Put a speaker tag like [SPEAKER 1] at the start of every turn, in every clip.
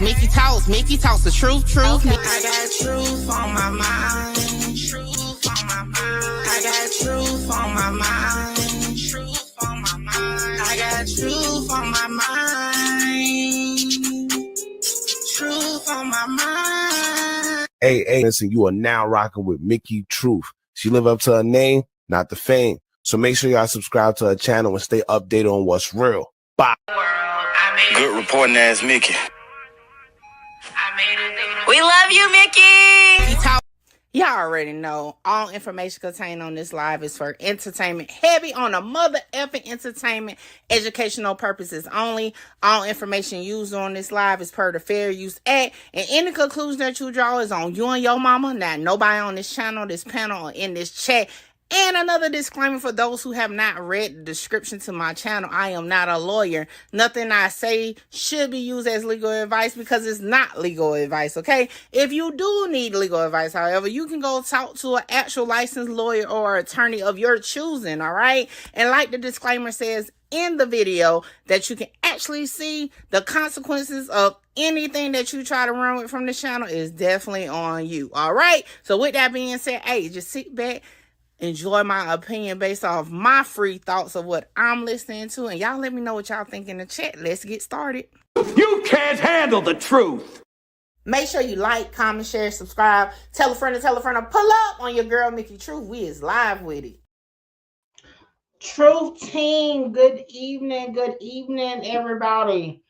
[SPEAKER 1] Mickey talks the truth.
[SPEAKER 2] Okay. I got truth on my mind. Truth on my mind. I got truth on my mind. Truth on my mind. I got truth on my mind. Truth on my mind.
[SPEAKER 3] Hey, listen, you are now rocking with Mickey Truth. She live up to her name, not the fame. So make sure y'all subscribe to her channel and stay updated on what's real. Bye.
[SPEAKER 4] Good reporting ass Mickey.
[SPEAKER 2] We love you, Mickey.
[SPEAKER 1] Y'all already know all information contained on this live is for entertainment, heavy on a mother effing entertainment, educational purposes only. All information used on this live is per the Fair Use Act, and any conclusion that you draw is on you and your mama. Not nobody on this channel, this panel, or in this chat. And another disclaimer for those who have not read the description to my channel, I am not a lawyer. Nothing I say should be used as legal advice because it's not legal advice, okay? If you do need legal advice, however, you can go talk to an actual licensed lawyer or attorney of your choosing, all right? And like the disclaimer says in the video, that you can actually see the consequences of anything that you try to run with from the channel is definitely on you, all right? So with that being said, hey, just sit back, enjoy my opinion based off my free thoughts of what I'm listening to, and y'all let me know what y'all think in the chat. Let's get started.
[SPEAKER 5] You can't handle the truth.
[SPEAKER 1] Make sure you like, comment, share, subscribe, tell a friend to pull up on your girl Mickey Truth. We is live with it. Truth team, good evening, everybody.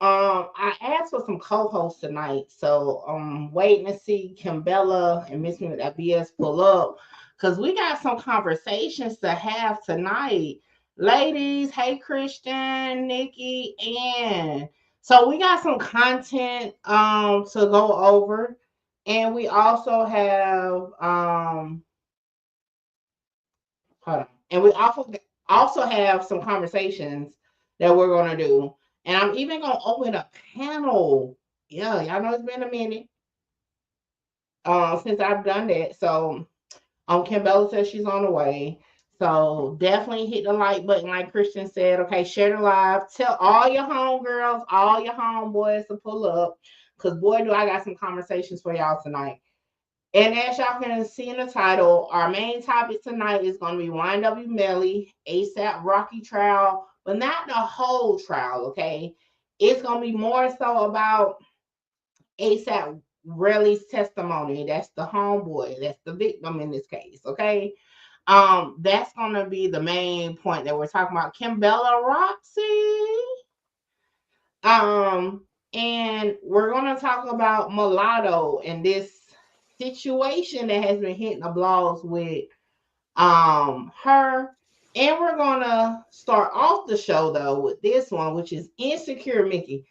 [SPEAKER 1] I asked for some co-hosts tonight, so I'm waiting to see Kimbella and Miss Me with that BS pull up, because we got some conversations to have tonight. Ladies, hey Christian, Nikki, and so we got some content to go over. And we also have hold on. And we also have some conversations that we're gonna do. And I'm even gonna open a panel. Yeah, y'all know it's been a minute since I've done that. So Kimbella says she's on the way. So definitely hit the like button, like Christian said. Okay, share the live. Tell all your homegirls, all your homeboys to pull up. Because boy, do I got some conversations for y'all tonight. And as y'all can see in the title, our main topic tonight is going to be YNW Melly, ASAP Rocky trial, but not the whole trial, okay? It's going to be more so about ASAP Relly's testimony. That's the homeboy. That's the victim in this case, okay? That's going to be the main point that we're talking about. Kimbella Roxy. And we're going to talk about Mulatto and this situation that has been hitting the blogs with her. And we're gonna start off the show though with this one, which is Insecure Mickey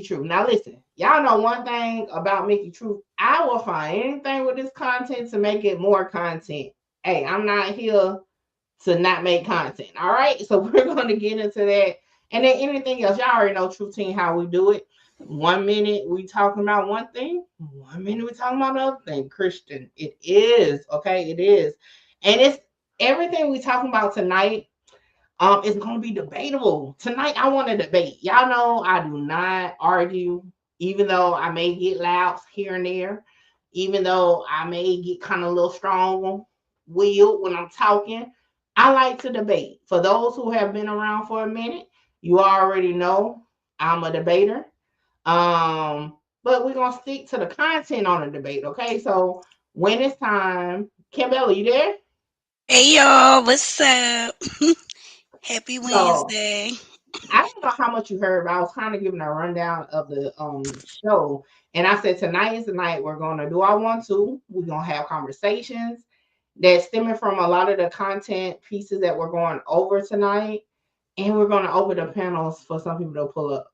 [SPEAKER 1] Truth. Now listen, y'all know one thing about Mickey Truth. I will find anything with this content to make it more content. Hey, I'm not here to not make content. All right, so we're gonna get into that. And then anything else, y'all already know Truth Team how we do it. 1 minute we talking about one thing, 1 minute we talking about another thing. Christian, it is, okay, it is. And it's everything we talking about tonight is going to be debatable. Tonight I want to debate. Y'all know I do not argue, even though I may get loud here and there, even though I may get kind of a little strong-willed when I'm talking. I like to debate. For those who have been around for a minute, you already know I'm a debater. But we're gonna stick to the content on the debate, okay? So when it's time, Kimbella, you there?
[SPEAKER 2] Hey y'all, what's up? Happy Wednesday.
[SPEAKER 1] I don't know how much you heard, but I was kind of giving a rundown of the show. And I said tonight is the night we're gonna do our 1-2. We're gonna have conversations that stemming from a lot of the content pieces that we're going over tonight. And we're gonna open the panels for some people to pull up.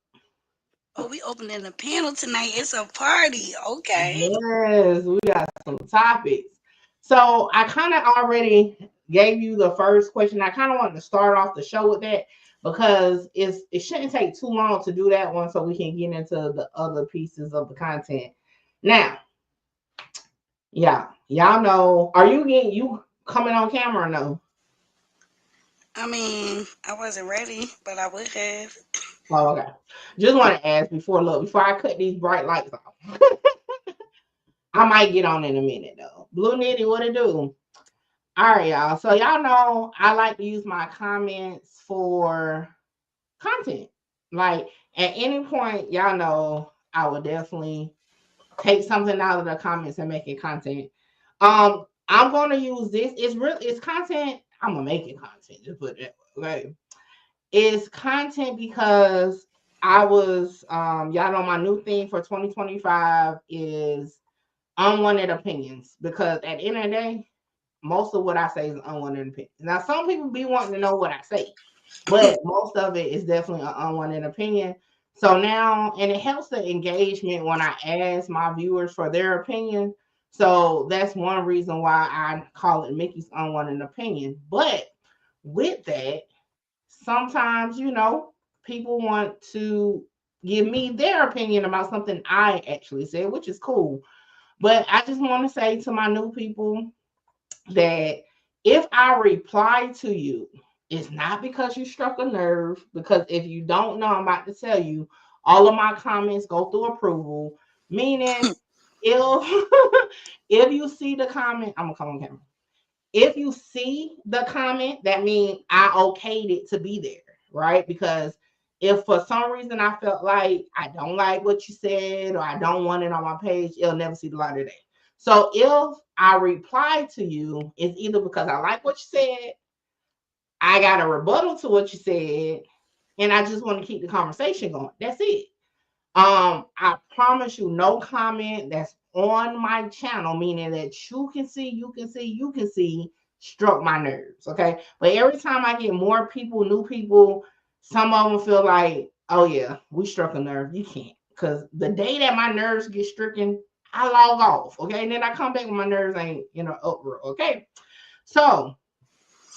[SPEAKER 2] Oh, we opening the panel tonight. It's a party. Okay.
[SPEAKER 1] Yes, we got some topics. So I kind of already gave you the first question. I kind of wanted to start off the show with that because it shouldn't take too long to do that one so we can get into the other pieces of the content. Now, yeah, y'all know, are you coming on camera or no?
[SPEAKER 2] I mean, I wasn't ready, but I would have.
[SPEAKER 1] Oh, okay. Just want to ask before I cut these bright lights off. I might get on in a minute though. Blue Nitty, what it do? All right, y'all. So y'all know I like to use my comments for content. Like at any point, y'all know I would definitely take something out of the comments and make it content. I'm gonna use this. It's content. I'm gonna make it content. Just put it that way. Okay. It's content because I was y'all know my new thing for 2025 is unwanted opinions because at the end of the day, most of what I say is unwanted opinions. Now, some people be wanting to know what I say, but most of it is definitely an unwanted opinion. So now, and it helps the engagement when I ask my viewers for their opinion. So that's one reason why I call it Mickey's unwanted opinion. But with that, sometimes, people want to give me their opinion about something I actually said, which is cool. But I just want to say to my new people that if I reply to you, it's not because you struck a nerve, because if you don't know, I'm about to tell you, all of my comments go through approval, meaning if if you see the comment, I'm gonna come on camera. If you see the comment, that means I okayed it to be there, right? Because if for some reason I felt like I don't like what you said or I don't want it on my page, it'll never see the light of day. So if I reply to you, it's either because I like what you said, I got a rebuttal to what you said, and I just want to keep the conversation going. That's it. I promise you, no comment that's on my channel, meaning that you can see, struck my nerves. Okay. But every time I get more people, new people, some of them feel like, oh yeah, we struck a nerve. You can't. Because the day that my nerves get stricken, I log off. Okay. And then I come back when my nerves ain't, uproar. Okay. So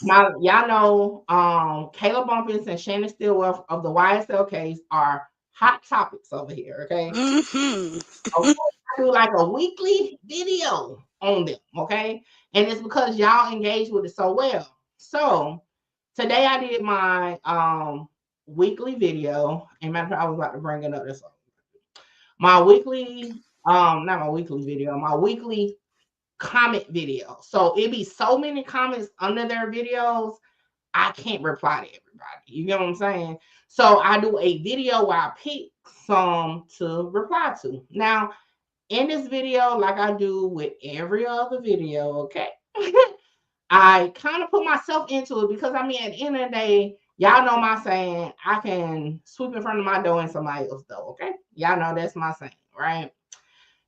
[SPEAKER 1] y'all know Caleb Bumpus and Shannon Stillwell of the YSL case are hot topics over here. Okay.
[SPEAKER 2] Mm-hmm.
[SPEAKER 1] Okay. I do like a weekly video on them. Okay. And it's because y'all engage with it so well. So today I did my weekly video. And matter of fact, I was about to bring it up this one. My weekly, not my weekly video, my weekly comment video. So it'd be so many comments under their videos, I can't reply to everybody. You get what I'm saying? So I do a video where I pick some to reply to. Now, in this video, like I do with every other video, okay, I kind of put myself into it because I mean, at the end of the day, y'all know my saying, I can sweep in front of my door and somebody else door, okay? Y'all know that's my saying, right?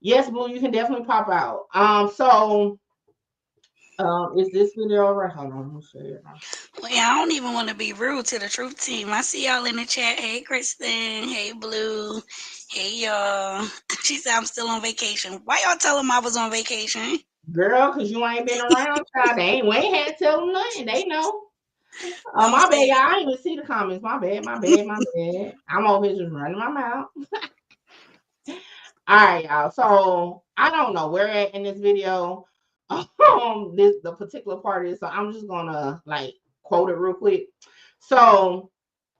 [SPEAKER 1] Yes, Blue, you can definitely pop out. Is this video all right? Hold on, let me show you.
[SPEAKER 2] Well, yeah, I don't even want to be rude to the truth team. I see y'all in the chat. Hey, Kristen. Hey, Blue. Hey, y'all. She said I'm still on vacation. Why y'all tell them I was on vacation?
[SPEAKER 1] Girl, because you ain't been around, child. We ain't had to tell them nothing. They know.
[SPEAKER 2] Don't
[SPEAKER 1] My bad,
[SPEAKER 2] say
[SPEAKER 1] y'all. I didn't even see the comments. My bad, my bad, my bad. I'm over here just running my mouth. All right, y'all. So I don't know where at in this video. The particular part is, so I'm just gonna like quote it real quick. So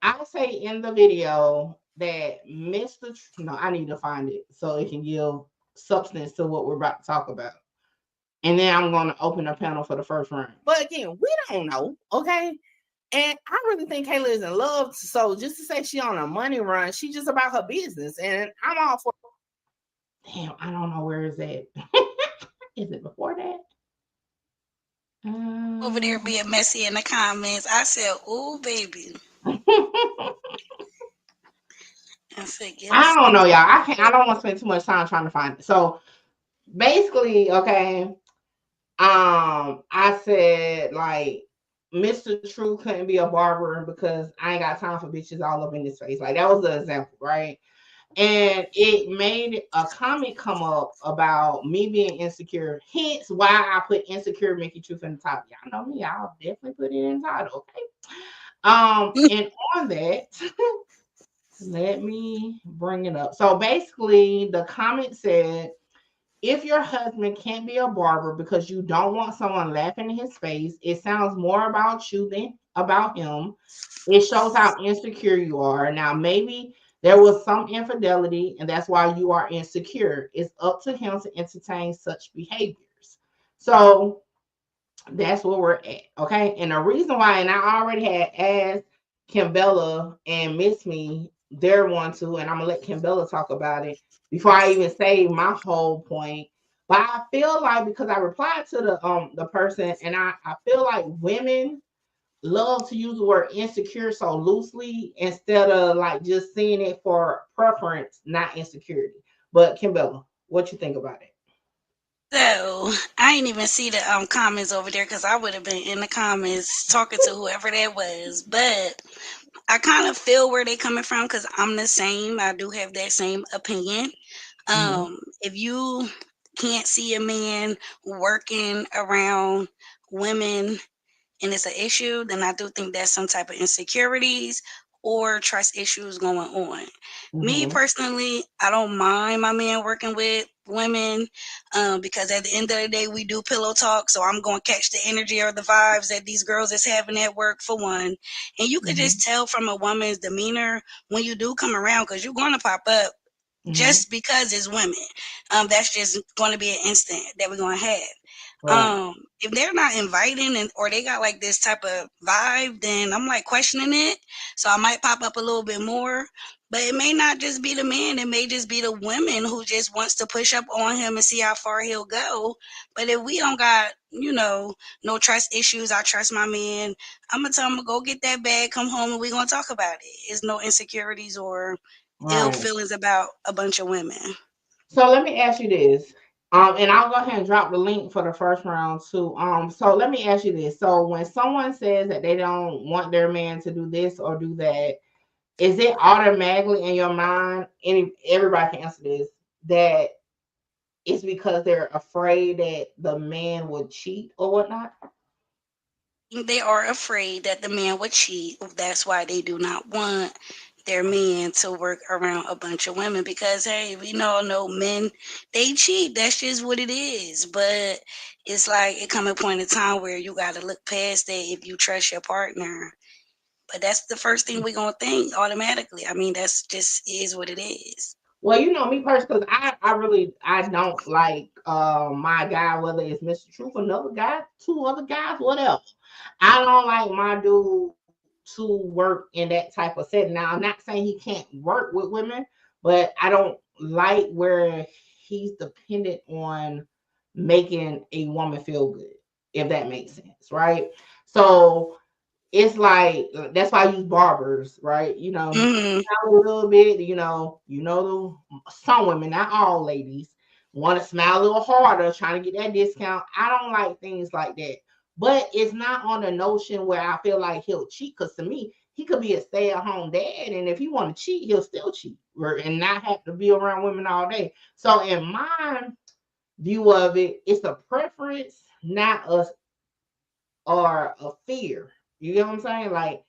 [SPEAKER 1] I say in the video that no, I need to find it so it can give substance to what we're about to talk about. And then I'm gonna open the panel for the first round. But again, we don't know, okay? And I really think Kayla is in love. So just to say she on a money run, she just about her business. And I'm all for. Damn, I don't know where is that. Is it before that?
[SPEAKER 2] over there being messy in the comments. I said, "Ooh, baby." I said,
[SPEAKER 1] I
[SPEAKER 2] "Yes."
[SPEAKER 1] don't know, y'all. I don't want to spend too much time trying to find it. So basically, okay. I said like Mr. True couldn't be a barber because I ain't got time for bitches all up in his face. Like that was the example, right? And it made a comment come up about me being insecure. Hence why I put insecure Mickey Truth in the title. Y'all know me, I'll definitely put it in the title, okay? And on that, let me bring it up. So basically, the comment said, if your husband can't be a barber because you don't want someone laughing in his face, it sounds more about you than about him. It shows how insecure you are. Now, maybe there was some infidelity, and that's why you are insecure. It's up to him to entertain such behaviors. So that's where we're at. Okay. And the reason why, and I already had asked Kimbella and Miss Me, they're one too, and I'm gonna let Kimbella talk about it before I even say my whole point. But I feel like because I replied to the person, and I feel like women love to use the word insecure so loosely instead of like just seeing it for preference, not insecurity. But Kimbella, what you think about it?
[SPEAKER 2] So I ain't even see the comments over there because I would have been in the comments talking to whoever that was. But I kind of feel where they coming from because I'm the same. I do have that same opinion.
[SPEAKER 1] Mhm.
[SPEAKER 2] If you can't see a man working around women and it's an issue, then I do think that's some type of insecurities or trust issues going on. Me
[SPEAKER 1] Mhm.
[SPEAKER 2] personally, I don't mind my man working with women because at the end of the day, we do pillow talk. So I'm going to catch the energy or the vibes that these girls is having at work for one. And you could
[SPEAKER 1] Mhm.
[SPEAKER 2] just tell from a woman's demeanor when you do come around because you're going to pop up
[SPEAKER 1] Mhm.
[SPEAKER 2] just because it's women. That's just going to be an instant that we're going to have.
[SPEAKER 1] Right.
[SPEAKER 2] If they're not inviting and or they got like this type of vibe, then I'm like questioning it. So I might pop up a little bit more. But it may not just be the man, it may just be the women who just wants to push up on him and see how far he'll go. But if we don't got, no trust issues, I trust my man, I'm gonna tell him to go get that bag, come home and we're gonna talk about it. It's no insecurities or ill
[SPEAKER 1] Right.
[SPEAKER 2] feelings about a bunch of women.
[SPEAKER 1] So let me ask you this. And I'll go ahead and drop the link for the first round too. So let me ask you this. So when someone says that they don't want their man to do this or do that, is it automatically in your mind? Everybody can answer this. That it's because they're afraid that the man would cheat or whatnot.
[SPEAKER 2] They are afraid that the man would cheat. That's why they do not want their men to work around a bunch of women because hey, we know men they cheat. That's just what it is. But it's like it come a point in time where you gotta look past that if you trust your partner. But that's the first thing we gonna think automatically. I mean, that's just is what it is.
[SPEAKER 1] Well, you know me personally, 'cause I really I don't like my guy, whether it's Mr. Truth, another guy, two other guys, whatever. I don't like my dude to work in that type of setting. Now, I'm not saying he can't work with women, but I don't like where he's dependent on making a woman feel good, if that makes sense, right? So it's like that's why I use barbers, right?
[SPEAKER 2] Hmm.
[SPEAKER 1] A little bit, some women, not all ladies, want to smile a little harder, trying to get that discount. I don't like things like that. But it's not on a notion where I feel like he'll cheat. Because to me, he could be a stay-at-home dad, and if he want to cheat, he'll still cheat, and not have to be around women all day. So in my view of it, it's a preference, not a or a fear. You get what I'm saying? Like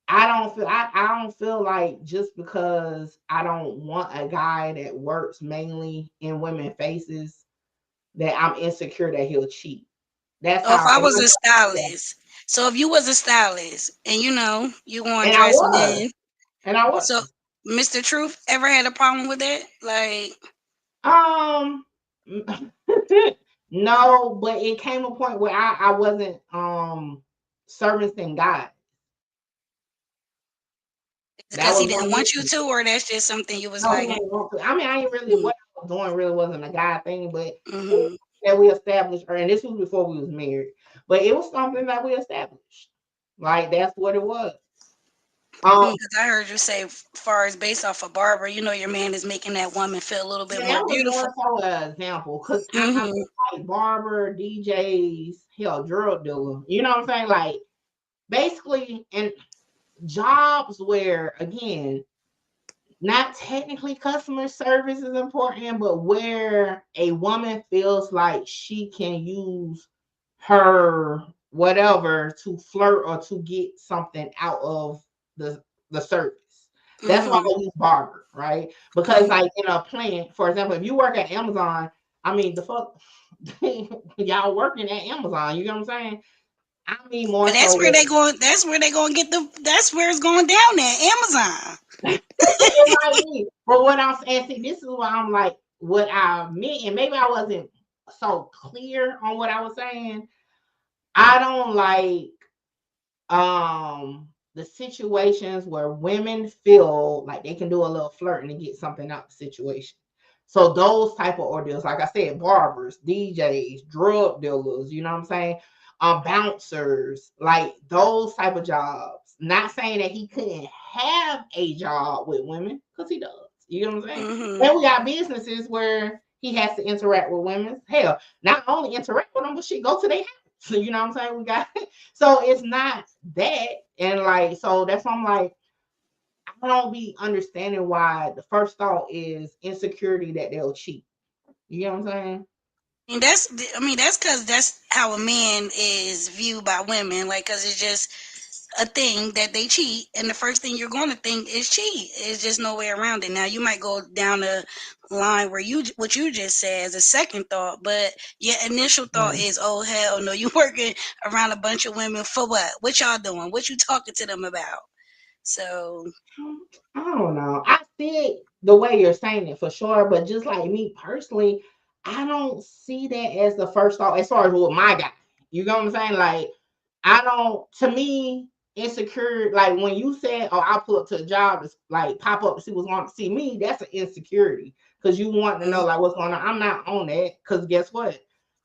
[SPEAKER 1] I don't feel like just because I don't want a guy that works mainly in women faces that I'm insecure that he'll cheat. That's
[SPEAKER 2] So if
[SPEAKER 1] how
[SPEAKER 2] I
[SPEAKER 1] and
[SPEAKER 2] was a stylist, so if you was a stylist and you want to
[SPEAKER 1] I
[SPEAKER 2] dress
[SPEAKER 1] was.
[SPEAKER 2] men,
[SPEAKER 1] And I was.
[SPEAKER 2] so Mr. Truth ever had a problem with that? Like,
[SPEAKER 1] Um no, but it came a point where I wasn't servicing God. That
[SPEAKER 2] because he
[SPEAKER 1] was one
[SPEAKER 2] didn't want you
[SPEAKER 1] issue.
[SPEAKER 2] to, or that's just something you was
[SPEAKER 1] No, he
[SPEAKER 2] like,
[SPEAKER 1] didn't want to. I mean, I ain't really
[SPEAKER 2] mm,
[SPEAKER 1] what I was doing really wasn't a guy thing, but it
[SPEAKER 2] mm-hmm.
[SPEAKER 1] that we established, and this was before we was married, but it was something that we established. Like that's what it was. Um,
[SPEAKER 2] Because I heard you say, far as based off of barber, your man is making that woman feel a little bit
[SPEAKER 1] yeah,
[SPEAKER 2] more
[SPEAKER 1] that was
[SPEAKER 2] beautiful.
[SPEAKER 1] more so an example because I
[SPEAKER 2] Mm-hmm.
[SPEAKER 1] feel like barber, DJs, hell, drug dealer. You know what I'm saying? Like basically, in jobs where again not technically customer service is important, but where a woman feels like she can use her whatever to flirt or to get something out of the service. That's why
[SPEAKER 2] Mm-hmm.
[SPEAKER 1] I use barber, right? Because
[SPEAKER 2] Mm-hmm.
[SPEAKER 1] like in a plant, for example, if you work at Amazon, I mean the fuck y'all working at Amazon, you know what I'm saying? I mean more
[SPEAKER 2] But that's
[SPEAKER 1] so
[SPEAKER 2] where
[SPEAKER 1] with
[SPEAKER 2] they going. That's where they going to get the. That's where it's going down at Amazon.
[SPEAKER 1] it might be. But what I'm saying, see, this is why I'm like what I meant, and maybe I wasn't so clear on what I was saying. I don't like the situations where women feel like they can do a little flirting and get something out of the situation. So those type of ordeals, like I said, barbers, DJs, drug dealers, you know what I'm saying? Bouncers, like those type of jobs. Not saying that he couldn't have a job with women, because he does. You know what I'm saying?
[SPEAKER 2] Mm-hmm.
[SPEAKER 1] And we got businesses where he has to interact with women. Hell, not only interact with them, but she go to their house. So you know what I'm saying? We got so it's not that, and like so that's why I'm like I don't be understanding why the first thought is insecurity that they'll cheat. You know what I'm saying?
[SPEAKER 2] And that's, I mean, that's because that's how a man is viewed by women. Like, because it's just a thing that they cheat, and the first thing you're going to think is cheat. It's just no way around it. Now, you might go down the line where what you just said as a second thought, but your initial thought
[SPEAKER 1] Mm.
[SPEAKER 2] is, oh hell no, you working around a bunch of women for what? What y'all doing? What you talking to them about? So,
[SPEAKER 1] I don't know. I see it the way you're saying it for sure, but just like me personally, I don't see that as the first thought as far as with my guy. You know what I'm saying? Like, I don't, to me, insecure, like when you said, oh, I'll pull up to a job to like pop up to see what's going on to see me, that's an insecurity because you want to know like what's going on. I'm not on that because guess what?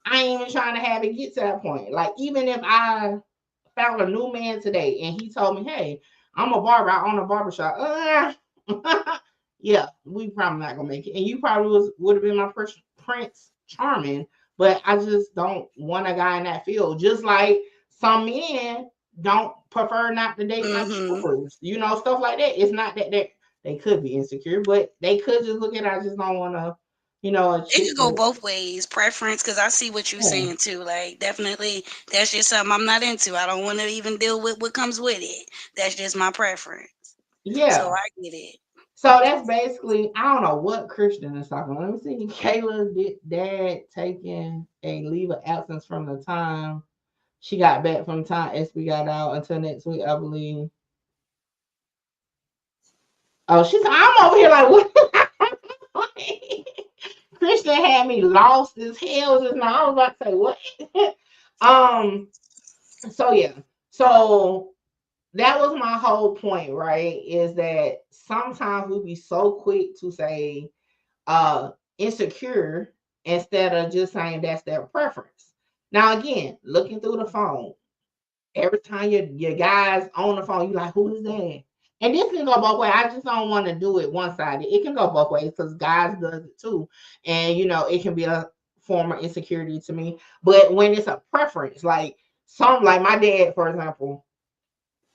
[SPEAKER 1] I ain't even trying to have it get to that point. Like, even if I found a new man today and he told me, hey, I'm a barber. I own a barbershop. Yeah, we probably not gonna make it. And you probably would have been my first Prince Charming, but I just don't want a guy in that field. Just like some men don't prefer not to date like
[SPEAKER 2] mm-hmm.
[SPEAKER 1] strippers, you know, stuff like that. It's not that they could be insecure, but they could just look at it. I just don't want to, you know, a
[SPEAKER 2] It
[SPEAKER 1] chick
[SPEAKER 2] could go
[SPEAKER 1] that
[SPEAKER 2] both ways, preference, because I see what you're
[SPEAKER 1] yeah,
[SPEAKER 2] saying too. Like, definitely, that's just something I'm not into. I don't want to even deal with what comes with it. That's just my preference. So
[SPEAKER 1] yeah.
[SPEAKER 2] I get it.
[SPEAKER 1] So that's basically, I don't know what Christian is talking about. Let me see. Kayla did dad taking a leave of absence from the time she got back from the time SB got out until next week, I believe. Oh, I'm over here like, what? Christian had me lost as hell just now. I was about to say, what? um, so yeah. So that was my whole point, right? Is that sometimes we be so quick to say, uh insecure instead of just saying that's their preference. Now again, looking through the phone, every time your guys on the phone, you like, who is that? And this can go both ways. I just don't want to do it one sided. It can go both ways because guys does it too. And you know, it can be a form of insecurity to me. But when it's a preference, like some like my dad, for example,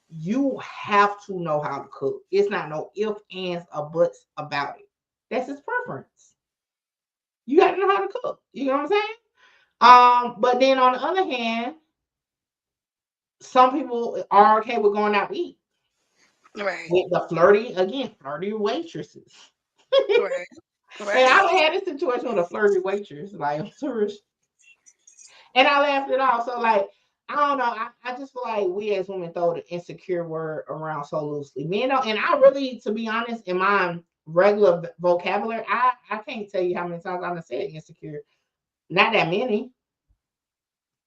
[SPEAKER 1] you have to know how to cook. It's not no if, ands, or buts about it. That's his preference. You got to know how to cook. You know what I'm saying? But then on the other hand, some people are okay with going out to eat
[SPEAKER 2] Right,
[SPEAKER 1] with the flirty waitresses.
[SPEAKER 2] right,
[SPEAKER 1] And
[SPEAKER 2] right.
[SPEAKER 1] I had a situation with a flirty waitress, like a tourist, and I laughed it off. So like, I don't know. I just feel like we as women throw the insecure word around so loosely. Men don't, and I really, to be honest, in my regular vocabulary, I can't tell you how many times I've said insecure. Not that many,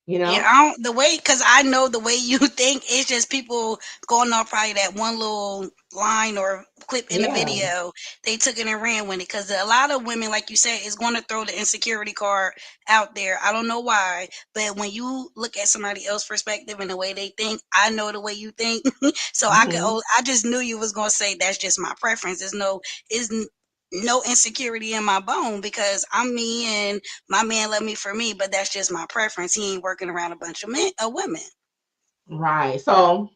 [SPEAKER 1] you
[SPEAKER 2] Yeah,
[SPEAKER 1] know.
[SPEAKER 2] I don't, the way, because I know the way you think, it's just people going off probably that one little line or clip in the
[SPEAKER 1] Yeah.
[SPEAKER 2] video. They took it and ran with it because a lot of women, like you said, is going to throw the insecurity card out there. I don't know why, but when you look at somebody else's perspective and the way they think, I know the way you think. So
[SPEAKER 1] Hmm.
[SPEAKER 2] I just knew you was going to say that's just my preference. No insecurity in my bone because I'm me and my man love me for me, but that's just my preference. He ain't working around a bunch of women.
[SPEAKER 1] Right. So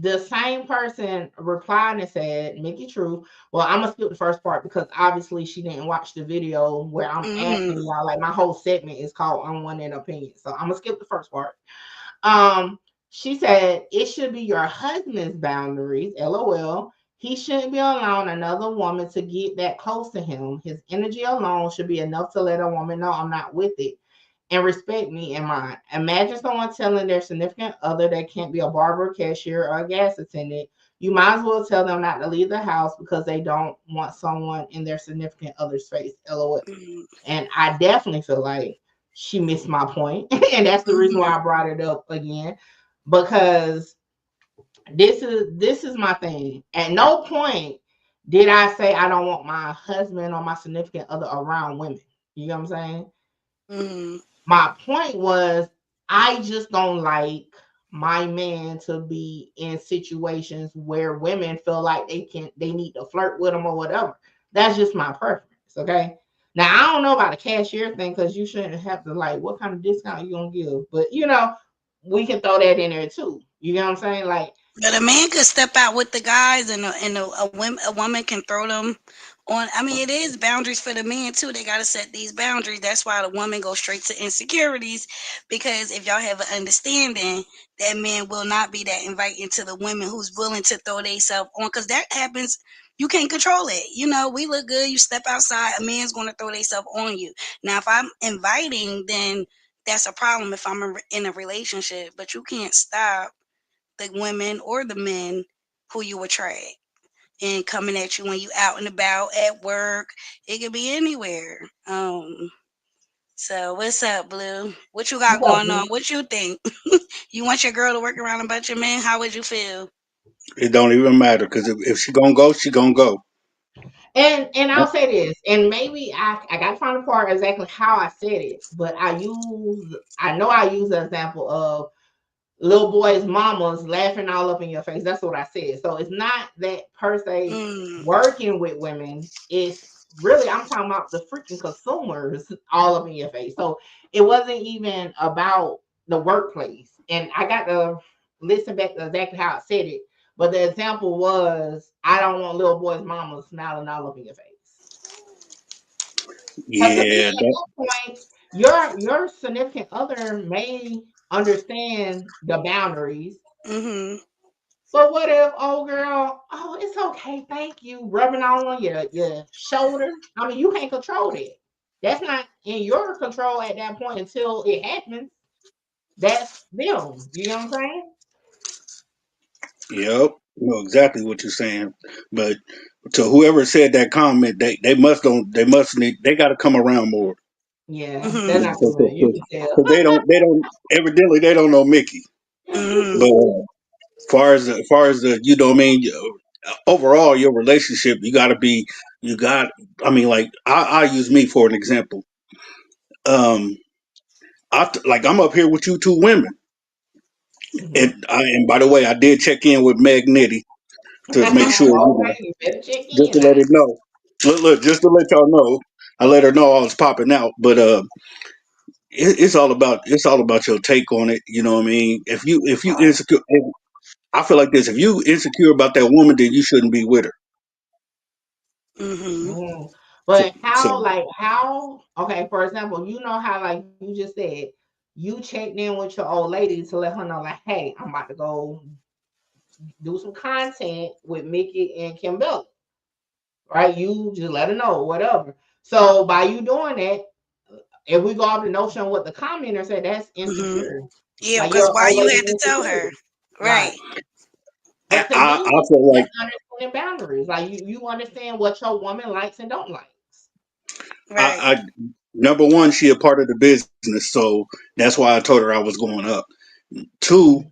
[SPEAKER 1] the same person replied and said, Mickey True. Well, I'm gonna skip the first part because obviously she didn't watch the video where I'm asking
[SPEAKER 2] Mm-hmm.
[SPEAKER 1] y'all. Like my whole segment is called Unwanted Opinion. So I'm gonna skip the first part. Um, she said it should be your husband's boundaries. LOL. He shouldn't be allowing another woman to get that close to him. His energy alone should be enough to let a woman know I'm not with it. and respect me and mine. Imagine someone telling their significant other they can't be a barber, cashier, or a gas attendant. You might as well tell them not to leave the house because they don't want someone in their significant other's face. LOL.
[SPEAKER 2] Mhm.
[SPEAKER 1] And I definitely feel like she missed my point. And that's the reason why
[SPEAKER 2] Mhm.
[SPEAKER 1] I brought it up again. Because this is my thing. At no point did I say I don't want my husband or my significant other around women. You know what I'm saying?
[SPEAKER 2] Mhm.
[SPEAKER 1] My point was I just don't like my man to be in situations where women feel like they need to flirt with him or whatever. That's just my preference. Okay. Now I don't know about the cashier thing because you shouldn't have to like what kind of discount you gonna give, but we can throw that in there too. You know what I'm saying? Like,
[SPEAKER 2] But a man could step out with the guys, and a woman can throw them on. I mean, it is boundaries for the men too. They got to set these boundaries. That's why the woman goes straight to insecurities, because if y'all have an understanding, that man will not be that inviting to the women who's willing to throw themselves on, because that happens. You can't control it. We look good. You step outside, a man's going to throw themselves on you. Now, if I'm inviting, then that's a problem if I'm in a relationship. But you can't stop the women or the men who you attract and coming at you when you out and about at work. It could be anywhere. So what's up, Blue? What you got
[SPEAKER 1] what's up,
[SPEAKER 2] going on?
[SPEAKER 1] dude?
[SPEAKER 2] What you think? You want your girl to work around a bunch of men? How would you feel?
[SPEAKER 6] It don't even matter because if she gonna go, she gonna go.
[SPEAKER 1] And I'll say this, and maybe I got to find the part exactly how I said it, but I know I use the example of little boys' mamas laughing all up in your face. That's what I said. So it's not that per se
[SPEAKER 2] Mm,
[SPEAKER 1] working with women. It's really I'm talking about the freaking consumers all up in your face. So it wasn't even about the workplace. And I got to listen back to exactly how I said it. But the example was I don't want little boys' mamas smiling all up in your face. Because to me,
[SPEAKER 6] Yeah,
[SPEAKER 1] at that point, your significant other may understand the boundaries.
[SPEAKER 2] mm-hmm.
[SPEAKER 1] But what if, oh girl, oh it's okay, thank you, rubbing on your shoulder? I mean, you can't control that. That's not in your control at that point until it happens. That's them. You know what I'm saying?
[SPEAKER 6] yep. You know exactly what you're saying. But to whoever said that comment, they must need they got to come around more
[SPEAKER 1] Yeah, they're
[SPEAKER 2] Mm-hmm.
[SPEAKER 1] not doing it. You can tell.
[SPEAKER 6] because they don't evidently they don't know Mickey.
[SPEAKER 2] Mm-hmm.
[SPEAKER 6] But far as the what I mean, overall your relationship, you got to be you got. I mean, like I use me for an example. Um, like I'm up here with you two women.
[SPEAKER 1] Mhm.
[SPEAKER 6] And by the way, I did check in with Meg Nitty to make sure,
[SPEAKER 1] Okay, you better check
[SPEAKER 6] just
[SPEAKER 1] in
[SPEAKER 6] to
[SPEAKER 1] now.
[SPEAKER 6] let her know. Look, just to let y'all know, I let her know I was popping out. But it's all about your take on it. You know what I mean? If you
[SPEAKER 1] Right.
[SPEAKER 6] insecure, I feel like this. If you insecure about that woman, then you shouldn't be with her.
[SPEAKER 2] Mm-hmm.
[SPEAKER 1] Mhm.
[SPEAKER 6] So,
[SPEAKER 1] But
[SPEAKER 6] so
[SPEAKER 1] okay, for example, you know how like you just said, you checked in with your old lady to let her know, like, hey, I'm about to go do some content with Mickey and Kim Bell, right? You just let her know, whatever. So by you doing that, if we go off the notion of what the commenter said, that's
[SPEAKER 2] Mm-hmm.
[SPEAKER 1] insecure.
[SPEAKER 2] Yeah,
[SPEAKER 1] Like
[SPEAKER 2] because
[SPEAKER 1] your
[SPEAKER 2] why
[SPEAKER 1] old
[SPEAKER 2] you
[SPEAKER 1] lady
[SPEAKER 2] had to tell her?
[SPEAKER 1] insecurity.
[SPEAKER 2] Right.
[SPEAKER 1] Right.
[SPEAKER 6] I,
[SPEAKER 1] But to
[SPEAKER 6] I
[SPEAKER 1] me,
[SPEAKER 6] feel like
[SPEAKER 1] that's understanding boundaries. Like you understand what your woman likes and don't like.
[SPEAKER 2] Right.
[SPEAKER 6] I number one, she a part of the business, so that's why I told her I was going up. Two,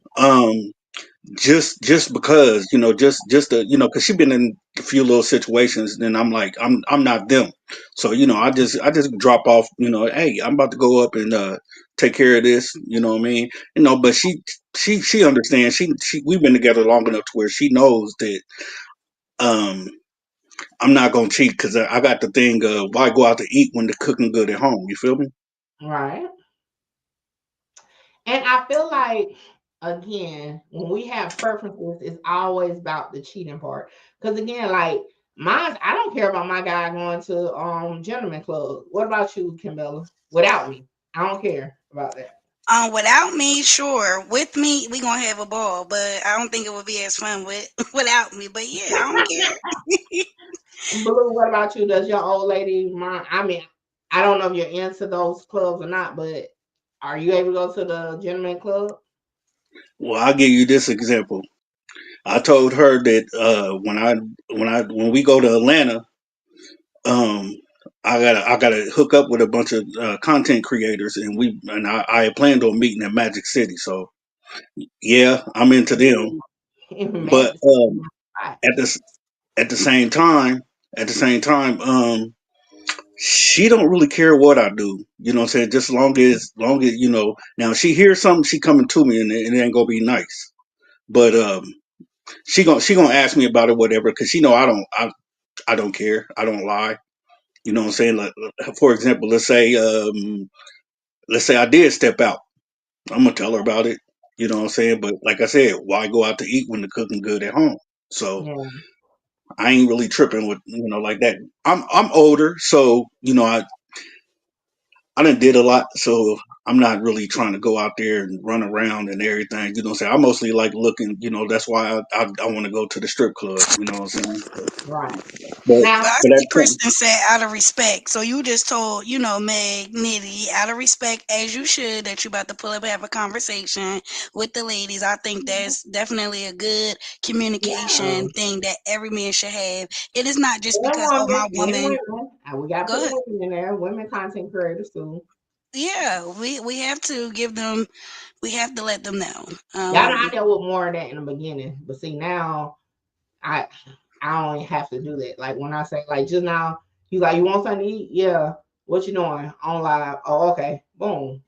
[SPEAKER 6] just because just to because she been in a few little situations, and I'm like I'm not them, so I just drop off, hey, I'm about to go up and take care of this, you know what I mean, but she understands, she we've been together long enough to where she knows that um I'm not gonna cheat because I got the thing, why go out to eat when the cooking good at home, you feel me?
[SPEAKER 1] Right. And I feel like again, when we have preferences, it's always about the cheating part. Because again, like mine, I don't care about my guy going to gentleman club. What about you, Kimbella? Without me, I don't care about that.
[SPEAKER 2] Without me, sure. With me, we gonna have a ball, but I don't think it would be as fun with without me. But yeah, I don't care.
[SPEAKER 1] Blue, what about you? Does your old lady mind? I mean, I don't know if you're into those clubs or not, but Are you able to go to the gentleman club?
[SPEAKER 6] Well, I'll give you this example. I told her that when we go to Atlanta, um, I gotta hook up with a bunch of content creators, I had planned on meeting in Magic City. So yeah, I'm into them. But
[SPEAKER 1] Magic. Right.
[SPEAKER 6] at this at the same time, at the same time, she don't really care what I do. You know what I'm saying? Just long as now she hears something, she coming to me, and it ain't gonna be nice. But she gonna ask me about it, whatever, because she know I don't care. I don't lie. You know what I'm saying? Like, for example, let's say I did step out. I'm gonna tell her about it. You know what I'm saying? But like I said, why go out to eat when the cooking good at home? So
[SPEAKER 1] Yeah.
[SPEAKER 6] I ain't really tripping with like that. I'm older, so I done did a lot, so I'm not really trying to go out there and run around and everything. You know what I'm saying? I mostly like looking. That's why I want to go to the strip club. You know what I'm saying?
[SPEAKER 1] Right.
[SPEAKER 6] But
[SPEAKER 1] Now,
[SPEAKER 2] But I
[SPEAKER 6] but
[SPEAKER 2] see
[SPEAKER 6] that's something.
[SPEAKER 2] Kristen said out of respect. So you just told, Meg Nitty, out of respect, as you should, that you about to pull up and have a conversation with the ladies. I think that's definitely a good
[SPEAKER 1] yeah.
[SPEAKER 2] communication thing that every man should have. It is not just
[SPEAKER 1] And
[SPEAKER 2] because, oh,
[SPEAKER 1] women,
[SPEAKER 2] my
[SPEAKER 1] and
[SPEAKER 2] woman.
[SPEAKER 1] women. And we got to
[SPEAKER 2] Go
[SPEAKER 1] put
[SPEAKER 2] ahead.
[SPEAKER 1] women in there. Women content creators too.
[SPEAKER 2] Yeah, we have to give them. We have to let them know.
[SPEAKER 1] Y'all know I dealt with more of that in the beginning, but see now I I don't have to do that. Like when I say like just now, you like you want something to eat? Yeah. What you doing? On live. Oh, okay. Boom.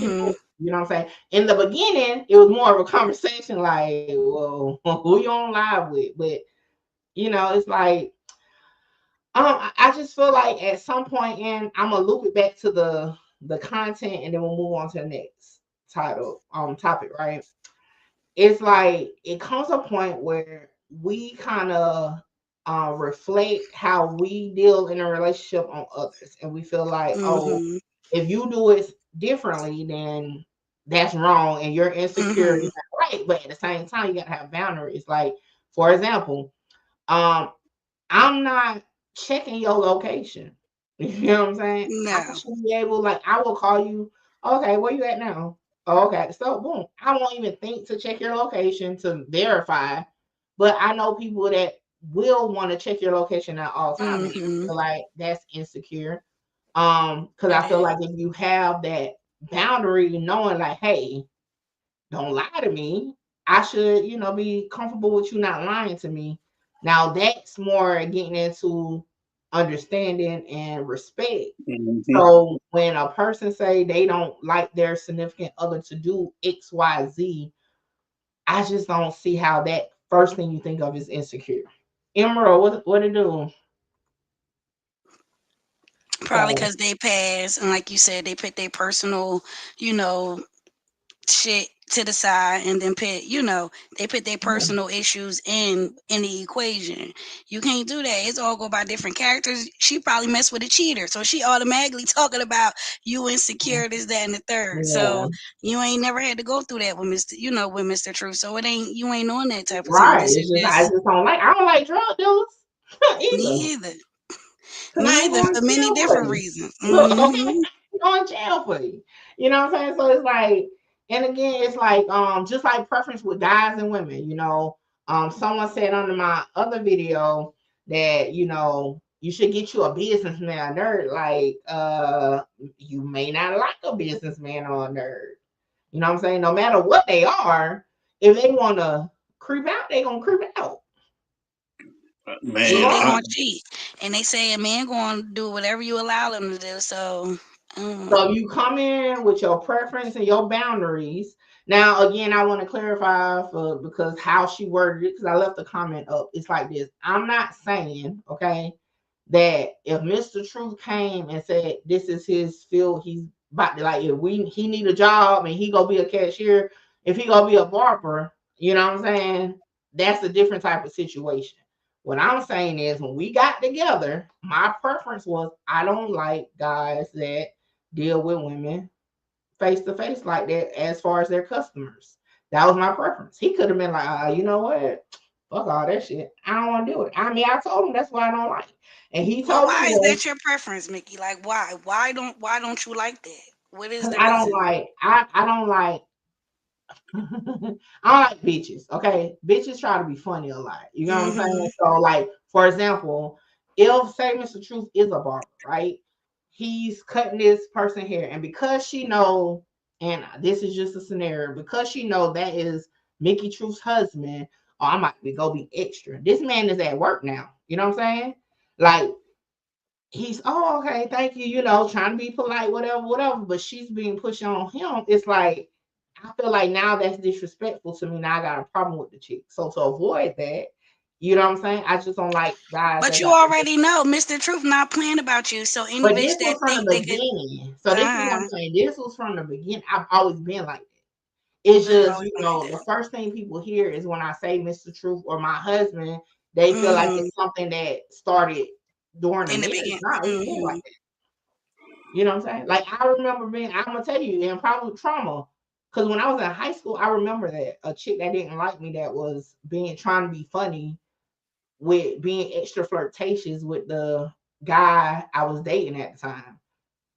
[SPEAKER 1] You
[SPEAKER 2] Mm-hmm.
[SPEAKER 1] know what I'm saying? In the beginning, it was more of a conversation like, well, who you on live with? But it's like I just feel like at some point in I'm gonna loop it back to the content and then we'll move on to the next topic, right? It's like it comes a point where we kind of reflect how we deal in a relationship on others, and we feel like, oh,
[SPEAKER 2] Mm-hmm.
[SPEAKER 1] if you do it differently, then that's wrong, and your insecurity
[SPEAKER 2] Mm-hmm.
[SPEAKER 1] is not right. But at the same time, you gotta have boundaries. Like, for example, um, I'm not checking your location. You know what I'm saying? I
[SPEAKER 2] No.
[SPEAKER 1] should be able, like, I will call you. Okay, where you at now? Oh, okay, so boom. I won't even think to check your location to verify, but I know people that will want to check your location at all times. And I
[SPEAKER 2] Mm-hmm.
[SPEAKER 1] feel like that's insecure. Because
[SPEAKER 2] It
[SPEAKER 1] I feel
[SPEAKER 2] is.
[SPEAKER 1] like if you have that boundary, knowing like, hey, don't lie to me. I should, be comfortable with you not lying to me. Now that's more getting into understanding and respect.
[SPEAKER 6] Hmm.
[SPEAKER 1] So when a person say they don't like their significant other to do X, Y, Z, I just don't see how that first thing you think of is insecure. Emerald, what it do?
[SPEAKER 2] Probably
[SPEAKER 1] So
[SPEAKER 2] because they pass, and like you said, they put their personal, you know, shit to the side, and then they put their
[SPEAKER 1] yeah,
[SPEAKER 2] personal issues in the equation. You can't do that. It's all go by different characters. She probably messed with a cheater, so she automatically talking about you insecure, this, that, and the third.
[SPEAKER 1] yeah,
[SPEAKER 2] So you ain't never had to go through that with Mr. Truth. So you ain't on that type of time.
[SPEAKER 1] right.
[SPEAKER 2] This
[SPEAKER 1] It's
[SPEAKER 2] is
[SPEAKER 1] just I
[SPEAKER 2] just
[SPEAKER 1] just don't like. I don't like drug dealers either.
[SPEAKER 2] me either.
[SPEAKER 1] Cause I
[SPEAKER 2] Me
[SPEAKER 1] ain't
[SPEAKER 2] either
[SPEAKER 1] going
[SPEAKER 2] for
[SPEAKER 1] to
[SPEAKER 2] many
[SPEAKER 1] jail for
[SPEAKER 2] different
[SPEAKER 1] you.
[SPEAKER 2] reasons.
[SPEAKER 1] Okay,
[SPEAKER 2] Hmm.
[SPEAKER 1] I'm going to jail for you. You know what I'm saying? So it's like, and again, it's like just like preference with guys and women. Someone said under my other video that you should get you a businessman nerd. Like you may not like a businessman or a nerd. You know what I'm saying? No matter what they are, if they want to creep out, they gonna creep out.
[SPEAKER 2] Yeah,
[SPEAKER 6] Man,
[SPEAKER 2] they
[SPEAKER 1] Regardless.
[SPEAKER 2] gonna cheat, and they say a man gonna do whatever you allow them to do. So,
[SPEAKER 1] So you come in with your preference and your boundaries. Now, again, I want to clarify because how she worded it, because I left the comment up. It's like this. I'm not saying, okay, that if Mr. Truth came and said this is his field, he's about to like if he need a job and he gonna be a cashier, if he gonna be a barber, you know what I'm saying? That's a different type of situation. What I'm saying is when we got together, my preference was I don't like guys that deal with women face to face like that as far as their customers. That was my preference. He could have been like, you know what? Fuck all that shit. I don't want to do it. I mean, I told him that's what I don't like. And he
[SPEAKER 2] well,
[SPEAKER 1] told me,
[SPEAKER 2] why is
[SPEAKER 1] well,
[SPEAKER 2] that your preference, Mickey? Like, why? Why don't you like that? What is
[SPEAKER 1] Cause
[SPEAKER 2] the
[SPEAKER 1] I don't
[SPEAKER 2] reason?
[SPEAKER 1] like I don't like I don't like bitches. Okay, bitches try to be funny a lot. You know what I'm
[SPEAKER 2] Mm-hmm.
[SPEAKER 1] saying? So, like, for example, if say Mr. Truth is a barber, right? He's cutting this person hair, and because she know, and this is just a scenario, because she know that is Mickey Truth's husband, oh, I might be extra. This man is at work now. You know what I'm saying? Like, he's, oh, okay, thank you, trying to be polite, whatever, whatever, but she's being pushed on him. It's like, I feel like now that's disrespectful to me. Now I got a problem with the chick. So to avoid that, you know what I'm saying? I just don't like guys
[SPEAKER 2] But
[SPEAKER 1] that
[SPEAKER 2] you
[SPEAKER 1] got,
[SPEAKER 2] already know Mr. Truth not playing about you. So any
[SPEAKER 1] but this
[SPEAKER 2] bitch that
[SPEAKER 1] was from
[SPEAKER 2] think
[SPEAKER 1] the
[SPEAKER 2] they could,
[SPEAKER 1] beginning. So this is what I'm
[SPEAKER 2] uh,
[SPEAKER 1] saying. This was from the beginning. I've always been like that. It's
[SPEAKER 2] they've
[SPEAKER 1] just,
[SPEAKER 2] always been like
[SPEAKER 1] the
[SPEAKER 2] that.
[SPEAKER 1] first thing people hear is when I say Mr. Truth or my husband, they feel like
[SPEAKER 2] Mm-hmm.
[SPEAKER 1] it's something that started during the
[SPEAKER 2] In the
[SPEAKER 1] marriage.
[SPEAKER 2] beginning.
[SPEAKER 1] Nah, it's been like
[SPEAKER 2] Mm-hmm.
[SPEAKER 1] that. You know what I'm saying? Like, I remember I'm gonna tell you, and probably trauma. Because when I was in high school, I remember that a chick that didn't like me, that was trying to be funny with being extra flirtatious with the guy I was dating at the time.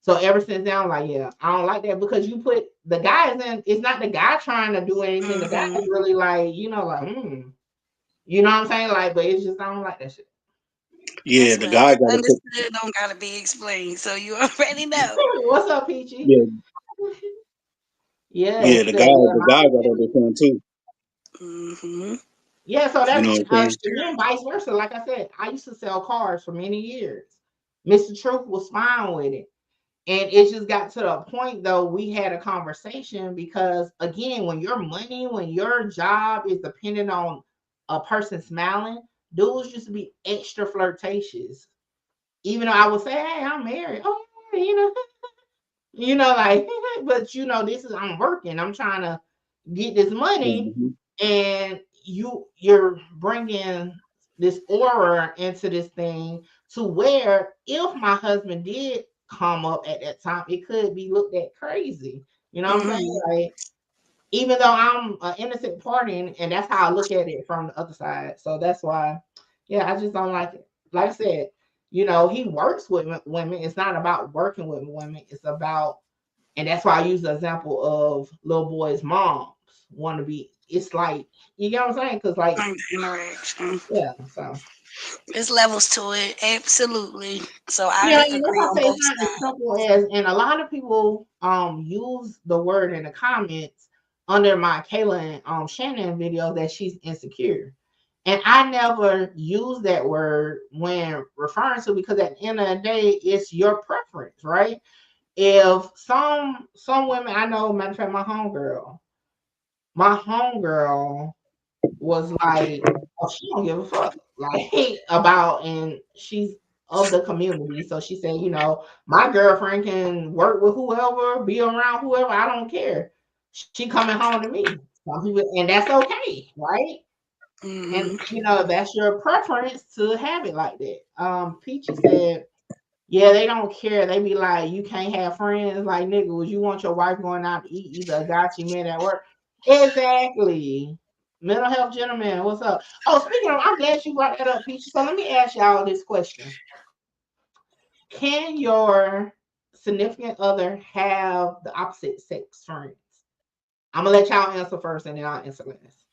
[SPEAKER 1] So ever since then, I'm like, yeah, I don't like that, because you put the guy in. It's not the guy trying to do anything. The guy
[SPEAKER 2] Mm-hmm.
[SPEAKER 1] is really like, like, you know what I'm saying? Like, but it's just, I don't like that shit.
[SPEAKER 6] Yeah,
[SPEAKER 2] That's
[SPEAKER 6] the
[SPEAKER 2] what
[SPEAKER 6] guy got to put.
[SPEAKER 2] understood don't gotta be explained. So you already know.
[SPEAKER 1] What's up, Peachy?
[SPEAKER 6] Yeah,
[SPEAKER 1] Yeah,
[SPEAKER 6] yeah,
[SPEAKER 1] he said, yeah,
[SPEAKER 6] the guy got to understand too.
[SPEAKER 2] Mm-hmm.
[SPEAKER 1] yeah, so
[SPEAKER 6] You
[SPEAKER 1] that's,
[SPEAKER 6] know what I'm saying?
[SPEAKER 2] Sure.
[SPEAKER 1] again, vice versa. Like I said, I used to sell cars for many years. Mr. Truth was fine with it. And it just got to the point, though, we had a conversation, because, again, when your job is dependent on a person smiling, dudes used to be extra flirtatious. Even though I would say, hey, I'm married. Oh, yeah, like, but this is, I'm working. I'm trying to get this money,
[SPEAKER 6] Hmm.
[SPEAKER 1] and you're bringing this aura into this thing, to where if my husband did come up at that time, it could be looked at crazy. You know what I'm saying?
[SPEAKER 2] Mm-hmm.
[SPEAKER 1] Like, even though I'm an innocent party, and that's how I look at it from the other side. So that's why, yeah, I just don't like it. Like I said, he works with women. It's not about working with women. It's about, and that's why I use the example of little boys' moms want to be. It's like, you get what I'm saying? Because, like,
[SPEAKER 2] Kind of interaction.
[SPEAKER 1] yeah. So
[SPEAKER 2] There's levels to it, absolutely. So
[SPEAKER 1] yeah,
[SPEAKER 2] I
[SPEAKER 1] and that's
[SPEAKER 2] agree
[SPEAKER 1] why I
[SPEAKER 2] on
[SPEAKER 1] say it's
[SPEAKER 2] both
[SPEAKER 1] not as
[SPEAKER 2] sides.
[SPEAKER 1] simple as. And a lot of people use the word in the comments under my Kayla and Shannon video that she's insecure. And I never use that word when referring to, because at the end of the day, it's your preference, right? If some women I know, matter of fact, my homegirl was like, oh, she don't give a fuck, like, about, and she's of the community. So she said, my girlfriend can work with whoever, be around whoever, I don't care. She coming home to me. Some people, and that's okay, right? And
[SPEAKER 2] Mm-hmm.
[SPEAKER 1] that's your preference to have it like that. Peachy said, yeah, they don't care. They be like, you can't have friends. Like, nigga, would you want your wife going out to eat either a guy she met at work? Exactly. Mental health gentleman, what's up? Oh, speaking of, I'm glad you brought that up, Peach. So let me ask y'all this question. Can your significant other have the opposite sex friends? I'm gonna let y'all answer first, and then I'll answer last.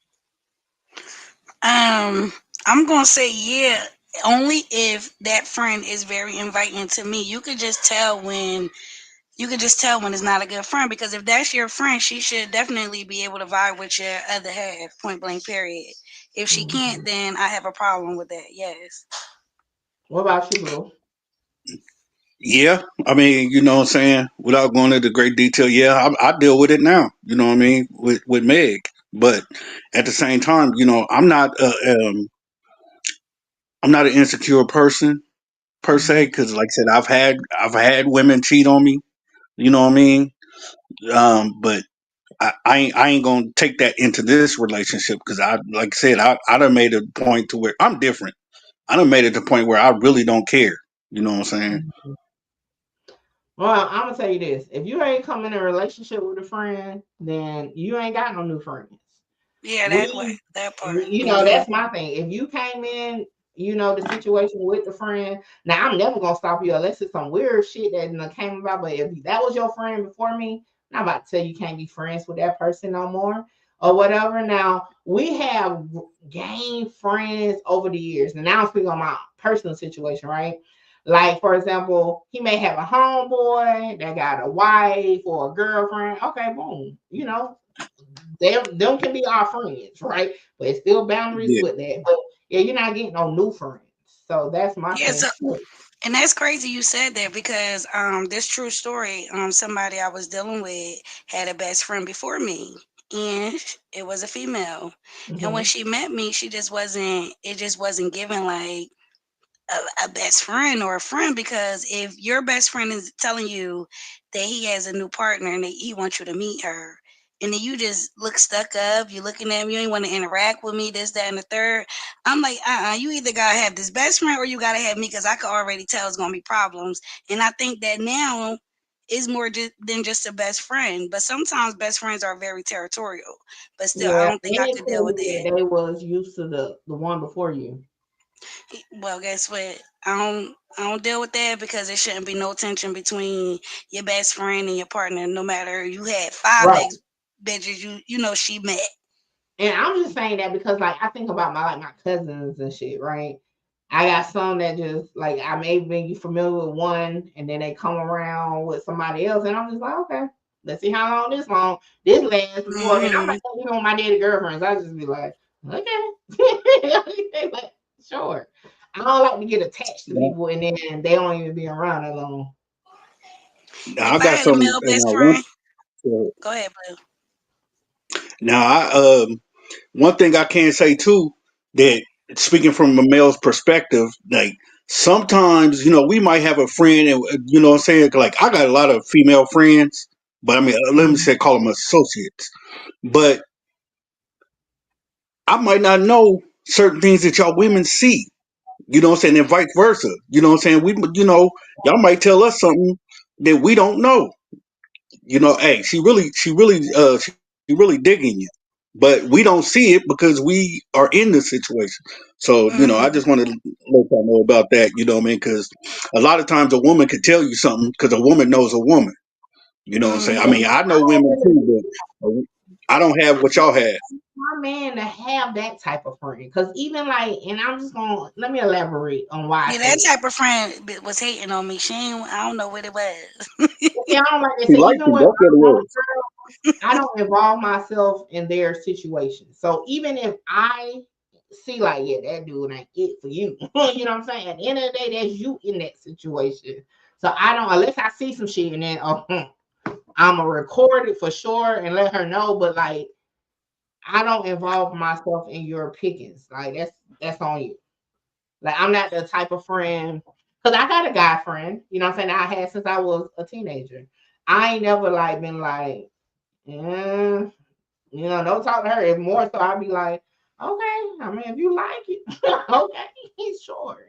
[SPEAKER 2] Um, I'm gonna say yeah, only if that friend is very inviting to me. You could just tell when it's not a good friend, because if that's your friend, she should definitely be able to vibe with your other half. Point blank. Period. If she can't,
[SPEAKER 1] Mhm.
[SPEAKER 2] then I have a problem with that. Yes.
[SPEAKER 1] What about you, Blue?
[SPEAKER 6] Yeah, I mean, you know what I'm saying? Without going into great detail, yeah, I deal with it now. You know what I mean? With Meg, but at the same time, I'm not an insecure person per se,
[SPEAKER 1] Mhm.
[SPEAKER 6] because like I said, I've had women cheat on me. You know what I mean? But I ain't gonna take that into this relationship, because I, like I said, I done made a point to where I'm different. I done made it to the point where I really don't care. You know what I'm saying?
[SPEAKER 1] Mhm. Well, I'm gonna tell you this: if you ain't come in a relationship with a friend, then you ain't got no new friends.
[SPEAKER 2] Yeah, that way,
[SPEAKER 1] We,
[SPEAKER 2] that part.
[SPEAKER 1] that's my thing. If you came in, the situation with the friend. Now I'm never gonna stop you unless it's some weird shit that came about. But if that was your friend before me, I'm about to tell you can't be friends with that person no more or whatever. Now we have gained friends over the years, and now I'm speaking on my personal situation, right? Like for example, he may have a homeboy that got a wife or a girlfriend. Okay, boom. Them can be our friends, right? But it's still boundaries
[SPEAKER 6] Yeah,
[SPEAKER 1] with that. But yeah, you're not getting no new friends. So that's my
[SPEAKER 2] Yeah,
[SPEAKER 1] thing.
[SPEAKER 2] so and that's crazy you said that because this true story, somebody I was dealing with had a best friend before me. And it was a female. And when
[SPEAKER 1] Hmm.
[SPEAKER 2] she met me, it just wasn't given like a best friend or a friend, because if your best friend is telling you that he has a new partner and that he wants you to meet her, and then you just look stuck up, you looking at me, you ain't want to interact with me, this, that, and the third. I'm like, you either gotta have this best friend or you gotta have me, because I could already tell it's gonna be problems. And I think that now is more than just a best friend, but sometimes best friends are very territorial. But still, I
[SPEAKER 1] Yeah,
[SPEAKER 2] don't think
[SPEAKER 1] and
[SPEAKER 2] I
[SPEAKER 1] it
[SPEAKER 2] could deal
[SPEAKER 1] could
[SPEAKER 2] with
[SPEAKER 1] be
[SPEAKER 2] that.
[SPEAKER 1] that they was used to the one before you.
[SPEAKER 2] Well, guess what? I don't deal with that because there shouldn't be no tension between your best friend and your partner. No matter you had five
[SPEAKER 1] Right.
[SPEAKER 2] ex bitches, she met.
[SPEAKER 1] And I'm just saying that because like I think about my cousins and shit, right? I got some that just like I may be familiar with one and then they come around with somebody else and I'm just like, okay, let's see how long this lasts before and I'm
[SPEAKER 2] Hmm.
[SPEAKER 1] like even with my daddy girlfriends, I just be like, okay. Like, sure. I don't like to get attached to
[SPEAKER 6] yeah.
[SPEAKER 1] people and then they don't even be around that long.
[SPEAKER 6] Now I
[SPEAKER 2] If I
[SPEAKER 6] got
[SPEAKER 2] had a
[SPEAKER 6] some,
[SPEAKER 2] male
[SPEAKER 6] and
[SPEAKER 2] best
[SPEAKER 6] I want
[SPEAKER 2] friend,
[SPEAKER 6] to.
[SPEAKER 2] go ahead, Blue.
[SPEAKER 6] Now one thing I can say too, that speaking from a male's perspective, like sometimes we might have a friend, and what I'm saying, like I got a lot of female friends, but I mean let me
[SPEAKER 1] Mhm.
[SPEAKER 6] say call them associates, but I might not know certain things that y'all women see. You know what I'm saying, and vice versa. You know what I'm saying. Y'all might tell us something that we don't know. Hey, she really digging you, but we don't see it because we are in the situation. So I just
[SPEAKER 2] Hmm.
[SPEAKER 6] want to let y'all know about that. You know what I mean? Because a lot of times a woman could tell you something because a woman knows a woman. You know what I'm saying? I
[SPEAKER 1] Yeah,
[SPEAKER 2] Hmm.
[SPEAKER 6] mean, I know women too, but I don't have what y'all have.
[SPEAKER 1] my man to have that type of friend. Because even like, and I'm just gonna let me elaborate on why I
[SPEAKER 2] Yeah,
[SPEAKER 1] say
[SPEAKER 2] that
[SPEAKER 1] it.
[SPEAKER 2] type of friend was hating on me. She ain't, I don't know what it was.
[SPEAKER 1] See, I don't like to
[SPEAKER 6] She
[SPEAKER 1] say
[SPEAKER 6] likes
[SPEAKER 1] even
[SPEAKER 6] you.
[SPEAKER 1] with
[SPEAKER 6] That's what it
[SPEAKER 1] my
[SPEAKER 6] was.
[SPEAKER 1] homegirl, I don't involve myself in their situation. So even if I see like, yeah, that dude ain't it for you. You know what I'm saying? At the end of the day, that's you in that situation. So I don't unless I see some shit and then I'ma record it for sure and let her know. But like I don't involve myself in your pickings. Like that's on you. Like I'm not the type of friend because I got a guy friend, you know what I'm saying, I had since I was a teenager. I ain't never like been like, yeah, don't talk to her. If more so I'd be like, okay, I mean if you like it, okay, sure.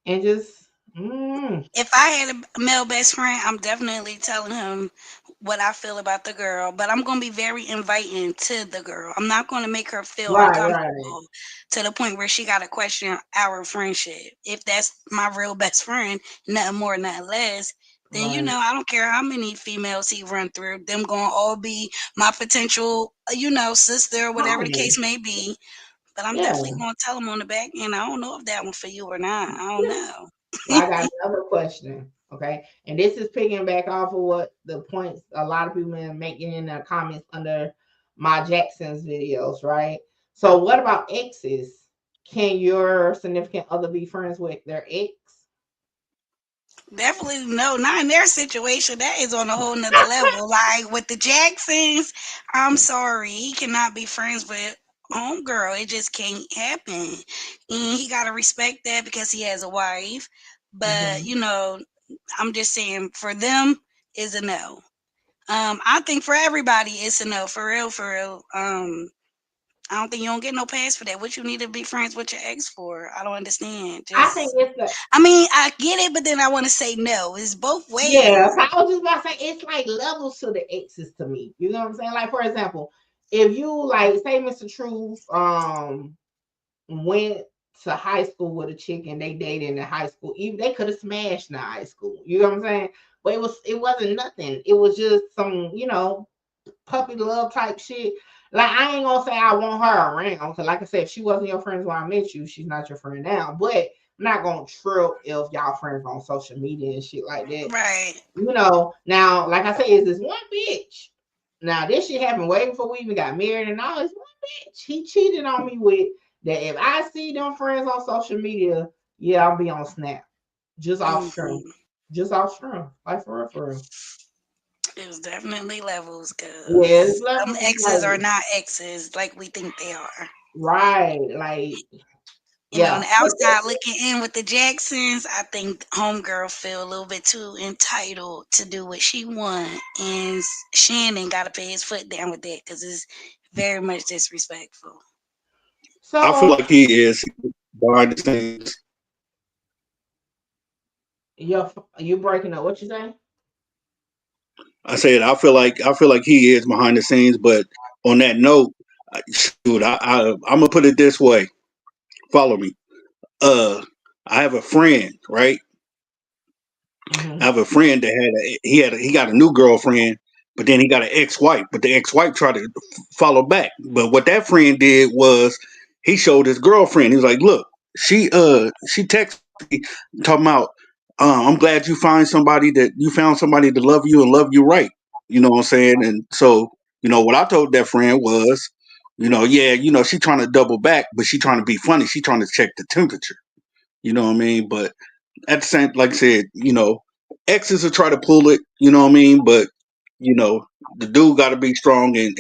[SPEAKER 1] And just
[SPEAKER 2] If I had a male best friend, I'm definitely telling him what I feel about the girl, but I'm going to be very inviting to the girl. I'm not going to make her feel
[SPEAKER 1] right.
[SPEAKER 2] uncomfortable to the point where she got to question our friendship. If that's my real best friend, nothing more, nothing less, then
[SPEAKER 1] Right.
[SPEAKER 2] I don't care how many females he run through. Them going to all be my potential, sister or whatever the
[SPEAKER 1] Right.
[SPEAKER 2] case may be. But I'm
[SPEAKER 1] Yeah.
[SPEAKER 2] definitely going to tell him on the back end. I don't know if that one for you or not. I don't know.
[SPEAKER 1] So I got another question. Okay. And this is picking back off of what the points a lot of people are making in the comments under my Jackson's videos, right? So what about exes? Can your significant other be friends with their ex?
[SPEAKER 2] Definitely no, not in their situation. That is on a whole nother level. Like with the Jacksons, I'm sorry, he cannot be friends with homegirl. It just can't happen. And he gotta respect that because he has a wife. But
[SPEAKER 1] Hmm.
[SPEAKER 2] I'm just saying for them is a no. I think for everybody it's a no. For real, for real. I don't think you don't get no pass for that. What you need to be friends with your ex for? I don't understand.
[SPEAKER 1] I think
[SPEAKER 2] Just
[SPEAKER 1] it's the
[SPEAKER 2] I mean, I get it, but then I want to say no. It's both
[SPEAKER 1] yeah.
[SPEAKER 2] ways.
[SPEAKER 1] I was just about to say it's like levels to the exes to me. You know what I'm saying? Like for example, if you like say Mr. Truth, went. to high school with a chick and they dated in high school. Even they could have smashed in high school. You know what I'm saying? But it wasn't nothing. It was just some, puppy love type shit. Like I ain't gonna say I want her around because, like I said, if she wasn't your friend when I met you, she's not your friend now. But I'm not gonna trip if y'all friends on social media and shit like that.
[SPEAKER 2] Right.
[SPEAKER 1] Now, like I say, is this one bitch. Now, this shit happened way before we even got married, and all this one bitch he cheated on me with that. If I see them friends on social media, yeah, I'll be on Snap, just off stream,
[SPEAKER 2] Mm-hmm.
[SPEAKER 1] like for real.
[SPEAKER 2] It was definitely levels
[SPEAKER 1] Yeah,
[SPEAKER 2] because
[SPEAKER 1] it's
[SPEAKER 2] some
[SPEAKER 1] levels
[SPEAKER 2] exes are
[SPEAKER 1] like
[SPEAKER 2] not exes like we think they are.
[SPEAKER 1] right, like
[SPEAKER 2] And on
[SPEAKER 1] yeah.
[SPEAKER 2] the outside looking in with the Jacksons, I think homegirl feel a little bit too entitled to do what she want, and Shannon got to put his foot down with that because it's very much disrespectful.
[SPEAKER 6] I feel
[SPEAKER 1] So
[SPEAKER 6] like he is behind the scenes.
[SPEAKER 1] you breaking up? What you say?
[SPEAKER 6] I said I feel like he is behind the scenes, but on that note, shoot, I'm gonna put it this way. Follow me. Uh, I have a friend, right? I
[SPEAKER 1] Mm-hmm.
[SPEAKER 6] have a friend that he got a new girlfriend, but then he got an ex-wife. But the ex-wife tried to follow back. But what that friend did was he showed his girlfriend. He was like, "Look, she texted me talking about, I'm glad you found somebody to love you and love you right." You know what I'm saying? And so what I told that friend was, yeah, she trying to double back, but she trying to be funny. She trying to check the temperature. You know what I mean? But at the same, like I said, exes will try to pull it, you know what I mean? But, you know, the dude got to be strong and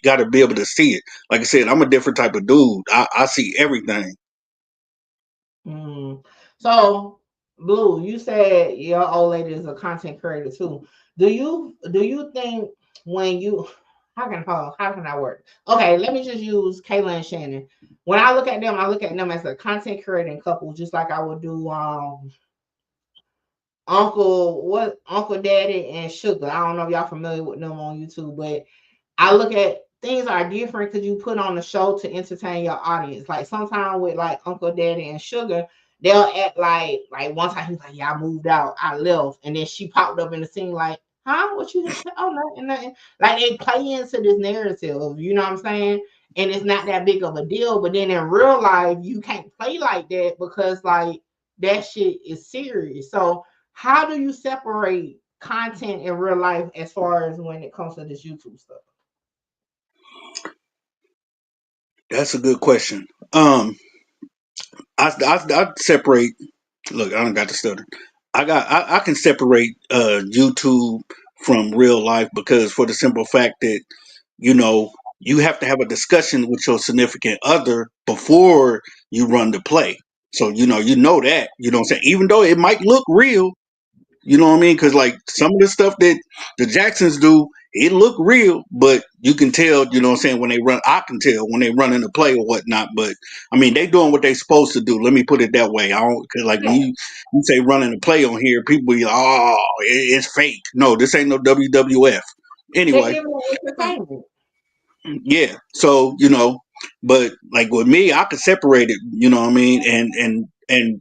[SPEAKER 6] got to be able to see it. Like I said, I'm a different type of dude. I see everything.
[SPEAKER 1] Mm. So, Blue, you said your old lady is a content creator too. Do you think when you how can I work? Okay, let me just use Kayla and Shannon. When I look at them, I look at them as a content creating couple, just like I would do Uncle Daddy and Sugar. I don't know if y'all familiar with them on YouTube, but I look at things are different because you put on the show to entertain your audience. Like sometimes with like Uncle Daddy and Sugar, they'll act like one time he was like, "Yeah, I moved out, I left," and then she popped up in the scene like, "Huh? What you just say? Oh, nothing, nothing." Like they play into this narrative, you know what I'm saying? And it's not that big of a deal. But then in real life, you can't play like that because like that shit is serious. So how do you separate content in real life as far as when it comes to this YouTube stuff?
[SPEAKER 6] That's a good question. I separate. Look, I don't got to stutter. I can separate YouTube from real life because for the simple fact that you have to have a discussion with your significant other before you run the play. So that what I'm saying. Even though it might look real, you know what I mean? Because like some of the stuff that the Jacksons do, it look real, but you can tell, what I'm saying, when they run. I can tell when they run in the play or whatnot. But I mean, they doing what they supposed to do. Let me put it that way. I don't cause like when
[SPEAKER 1] Yeah,
[SPEAKER 6] you say running the play on here, people be like, oh, it's fake. No, this ain't no WWF.
[SPEAKER 1] they
[SPEAKER 6] Anyway,
[SPEAKER 1] give it entertainment.
[SPEAKER 6] yeah. So but like with me, I could separate it. You know what I mean? And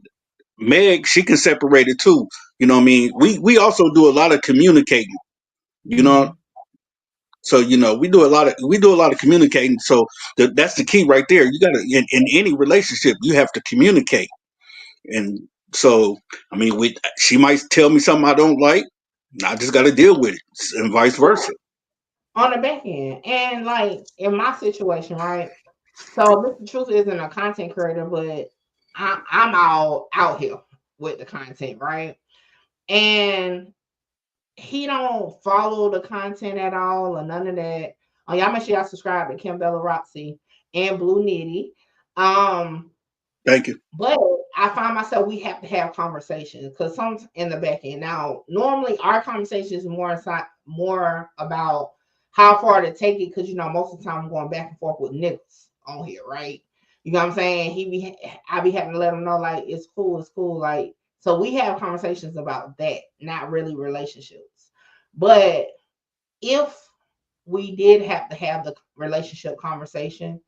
[SPEAKER 6] Meg, she can separate it too. You know what I mean? We also do a lot of communicating, you know.
[SPEAKER 1] Mm-hmm.
[SPEAKER 6] So we do a lot of communicating. So that's the key right there. You gotta in any relationship you have to communicate. And so I mean, she might tell me something I don't like, and I just got to deal with it, and vice versa.
[SPEAKER 1] On the back end. And like in my situation, right? So Mr. Truth isn't a content creator, but I'm all out here with the content, right? And he don't follow the content at all or none of that. Oh, y'all make sure y'all subscribe to Kim Bella Roxy and Blue Nitty. Um,
[SPEAKER 6] Thank you.
[SPEAKER 1] But I find myself we have to have conversations because some in the back end. Now, normally our conversation is more about how far to take it because most of the time I'm going back and forth with niggas on here, right? You know what I'm saying? I be having to let him know like it's cool. Like so we have conversations about that, not really relationships. But if we did have to have the relationship conversation,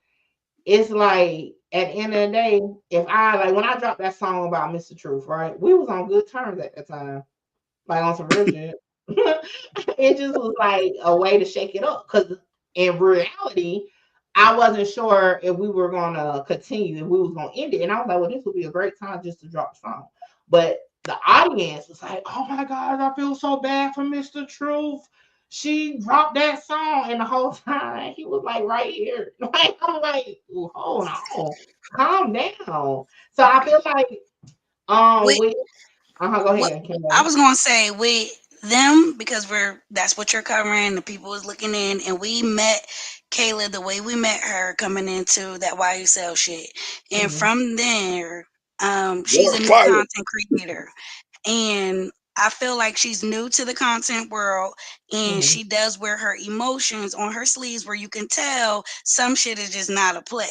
[SPEAKER 1] it's like at the end of the day, if I like when I dropped that song about Mr. Truth, right? We was on good terms at the time, like on some real shit. It just was like a way to shake it up because in reality, I wasn't sure if we were gonna continue, if we was gonna end it, and I was like, well, this would be a great time just to drop the song. But the audience was like, oh my god, I feel so bad for Mr. Truth. She dropped that song, and the whole time he was like right here. Like I'm like, hold on, calm down. So I feel like
[SPEAKER 2] With
[SPEAKER 1] with go
[SPEAKER 2] what
[SPEAKER 1] ahead,
[SPEAKER 2] I
[SPEAKER 1] Kimberly.
[SPEAKER 2] was gonna say with them because that's what you're covering. The people is looking in, and we met Kayla the way we met her coming into that YSL shit, and
[SPEAKER 1] Mhm.
[SPEAKER 2] from there, she's
[SPEAKER 6] You're
[SPEAKER 2] a new
[SPEAKER 6] fired.
[SPEAKER 2] content creator. And I feel like she's new to the content world and
[SPEAKER 1] Mhm.
[SPEAKER 2] she does wear her emotions on her sleeves where you can tell some shit is just not a play.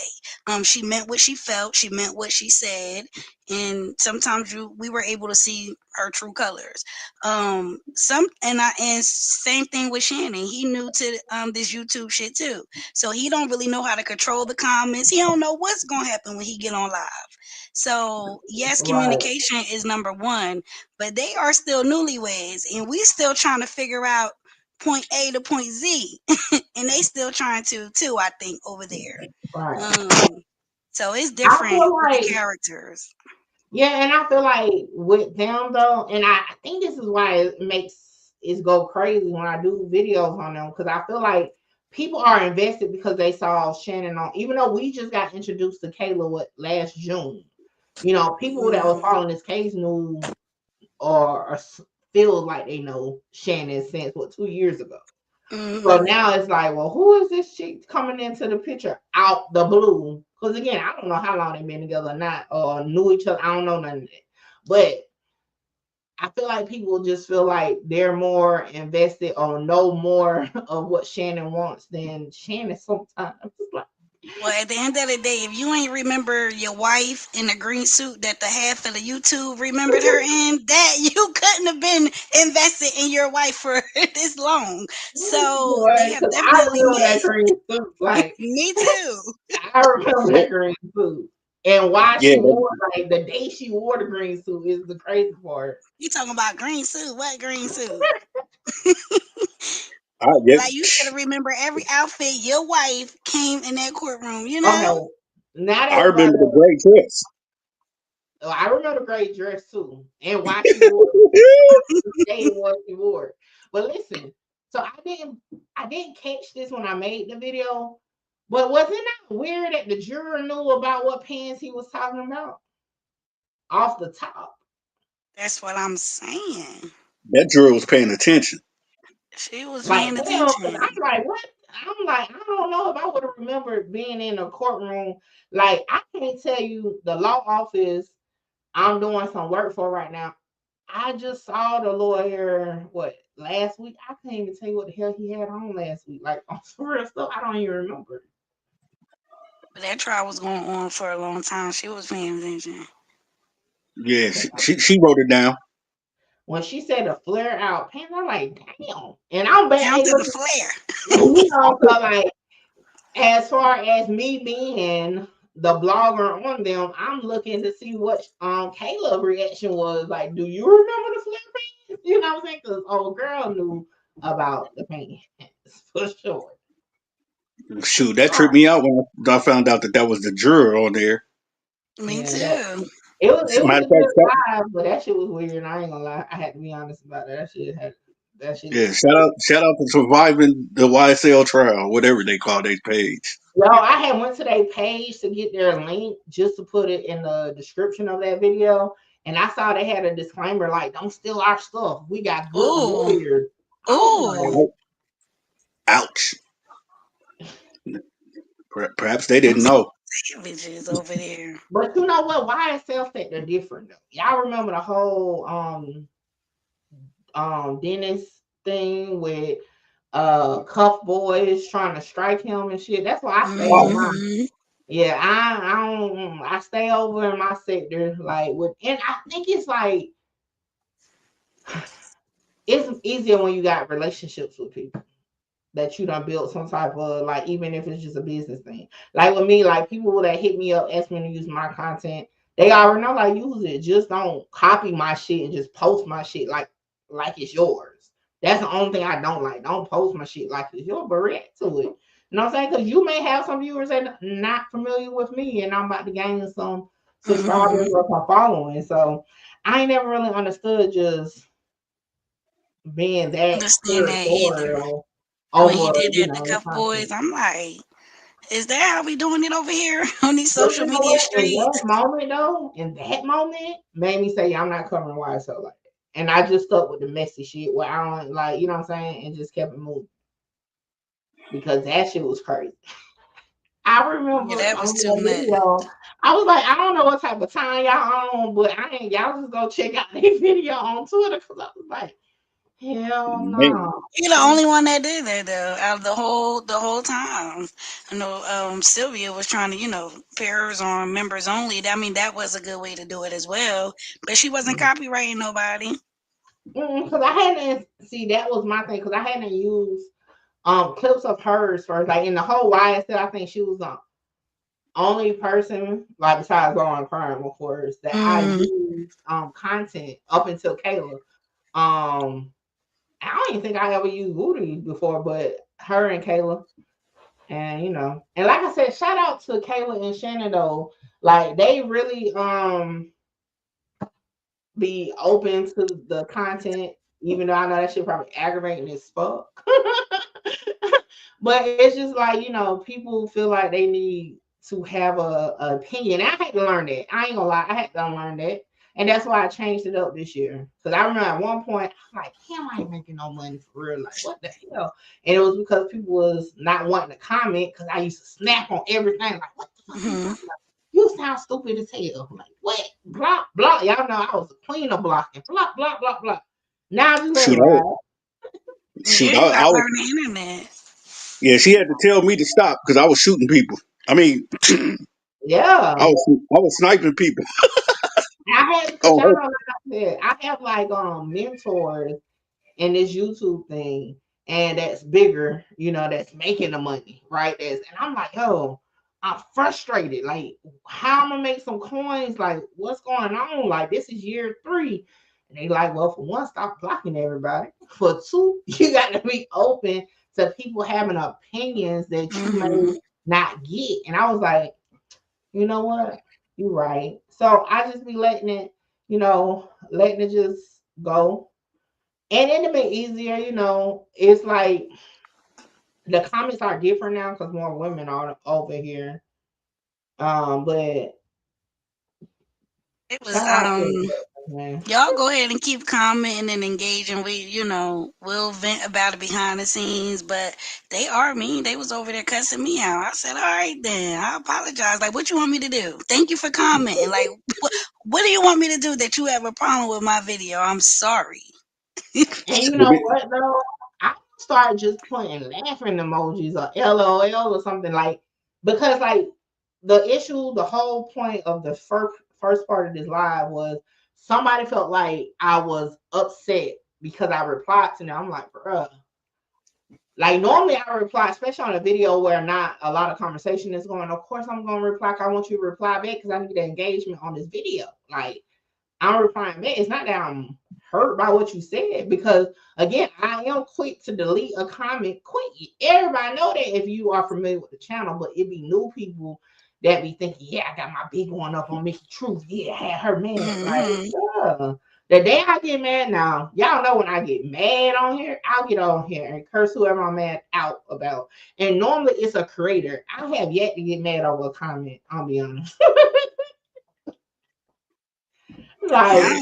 [SPEAKER 2] She meant what she felt, she meant what she said, and sometimes we were able to see her true colors. And same thing with Shannon. He new to this YouTube shit too. So he don't really know how to control the comments. He don't know what's gonna happen when he get on live. So yes,
[SPEAKER 1] Right.
[SPEAKER 2] communication is number one, but they are still newlyweds, and we still trying to figure out point A to point Z, and they still trying to too. I think over there.
[SPEAKER 1] Right.
[SPEAKER 2] Um, so it's
[SPEAKER 1] I
[SPEAKER 2] different
[SPEAKER 1] feel
[SPEAKER 2] with the
[SPEAKER 1] like,
[SPEAKER 2] characters.
[SPEAKER 1] yeah, and I feel like with them though, and I think this is why it makes it go crazy when I do videos on them because I feel like people are invested because they saw Shannon on, even though we just got introduced to Kayla last June. You know, people that was
[SPEAKER 2] Mhm.
[SPEAKER 1] following this case knew or feel like they know Shannon since what 2 years ago. So
[SPEAKER 2] Mhm.
[SPEAKER 1] now it's like, well, who is this chick coming into the picture out the blue? Because again, I don't know how long they've been together or not, or knew each other. I don't know none of that. But I feel like people just feel like they're more invested or know more of what Shannon wants than Shannon sometimes. It's like,
[SPEAKER 2] Well, at the end of the day, if you ain't remember your wife in the green suit that the half of the YouTube remembered her in, that you couldn't have been invested in your wife for this long. So they have
[SPEAKER 1] because I
[SPEAKER 2] definitely
[SPEAKER 1] remember that
[SPEAKER 2] made
[SPEAKER 1] green suit. Like,
[SPEAKER 2] me too.
[SPEAKER 1] I remember
[SPEAKER 6] Yeah,
[SPEAKER 1] that green suit. And why
[SPEAKER 6] yeah,
[SPEAKER 1] she wore like the day she wore the green suit is the crazy part.
[SPEAKER 2] You talking about green suit? What green suit?
[SPEAKER 6] yeah.
[SPEAKER 2] Like you should have remember every outfit your wife came in that courtroom. You know?
[SPEAKER 1] Okay, now
[SPEAKER 6] I
[SPEAKER 1] that you brought
[SPEAKER 6] remember the
[SPEAKER 1] up,
[SPEAKER 6] gray dress.
[SPEAKER 1] I remember the gray dress too, and why she wore the day what she wore. But listen, so I didn't catch this when I made the video. But wasn't that weird that the juror knew about what pants he was talking about off the top?
[SPEAKER 2] That's what I'm saying.
[SPEAKER 6] That juror was paying attention.
[SPEAKER 2] She was
[SPEAKER 1] Like,
[SPEAKER 2] paying
[SPEAKER 1] hell, 'cause
[SPEAKER 2] attention.
[SPEAKER 1] I'm like, what? I'm like, I don't know if I would have remembered being in a courtroom. Like, I can't tell you the law office I'm doing some work for right now. I just saw the lawyer, what, last week? I can't even tell you what the hell he had on last week. Like, on some real stuff, I don't even remember.
[SPEAKER 2] But that trial was going on for a long time. She was paying attention.
[SPEAKER 6] Yeah, she wrote it down.
[SPEAKER 1] When she said the flare out pants, I'm like, damn. And I'm back
[SPEAKER 2] Down
[SPEAKER 1] ain't
[SPEAKER 2] to the
[SPEAKER 1] looking,
[SPEAKER 2] flare.
[SPEAKER 1] so like, as far as me being the blogger on them, I'm looking to see what Caleb reaction was. Like, do you remember the flare pants? You know what I'm saying? Because old girl knew about the pants for sure.
[SPEAKER 6] Shoot, that
[SPEAKER 1] Oh,
[SPEAKER 6] tripped me out when I found out that that was the juror on there.
[SPEAKER 2] Me
[SPEAKER 1] yeah, that
[SPEAKER 2] too.
[SPEAKER 1] it was
[SPEAKER 6] Matter
[SPEAKER 1] a
[SPEAKER 6] of fact,
[SPEAKER 1] good vibe, but that shit was weird. I ain't gonna lie. I had to be honest about that. That shit
[SPEAKER 6] yeah,
[SPEAKER 1] was.
[SPEAKER 6] shout out to surviving the YSL trial, whatever they call their page.
[SPEAKER 1] Yo, I had went to their page to get their link just to put it in the description of that video, and I saw they had a disclaimer like, "Don't steal our stuff. We got good
[SPEAKER 2] Ooh.
[SPEAKER 1] lawyers." I was
[SPEAKER 2] Ooh.
[SPEAKER 1] like,
[SPEAKER 6] Ouch. Perhaps they
[SPEAKER 2] Them
[SPEAKER 6] didn't know.
[SPEAKER 2] savages over there.
[SPEAKER 1] but you know what? YSL said they're different though. Y'all remember the whole dentist thing with cuff boys trying to strike him and shit. That's why I stay in
[SPEAKER 6] Oh,
[SPEAKER 1] my
[SPEAKER 2] Hmm.
[SPEAKER 1] yeah, I don't I stay over in my sector like with and I think it's like it's easier when you got relationships with people. that you done built some type of like, even if it's just a business thing. Like with me, like people that hit me up, ask me to use my content, they already know like use it. Just don't copy my shit and just post my shit like it's yours. That's the only thing I don't like. Don't post my shit like it's yours, but react to it. You know what I'm saying? Because you may have some viewers that are not familiar with me, and I'm about to gain some subscribers or some following. So I ain't never really understood just being that
[SPEAKER 2] Understand that either.
[SPEAKER 1] territorial
[SPEAKER 2] When he
[SPEAKER 1] over,
[SPEAKER 2] did
[SPEAKER 1] you
[SPEAKER 2] that to
[SPEAKER 1] know,
[SPEAKER 2] Cuff Boys,
[SPEAKER 1] content.
[SPEAKER 2] I'm like, is that how we doing it over here on these
[SPEAKER 1] But
[SPEAKER 2] social
[SPEAKER 1] you know
[SPEAKER 2] media
[SPEAKER 1] what? In
[SPEAKER 2] streets?
[SPEAKER 1] that moment, though, in that moment, made me say, I'm not covering YSL like that. And I just stuck with the messy shit where I don't like, you know what I'm saying, and just kept it moving because that shit was crazy. I
[SPEAKER 2] Yeah,
[SPEAKER 1] remember
[SPEAKER 2] that was
[SPEAKER 1] on
[SPEAKER 2] too
[SPEAKER 1] the
[SPEAKER 2] much.
[SPEAKER 1] video, I was like, I don't know what type of time y'all on, but I ain't y'all just go check out this video on Twitter because I was like, hell
[SPEAKER 6] Man,
[SPEAKER 1] no.
[SPEAKER 2] You're the only one that did that though, out of the whole time. I know Sylvia was trying to, pair hers on members only. I mean, that was a good way to do it as well. But she wasn't copywriting nobody.
[SPEAKER 1] Because I hadn't see that was my thing because I hadn't used clips of hers first. Like in the whole YSL, I think she was the only person, like besides Lauren Crime, of course, that I
[SPEAKER 2] Mm.
[SPEAKER 1] used content up until Kayla. I don't even think I ever used Woody before, but her and Kayla. And and like I said, shout out to Kayla and Shannon though. Like they really be open to the content, even though I know that shit probably aggravating as fuck. But it's just like, people feel like they need to have a opinion. I had to learn that. I ain't gonna lie, I had to unlearn that. And that's why I changed it up this year. Because I remember at one point, I'm like, damn, I ain't making no money for real. Like, what the hell? And it was because people was not wanting to comment because I used to snap on everything. Like, what the fuck you
[SPEAKER 2] Hmm.
[SPEAKER 1] talking about? You sound stupid as hell. Like, what? Block, block. Y'all know I was the queen of blocking. Block, block, block, block. Now I just let it
[SPEAKER 6] shoot,
[SPEAKER 1] ride.
[SPEAKER 6] shoot,
[SPEAKER 2] Yeah, you
[SPEAKER 6] I
[SPEAKER 2] gotta
[SPEAKER 6] was,
[SPEAKER 2] learn the internet.
[SPEAKER 6] yeah. She had to tell me to stop because I was shooting people. I mean,
[SPEAKER 1] Yeah.
[SPEAKER 6] I was sniping people.
[SPEAKER 1] I have because y'all
[SPEAKER 6] Oh,
[SPEAKER 1] know, like I said, I have like mentors in this YouTube thing, and that's bigger, that's making the money, right? And I'm like, yo, I'm frustrated. Like, how I'm gonna make some coins? Like, what's going on? Like, this is year 3. And they like, well, for one, stop blocking everybody. For two, you got to be open to people having opinions that you may
[SPEAKER 2] Hmm.
[SPEAKER 1] not get. And I was like, you know what? You're right. So I just be letting it just go. And it'll be easier, It's like the comments are different now because more women are over here. But
[SPEAKER 2] It was
[SPEAKER 1] shout out to the man.
[SPEAKER 2] y'all go ahead and keep commenting and engaging. We'll vent about it behind the scenes, but they are mean. They was over there cussing me out. I said, all right then, I apologize. Like, what you want me to do? Thank you for commenting. Like, what do you want me to do that you have a problem with my video? I'm sorry.
[SPEAKER 1] And you know what though? I started just putting laughing emojis or LOL or something like because like the issue, the whole point of the first part of this live was somebody felt like I was upset because I replied to them. I'm like, bruh. Like normally I reply, especially on a video where not a lot of conversation is going. Of course I'm gonna reply. I want you to reply back because I need the engagement on this video. Like I'm replying back. It's not that I'm hurt by what you said because again, I am quick to delete a comment quick. Everybody know that if you are familiar with the channel, but it be new people that be thinking, yeah, I got my big one up on Mickey Truth. Yeah, I had her mad. Like,
[SPEAKER 2] Hmm.
[SPEAKER 1] yeah. The day I get mad now, y'all know when I get mad on here, I'll get on here and curse whoever I'm mad out about. And normally it's a creator. I have yet to get mad over a comment, I'll be honest.
[SPEAKER 2] Yeah,
[SPEAKER 1] Like,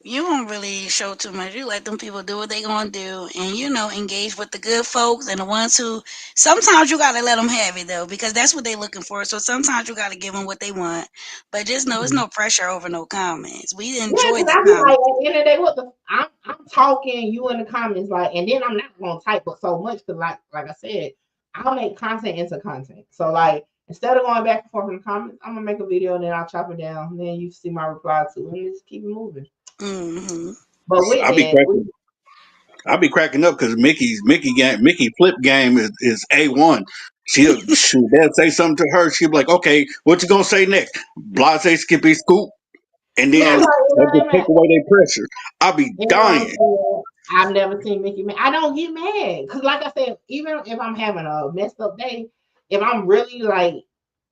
[SPEAKER 2] you don't really show too much. You let them people do what they gonna do, and engage with the good folks and the ones who. Sometimes you gotta let them have it though, because that's what they're looking for. So sometimes you gotta give them what they want, but just know it's no pressure over no comments. We
[SPEAKER 1] yeah,
[SPEAKER 2] enjoy
[SPEAKER 1] because
[SPEAKER 2] the
[SPEAKER 1] I be like,
[SPEAKER 2] comments.
[SPEAKER 1] at the end of the day, what the I'm talking, you in the comments, like, and then I'm not gonna type but so much because, like I said, I'll make content into content. So like, instead of going back and forth in the comments, I'm gonna make a video and then I'll chop it down, and then you see my reply to it, and just keep it moving.
[SPEAKER 2] Hmm.
[SPEAKER 1] But with
[SPEAKER 6] I be
[SPEAKER 1] that,
[SPEAKER 6] cracking. I be cracking up because Mickey flip game is A1. They'll say something to her. She'll be like, okay, what you gonna say next? Blase, Skippy, Scoop, and
[SPEAKER 1] Yeah,
[SPEAKER 6] then
[SPEAKER 1] like, you
[SPEAKER 6] they
[SPEAKER 1] know
[SPEAKER 6] just
[SPEAKER 1] what I
[SPEAKER 6] take
[SPEAKER 1] mean?
[SPEAKER 6] away their pressure. I be
[SPEAKER 1] You know what I'm
[SPEAKER 6] dying.
[SPEAKER 1] saying? I've never seen Mickey mad. I don't get mad because, like I said, even if I'm having a messed up day, if I'm really like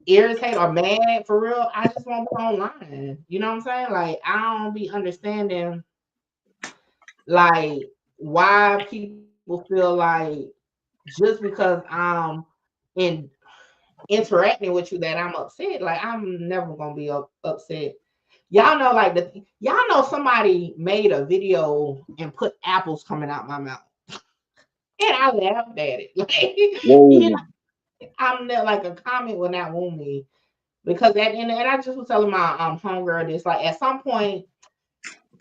[SPEAKER 1] irritated or mad for real, I just won't be online. You know what I'm saying? Like I don't be understanding like why people feel like just because I'm in interacting with you that I'm upset. Like I'm never gonna be upset. Y'all know, like y'all know somebody made a video and put apples coming out my mouth, and I laughed at it. Like you
[SPEAKER 6] Whoa.
[SPEAKER 1] know, I'm there, like a comment will not wound me because at and I just was telling my homegirl this. Like at some point,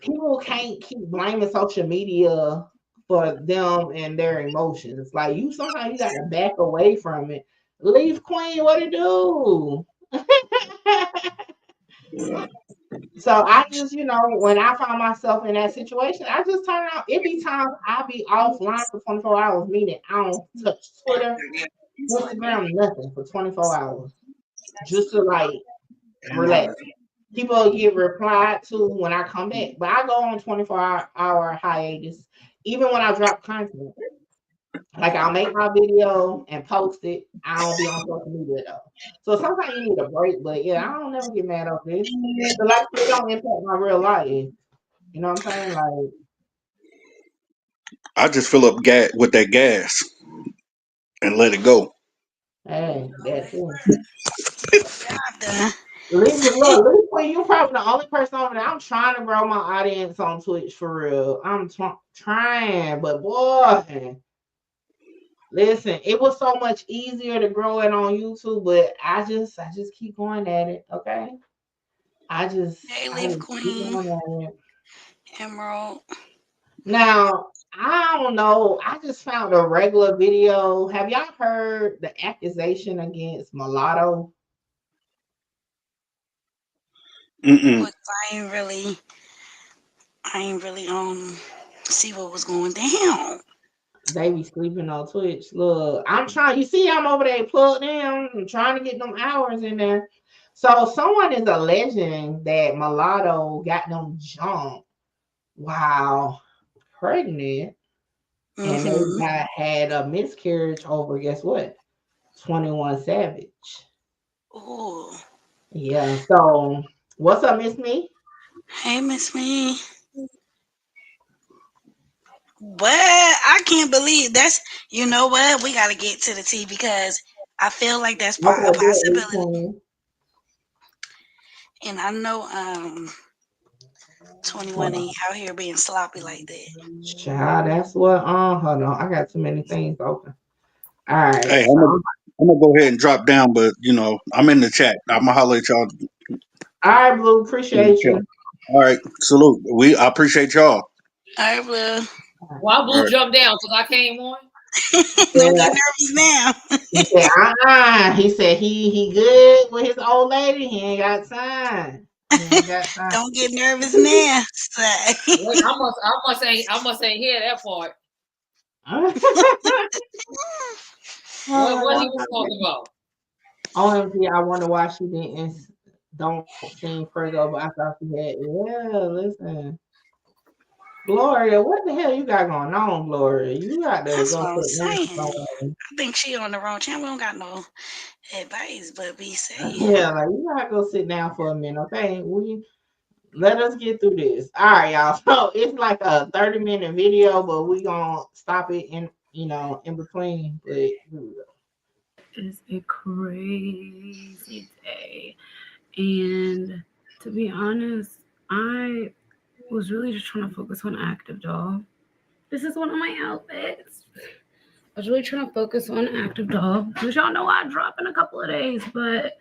[SPEAKER 1] people can't keep blaming social media for them and their emotions. Like you, sometimes you gotta back away from it. Leaf Queen, what it do? So I just, when I find myself in that situation, I just turn out. It be times I be offline for 24 hours, meaning I don't touch Twitter, Instagram, nothing for 24 hours, just to like relax. People get replied to when I come back, but I go on 24-hour hiatus, even when I drop content. Like I'll make my video and post it. I don't be on social media though. So sometimes you need a break, but yeah, I don't never get mad over this. But like it don't impact my real life. You know what I'm saying? Like,
[SPEAKER 6] I just fill up gas with that gas and let it go.
[SPEAKER 1] hey, that too.
[SPEAKER 2] I'm done.
[SPEAKER 1] Look, when you probably the only person over there. I'm trying to grow my audience on Twitch for real. I'm trying, but boy, listen, it was so much easier to grow it on YouTube, but I just keep going at it. Okay, I just
[SPEAKER 2] Hey,
[SPEAKER 1] I
[SPEAKER 2] Leaf
[SPEAKER 1] just keep
[SPEAKER 2] Queen,
[SPEAKER 1] going at it.
[SPEAKER 2] Emerald.
[SPEAKER 1] Now, I don't know. I just found a regular video. Have y'all heard the accusation against Mulatto?
[SPEAKER 6] Mm-mm.
[SPEAKER 2] Look, I ain't really see what was going down.
[SPEAKER 1] They be sleeping on Twitch. Look, I'm trying. You see, I'm over there plugged in. I'm trying to get them hours in there. So someone is alleging that Mulatto got them jumped while pregnant, and they
[SPEAKER 2] Mm-hmm.
[SPEAKER 1] had a miscarriage over. Guess what? 21 Savage.
[SPEAKER 2] Ooh.
[SPEAKER 1] Yeah. So what's up, Miss Me?
[SPEAKER 2] Hey, Miss Me. But I can't believe that's, you know what? We got to get to the tea because I feel like that's
[SPEAKER 1] Okay,
[SPEAKER 2] a
[SPEAKER 1] good, Miss
[SPEAKER 2] possibility.
[SPEAKER 1] Queen.
[SPEAKER 2] And I know 21
[SPEAKER 1] Hold
[SPEAKER 2] ain't out here being sloppy like that.
[SPEAKER 1] Child, that's what. Hold on. I got too many things open. All right.
[SPEAKER 6] Hey,
[SPEAKER 1] So,
[SPEAKER 6] I'm gonna go ahead and drop down, but I'm in the chat. I'm gonna holler at y'all
[SPEAKER 1] all right, Blue.
[SPEAKER 6] in the
[SPEAKER 1] Appreciate
[SPEAKER 6] chat.
[SPEAKER 1] you.
[SPEAKER 6] All right, salute. I appreciate y'all.
[SPEAKER 2] All right, well,
[SPEAKER 7] Why
[SPEAKER 6] All
[SPEAKER 7] Blue
[SPEAKER 6] right.
[SPEAKER 7] jumped down? Because I came on?
[SPEAKER 2] don't
[SPEAKER 1] Yeah.
[SPEAKER 2] get nervous now.
[SPEAKER 1] He said, He said he good with his old lady. He ain't got time. He ain't got time.
[SPEAKER 2] Don't get nervous now.
[SPEAKER 7] Wait, I must ain't hear that part. What he was talking about?
[SPEAKER 1] OMG, I wonder why she didn't don't seem Fergo, but I thought she had. Yeah, listen. Gloria, what the hell you got going on, Gloria? You got to
[SPEAKER 2] That's
[SPEAKER 1] go
[SPEAKER 2] what I'm
[SPEAKER 1] sit down
[SPEAKER 2] saying.
[SPEAKER 1] somewhere.
[SPEAKER 2] I think she on the wrong channel. We don't got no advice, but be safe.
[SPEAKER 1] Yeah, like you gotta go sit down for a minute, okay? We let us get through this. All right, y'all. So it's like a 30-minute video, but we gonna stop it in between. But here we go.
[SPEAKER 8] Is a crazy day. And to be honest, I was really just trying to focus on active doll. This is one of my outfits. I was really trying to focus on active doll, which y'all know I drop in a couple of days, but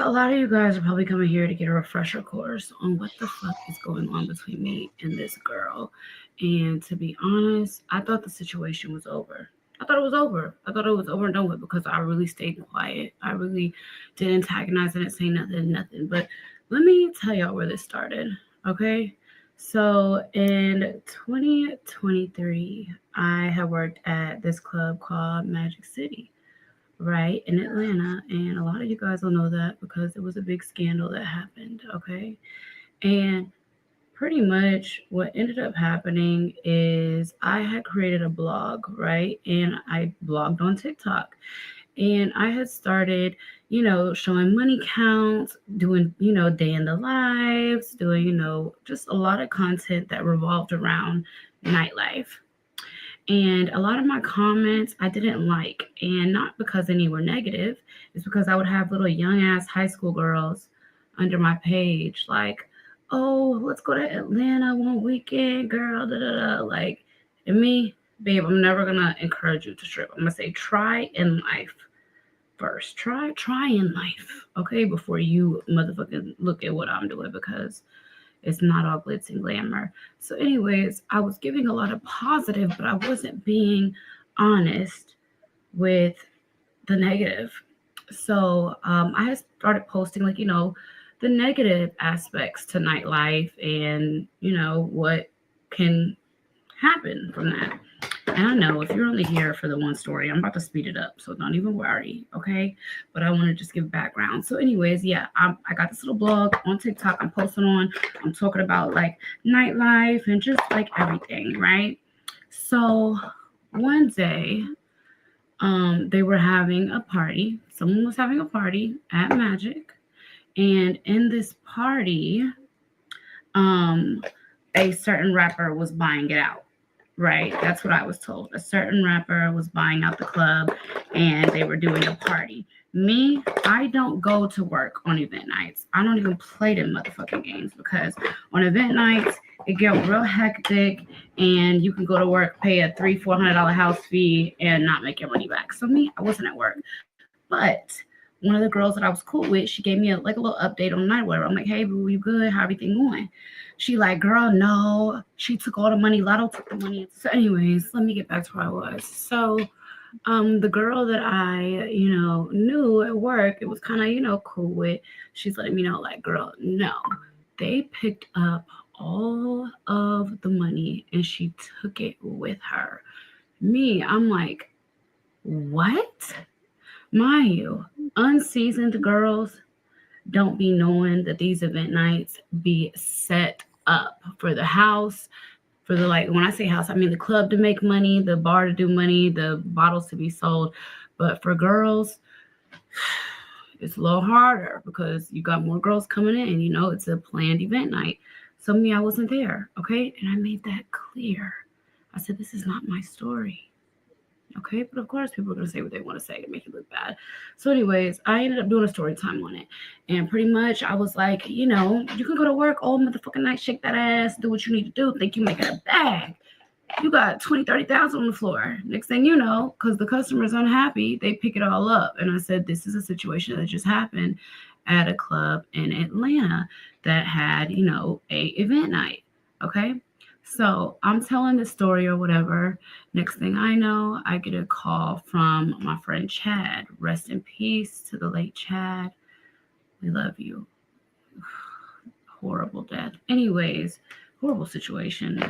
[SPEAKER 8] a lot of you guys are probably coming here to get a refresher course on what the fuck is going on between me and this girl. And to be honest, I thought the situation was over. I thought it was over. I thought it was over and done with because I really stayed quiet. I really didn't antagonize, I didn't say nothing. But let me tell y'all where this started, okay? So in 2023, I have worked at this club called Magic City, right, in Atlanta. And a lot of you guys will know that because it was a big scandal that happened, okay? And pretty much what ended up happening is I had created a blog, right? And I blogged on TikTok. And I had started, showing money counts, doing, day in the lives, doing, just a lot of content that revolved around nightlife. And a lot of my comments I didn't like, and not because any were negative, it's because I would have little young ass high school girls under my page, like, oh, let's go to Atlanta one weekend, girl, da da da. Like, and me, babe, I'm never gonna encourage you to strip. I'm gonna say try in life first. Try in life, okay, before you motherfucking look at what I'm doing because it's not all glitz and glamour. So, anyways, I was giving a lot of positive, but I wasn't being honest with the negative. So, I started posting, like, the negative aspects to nightlife and, what can happen from that. And I know if you're only here for the one story, I'm about to speed it up. So don't even worry. Okay. But I want to just give background. So, anyways, yeah, I got this little blog on TikTok I'm posting on. I'm talking about like nightlife and just like everything. Right. So one day, they were having a party. Someone was having a party at Magic. And in this party, um, a certain rapper was buying it out. Right, that's what I was told. A certain rapper was buying out the club and they were doing a party. Me, I don't go to work on event nights. I don't even play them motherfucking games because on event nights, it get real hectic and you can go to work, pay a $300-$400 house fee and not make your money back. So me, I wasn't at work. But one of the girls that I was cool with, she gave me a little update on night whatever. I'm like, hey, boo, you good? How everything going? She like, girl, no. She took all the money. Lotto took the money. So, anyways, let me get back to where I was. So, the girl that I, knew at work, it was kind of, cool with. She's letting me know, like, girl, no. They picked up all of the money and she took it with her. Me, I'm like, what? Mind you, unseasoned girls don't be knowing that these event nights be set up for the house, for the like when I say house, I mean the club to make money, the bar to do money, the bottles to be sold. But for girls, it's a little harder because you got more girls coming in, it's a planned event night. So me, I wasn't there, okay? And I made that clear. I said, this is not my story. Okay, but of course people are gonna say what they want to say to make you look bad. So, anyways, I ended up doing a story time on it. And pretty much I was like, you can go to work all motherfucking night, shake that ass, do what you need to do, think you making a bag. You got 20, 30,000 on the floor. Next thing you know, because the customer's unhappy, they pick it all up. And I said, this is a situation that just happened at a club in Atlanta that had, a event night. Okay. So I'm telling this story or whatever. Next thing I know, I get a call from my friend Chad. Rest in peace to the late Chad. We love you. Horrible death. Anyways, horrible situation.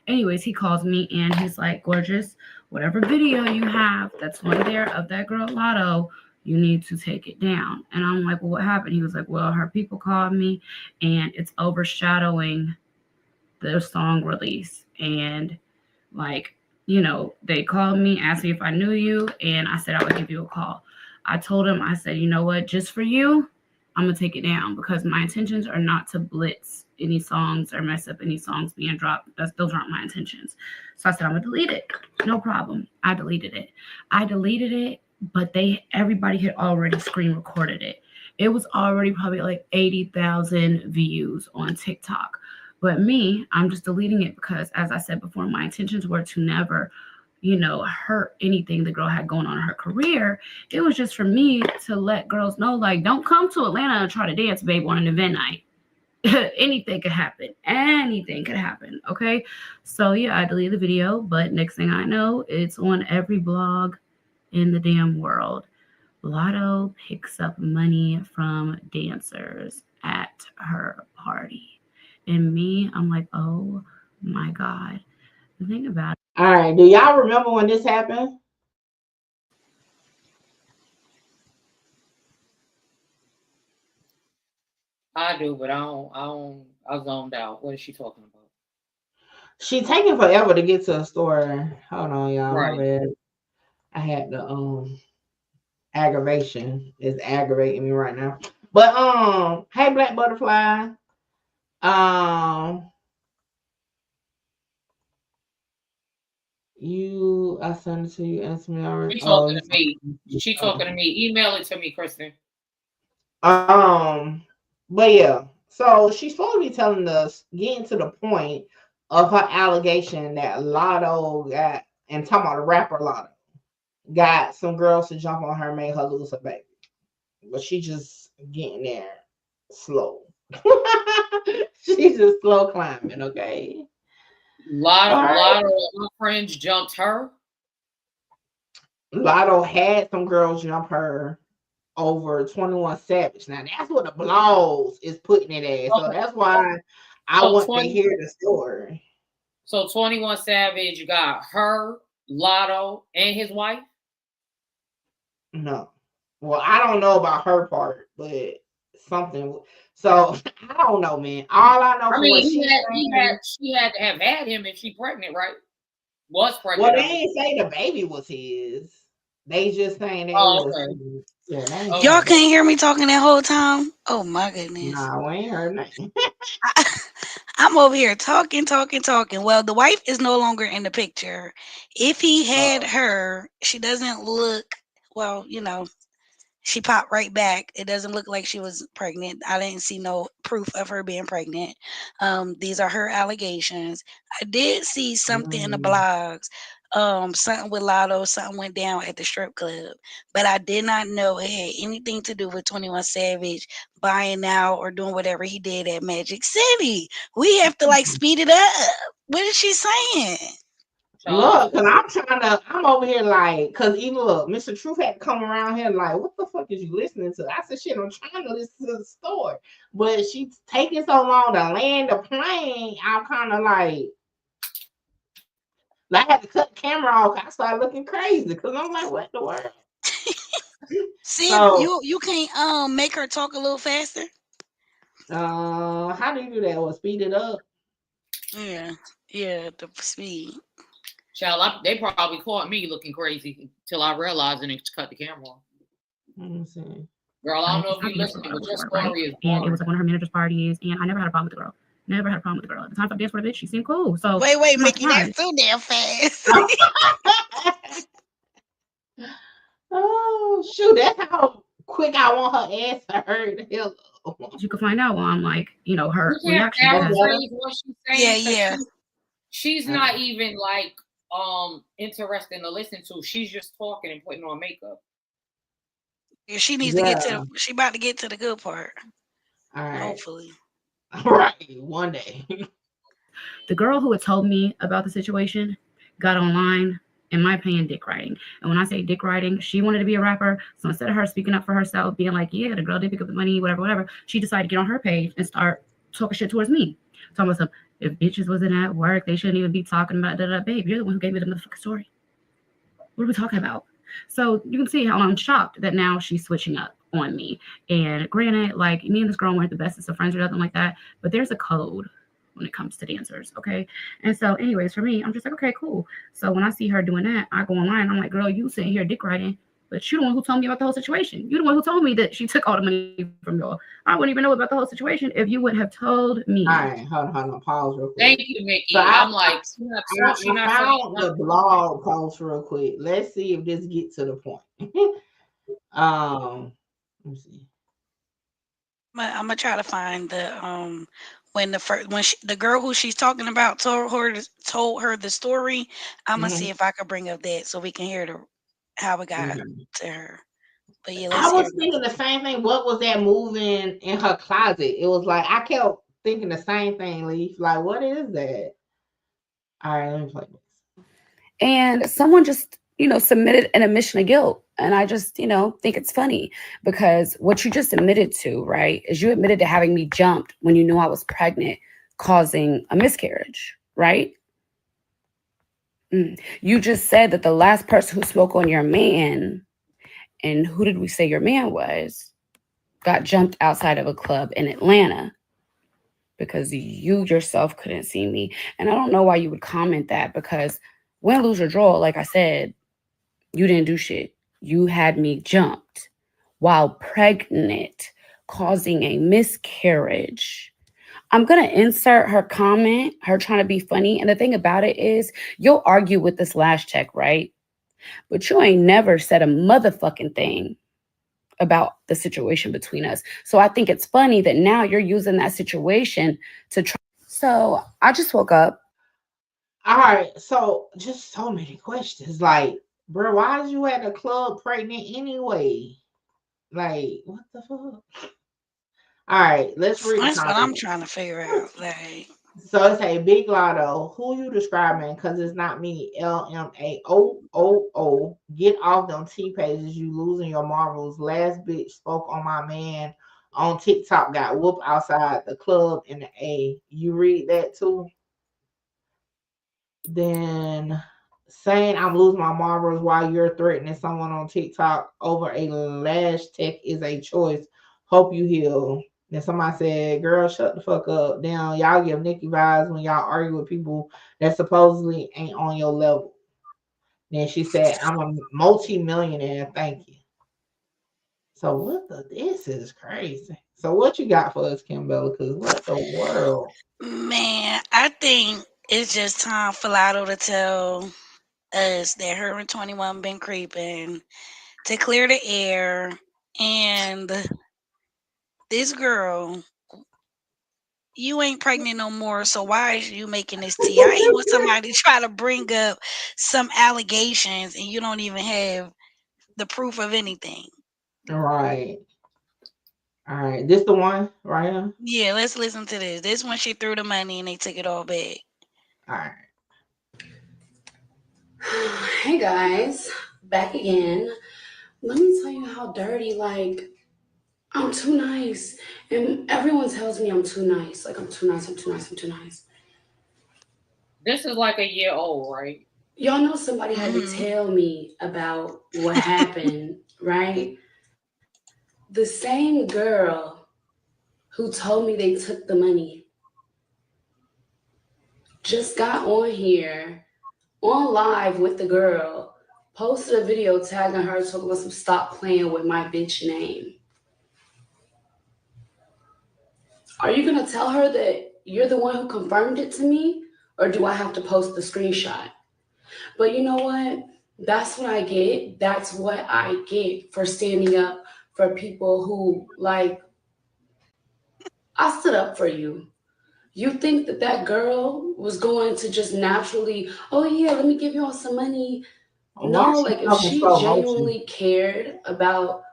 [SPEAKER 8] Anyways, he calls me and he's like, gorgeous, whatever video you have that's on there of that girl Lotto, you need to take it down. And I'm like, well, what happened? He was like, well, her people called me and it's overshadowing the song release. And they called me, asked me if I knew you, and I said I would give you a call. I told him, I said, you know what, just for you, I'm gonna take it down because my intentions are not to blitz any songs or mess up any songs being dropped. Those aren't my intentions. So I said, I'm gonna delete it. No problem. I deleted it, but everybody had already screen recorded it. It was already probably like 80,000 views on TikTok. But me, I'm just deleting it because, as I said before, my intentions were to never, hurt anything the girl had going on in her career. It was just for me to let girls know, like, don't come to Atlanta and try to dance, babe, on an event night. Anything could happen. Anything could happen. Okay. So, yeah, I deleted the video. But next thing I know, it's on every blog in the damn world. Lotto picks up money from dancers at her party. And me, I'm like, oh my God. The thing about
[SPEAKER 1] All right. Do y'all remember when this happened?
[SPEAKER 7] I do, but I zoned out. What is she talking about?
[SPEAKER 1] She taking forever to get to the store. Hold on, y'all. My
[SPEAKER 7] Right.
[SPEAKER 1] bad. I had the aggravation. It's aggravating me right now. But hey Black Butterfly. Um I sent it to you, answer me already.
[SPEAKER 7] She
[SPEAKER 1] Oh,
[SPEAKER 7] talking
[SPEAKER 1] you
[SPEAKER 7] to me. She talking to
[SPEAKER 1] okay.
[SPEAKER 7] me. Email it to me, Kristen.
[SPEAKER 1] But yeah. So she's supposed to be telling us, getting to the point of her allegation that Lotto got, and talking about the rapper Lotto, got some girls to jump on her and made her lose her baby. But she just getting there slow. She's just slow climbing, okay? All right.
[SPEAKER 7] Lot of my friends jumped her.
[SPEAKER 1] Lotto had some girls jump her over 21 Savage. Now that's what the blogs is putting it as. So
[SPEAKER 7] So,
[SPEAKER 1] that's why I
[SPEAKER 7] so
[SPEAKER 1] want to
[SPEAKER 7] 20
[SPEAKER 1] hear the story.
[SPEAKER 7] so 21 Savage got her, Lotto, and his wife.
[SPEAKER 1] No. Well, I don't know about her part, but something. So I don't know, man. All I know
[SPEAKER 7] I
[SPEAKER 1] from what
[SPEAKER 7] mean,
[SPEAKER 1] she's saying.
[SPEAKER 7] she had to have had him if she pregnant, right? Was
[SPEAKER 1] Well,
[SPEAKER 7] pregnant,
[SPEAKER 1] they
[SPEAKER 7] I mean.
[SPEAKER 1] ain't say the baby was his. They just saying that it
[SPEAKER 7] Oh,
[SPEAKER 1] was.
[SPEAKER 7] okay.
[SPEAKER 1] Yeah, they ain't
[SPEAKER 2] Y'all
[SPEAKER 1] saying
[SPEAKER 7] Okay.
[SPEAKER 1] that.
[SPEAKER 2] couldn't hear me talking that whole time? Oh my goodness.
[SPEAKER 1] Nah, we ain't heard nothing.
[SPEAKER 2] I, I'm over here talking, talking, talking. Well, the wife is no longer in the picture. If he had
[SPEAKER 1] Oh,
[SPEAKER 2] her, she doesn't look, well, she popped right back. It doesn't look like she was pregnant. I didn't see no proof of her being pregnant. These are her allegations. I did see something in the
[SPEAKER 1] mm.
[SPEAKER 2] blogs. Something with Lotto, something went down at the strip club, but I did not know it had anything to do with 21 Savage buying out or doing whatever he did at Magic City. We have to like speed it up. What is she saying?
[SPEAKER 1] Look,
[SPEAKER 7] Child.
[SPEAKER 1] cause I'm over here like, cause even look, Mr. Truth had to come around here like, what the fuck is you listening to? I said, shit, I'm trying to listen to the story, but she's taking so long to land the plane. I'm kind of like, I had to cut the camera off. I started looking crazy because I'm like, what the world?
[SPEAKER 2] See if
[SPEAKER 1] So,
[SPEAKER 2] you can't make her talk a little faster.
[SPEAKER 1] how do you do that? Well, speed it up.
[SPEAKER 2] Yeah, yeah, the speed.
[SPEAKER 7] Child, they probably caught me looking crazy till I realized and it cut the camera off.
[SPEAKER 1] Let me see.
[SPEAKER 7] Girl, I don't know
[SPEAKER 8] she's
[SPEAKER 7] if you
[SPEAKER 8] talking to
[SPEAKER 7] listening,
[SPEAKER 8] her
[SPEAKER 7] but your
[SPEAKER 8] before, right?
[SPEAKER 7] story is
[SPEAKER 8] And it was
[SPEAKER 7] boring.
[SPEAKER 8] like one of her manager's parties, and I never had a problem with the girl. Never had a problem with the girl. At the time I danced for the bitch, she seemed cool. So
[SPEAKER 2] Wait,
[SPEAKER 8] I'm not
[SPEAKER 2] Mickey, that's
[SPEAKER 8] surprised.
[SPEAKER 2] too damn fast.
[SPEAKER 1] Oh shoot, that's how quick I want her ass heard. Hello.
[SPEAKER 8] You could find out on like,
[SPEAKER 7] We
[SPEAKER 8] her
[SPEAKER 7] can't
[SPEAKER 8] reaction
[SPEAKER 1] That's
[SPEAKER 8] because
[SPEAKER 1] better.
[SPEAKER 7] paraphrase what she's
[SPEAKER 2] Yeah,
[SPEAKER 7] saying because
[SPEAKER 2] yeah.
[SPEAKER 7] she's
[SPEAKER 1] All
[SPEAKER 7] not
[SPEAKER 1] right.
[SPEAKER 7] even like interesting to listen to. She's just talking and putting on makeup.
[SPEAKER 2] Yeah, she needs to get
[SPEAKER 1] Yeah.
[SPEAKER 2] to. She about to get to the good part.
[SPEAKER 1] All right.
[SPEAKER 2] Hopefully.
[SPEAKER 1] Right. One day.
[SPEAKER 8] the girl who had told me about the situation got online, in my opinion, dick riding. And when I say dick riding, she wanted to be a rapper. So instead of her speaking up for herself, being like, yeah, the girl did pick up the money, whatever, whatever, she decided to get on her page and start talking shit towards me. Talking about some, if bitches wasn't at work, they shouldn't even be talking about da da. Babe, you're the one who gave me the motherfucking story. What are we talking about? So you can see how I'm shocked that now she's switching up on me. And granted, like me and this girl weren't the bestest of friends or nothing like that, but there's a code when it comes to dancers, okay? And so, anyways, for me, I'm just like, okay, cool. So when I see her doing that, I go online. I'm like, girl, you sitting here dick riding, but you're the one who told me about the whole situation. You're the one who told me that she took all the money from y'all. I wouldn't even know about the whole situation if you wouldn't have told
[SPEAKER 1] All
[SPEAKER 8] me.
[SPEAKER 1] right. Hold on. Pause real
[SPEAKER 7] Thank
[SPEAKER 1] quick.
[SPEAKER 7] you,
[SPEAKER 1] So
[SPEAKER 7] Mickey. I'm like, she
[SPEAKER 1] I
[SPEAKER 7] not saying
[SPEAKER 1] found the
[SPEAKER 7] nothing.
[SPEAKER 1] blog post real quick. Let's see if this gets to the point. Let me see.
[SPEAKER 2] I'm gonna try to find the when the girl who she's talking about told her the story. I'm gonna see
[SPEAKER 1] Mhm.
[SPEAKER 2] if I could bring up that so we can hear how it got
[SPEAKER 1] Okay.
[SPEAKER 2] to her. But yeah, let's
[SPEAKER 1] I
[SPEAKER 2] hear
[SPEAKER 1] was
[SPEAKER 2] it.
[SPEAKER 1] thinking the same thing. What was that moving in her closet? It was like I kept thinking the same thing, Leaf. Like, what is that? All right, let me play this.
[SPEAKER 9] And someone just submitted an admission of guilt, and I just think it's funny because what you just admitted to, right, is you admitted to having me jumped when you knew I was pregnant causing a miscarriage, right? You just said that the last person who spoke on your man, and who did we say your man was, got jumped outside of a club in Atlanta because you yourself couldn't see me. And I don't know why you would comment that, because win, lose, or draw, like I said, you didn't do shit. You had me jumped while pregnant, causing a miscarriage. I'm going to insert her comment, her trying to be funny. And the thing about it is, you'll argue with this last check, right? But you ain't never said a motherfucking thing about the situation between us. So I think it's funny that now you're using that situation to try. So I just woke up.
[SPEAKER 1] All right, so just so many questions. Like, bro, why is you at the club pregnant anyway? Like, what the fuck? All right, let's read the
[SPEAKER 2] That's what I'm
[SPEAKER 1] comments.
[SPEAKER 2] trying to figure out. Like,
[SPEAKER 1] So it's a big lotto. Who you describing? Because it's not me. LMAOOO. Get off them T pages. You losing your marbles. Last bitch spoke on my man on TikTok. Got whooped outside the club in the A. You read that too? Then saying I'm losing my marbles while you're threatening someone on TikTok over a lash tech is a choice. Hope you heal. Then somebody said, "Girl, shut the fuck up." Damn, y'all give Nikki vibes when y'all argue with people that supposedly ain't on your level. Then she said, "I'm a multi-millionaire. Thank you." So what the? This is crazy. So what you got for us, Kimbella? Because what the world?
[SPEAKER 2] man, I think it's just time for Lotto to tell us that her and 21 been creeping to clear the air. And this girl, you ain't pregnant no more, so why is you making this tea? I hate when somebody try to bring up some allegations and you don't even have the proof of anything.
[SPEAKER 1] All right. All right. This the one right here.
[SPEAKER 2] Yeah, let's listen to this. This one she threw the money and they took it all back.
[SPEAKER 1] All right.
[SPEAKER 8] Hey guys, back again. Let me tell you how dirty, like, I'm too nice. And everyone tells me I'm too nice. Like, I'm too nice, I'm too nice, I'm too nice.
[SPEAKER 7] This is like a year old, right?
[SPEAKER 8] Y'all know somebody had to tell me about what happened, right? The same girl who told me they took the money just got on here, on live with the girl, posted a video tagging her, talking about some stop playing with my bitch name. Are you gonna tell her that you're the one who confirmed it to me? Or do I have to post the screenshot? But you know what? That's what I get. That's what I get for standing up for people who, like, I stood up for you. You think that that girl was going to just naturally, oh yeah, let me give y'all some money?
[SPEAKER 1] Why
[SPEAKER 8] No,
[SPEAKER 1] she
[SPEAKER 8] like if
[SPEAKER 1] talking
[SPEAKER 8] she
[SPEAKER 1] slow motion?
[SPEAKER 8] genuinely cared about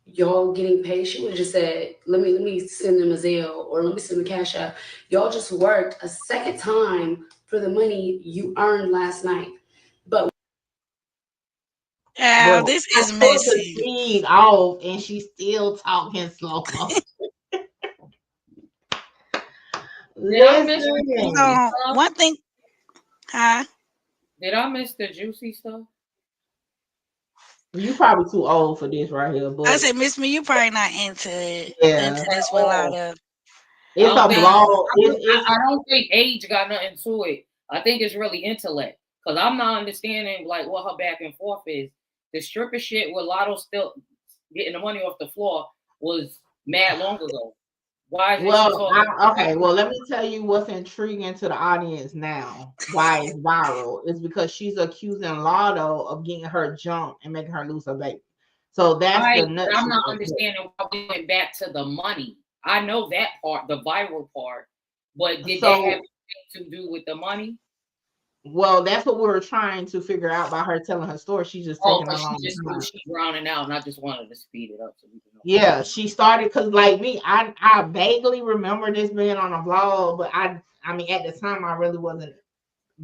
[SPEAKER 8] y'all getting paid, she would have just said, let me send them a Zelle or let me send them a cash out. Y'all just worked a second time for the money you earned last night. But
[SPEAKER 1] Bro,
[SPEAKER 2] This
[SPEAKER 1] I
[SPEAKER 2] is
[SPEAKER 1] took the
[SPEAKER 2] messy.
[SPEAKER 1] seed off and she's still talking slow motion.
[SPEAKER 7] Did I miss the juicy
[SPEAKER 1] Listen.
[SPEAKER 2] So
[SPEAKER 7] stuff?
[SPEAKER 2] one thing, huh?
[SPEAKER 7] Did I miss the juicy stuff?
[SPEAKER 1] You probably too old for this right here,
[SPEAKER 2] I
[SPEAKER 1] but
[SPEAKER 2] said, Miss Me, you probably not into
[SPEAKER 1] yeah.
[SPEAKER 2] this with a lot
[SPEAKER 7] Oh,
[SPEAKER 2] of
[SPEAKER 7] I
[SPEAKER 1] It's
[SPEAKER 7] don't
[SPEAKER 1] a
[SPEAKER 7] think
[SPEAKER 1] blog.
[SPEAKER 7] I don't think age got nothing to it. I think it's really intellect. Cause I'm not understanding like what her back and forth is. The stripper shit with Lotto still getting the money off the floor was mad long ago. Why is she
[SPEAKER 1] Well,
[SPEAKER 7] talking about
[SPEAKER 1] okay. Well, let me tell you what's intriguing to the audience now. Why it's viral? It's because she's accusing Lotto of getting her jumped and making her lose her baby. So that's
[SPEAKER 7] right?
[SPEAKER 1] the
[SPEAKER 7] But I'm
[SPEAKER 1] nutshell
[SPEAKER 7] not
[SPEAKER 1] of it.
[SPEAKER 7] understanding why we went back to the money. I know that part, the viral part, but did that have
[SPEAKER 1] So,
[SPEAKER 7] anything to do with the money?
[SPEAKER 1] well, that's what we were trying to figure out by her telling her story. She's just
[SPEAKER 7] Oh,
[SPEAKER 1] taking a
[SPEAKER 7] because she
[SPEAKER 1] long
[SPEAKER 7] just
[SPEAKER 1] time.
[SPEAKER 7] she's drowning out, and I just wanted to speed it up so we can know.
[SPEAKER 1] Yeah, she started because, like me, I vaguely remember this being on a vlog, but I mean, at the time, I really wasn't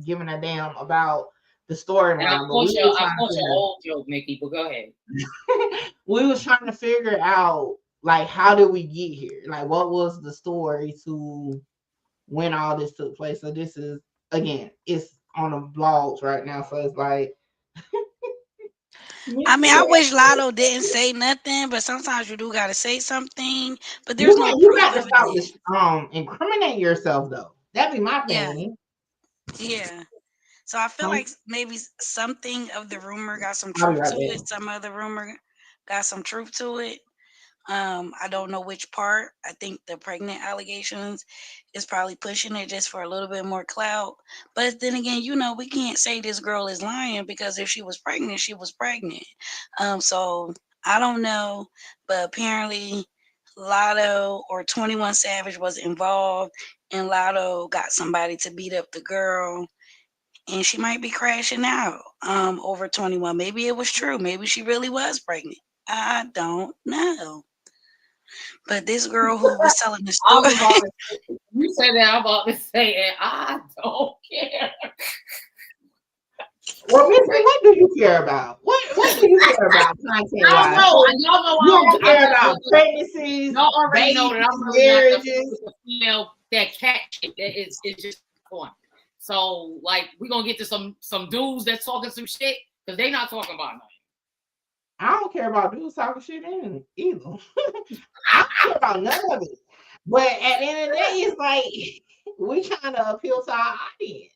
[SPEAKER 1] giving a damn about the
[SPEAKER 7] And I
[SPEAKER 1] storyline. But
[SPEAKER 7] caught your old joke, Mickey, but go ahead.
[SPEAKER 1] we was trying to figure out like how did we get here? Like, what was the story to when all this took place. So this is again, it's on the blogs right now. So it's like
[SPEAKER 2] I mean, I
[SPEAKER 1] you
[SPEAKER 2] wish Lotto didn't say nothing, but sometimes you do gotta say something. But there's no
[SPEAKER 1] you
[SPEAKER 2] proof
[SPEAKER 1] got to
[SPEAKER 2] of
[SPEAKER 1] stop
[SPEAKER 2] it.
[SPEAKER 1] this incriminating yourself though. That'd be my
[SPEAKER 2] Yeah,
[SPEAKER 1] thing.
[SPEAKER 2] yeah. So I feel
[SPEAKER 1] Some
[SPEAKER 2] like maybe something of the rumor got some
[SPEAKER 1] I'll be
[SPEAKER 2] truth
[SPEAKER 1] right
[SPEAKER 2] to
[SPEAKER 1] back.
[SPEAKER 2] it. Some of the rumor got some truth to it. I don't know which part. I think the pregnant allegations is probably pushing it just for a little bit more clout. But then again, we can't say this girl is lying because if she was pregnant, she was pregnant. So I don't know, but apparently Lotto or 21 Savage was involved, and Lotto got somebody to beat up the girl, and she might be crashing out over 21. Maybe it was true. Maybe she really was pregnant. I don't know. But this girl who was telling the
[SPEAKER 7] I
[SPEAKER 2] story,
[SPEAKER 7] was about to say, you said that, I'm about to say, and I don't care.
[SPEAKER 1] Well, Missy, what do you care about? What do you care about content
[SPEAKER 7] Y'all
[SPEAKER 1] wise?
[SPEAKER 7] know, y'all know
[SPEAKER 1] You don't
[SPEAKER 7] I'm
[SPEAKER 1] care
[SPEAKER 7] not
[SPEAKER 1] about
[SPEAKER 7] with the,
[SPEAKER 1] pregnancies,
[SPEAKER 7] y'all already know that
[SPEAKER 1] babies,
[SPEAKER 7] I'm really not
[SPEAKER 1] marriages.
[SPEAKER 7] the female that cat shit. That is just fun. So like we're gonna get to some dudes that's talking some shit because they not talking about nothing.
[SPEAKER 1] I don't care about dudes talking shit in either. I don't care about none of it. But at the end of the day, it's like we trying to appeal to our audience.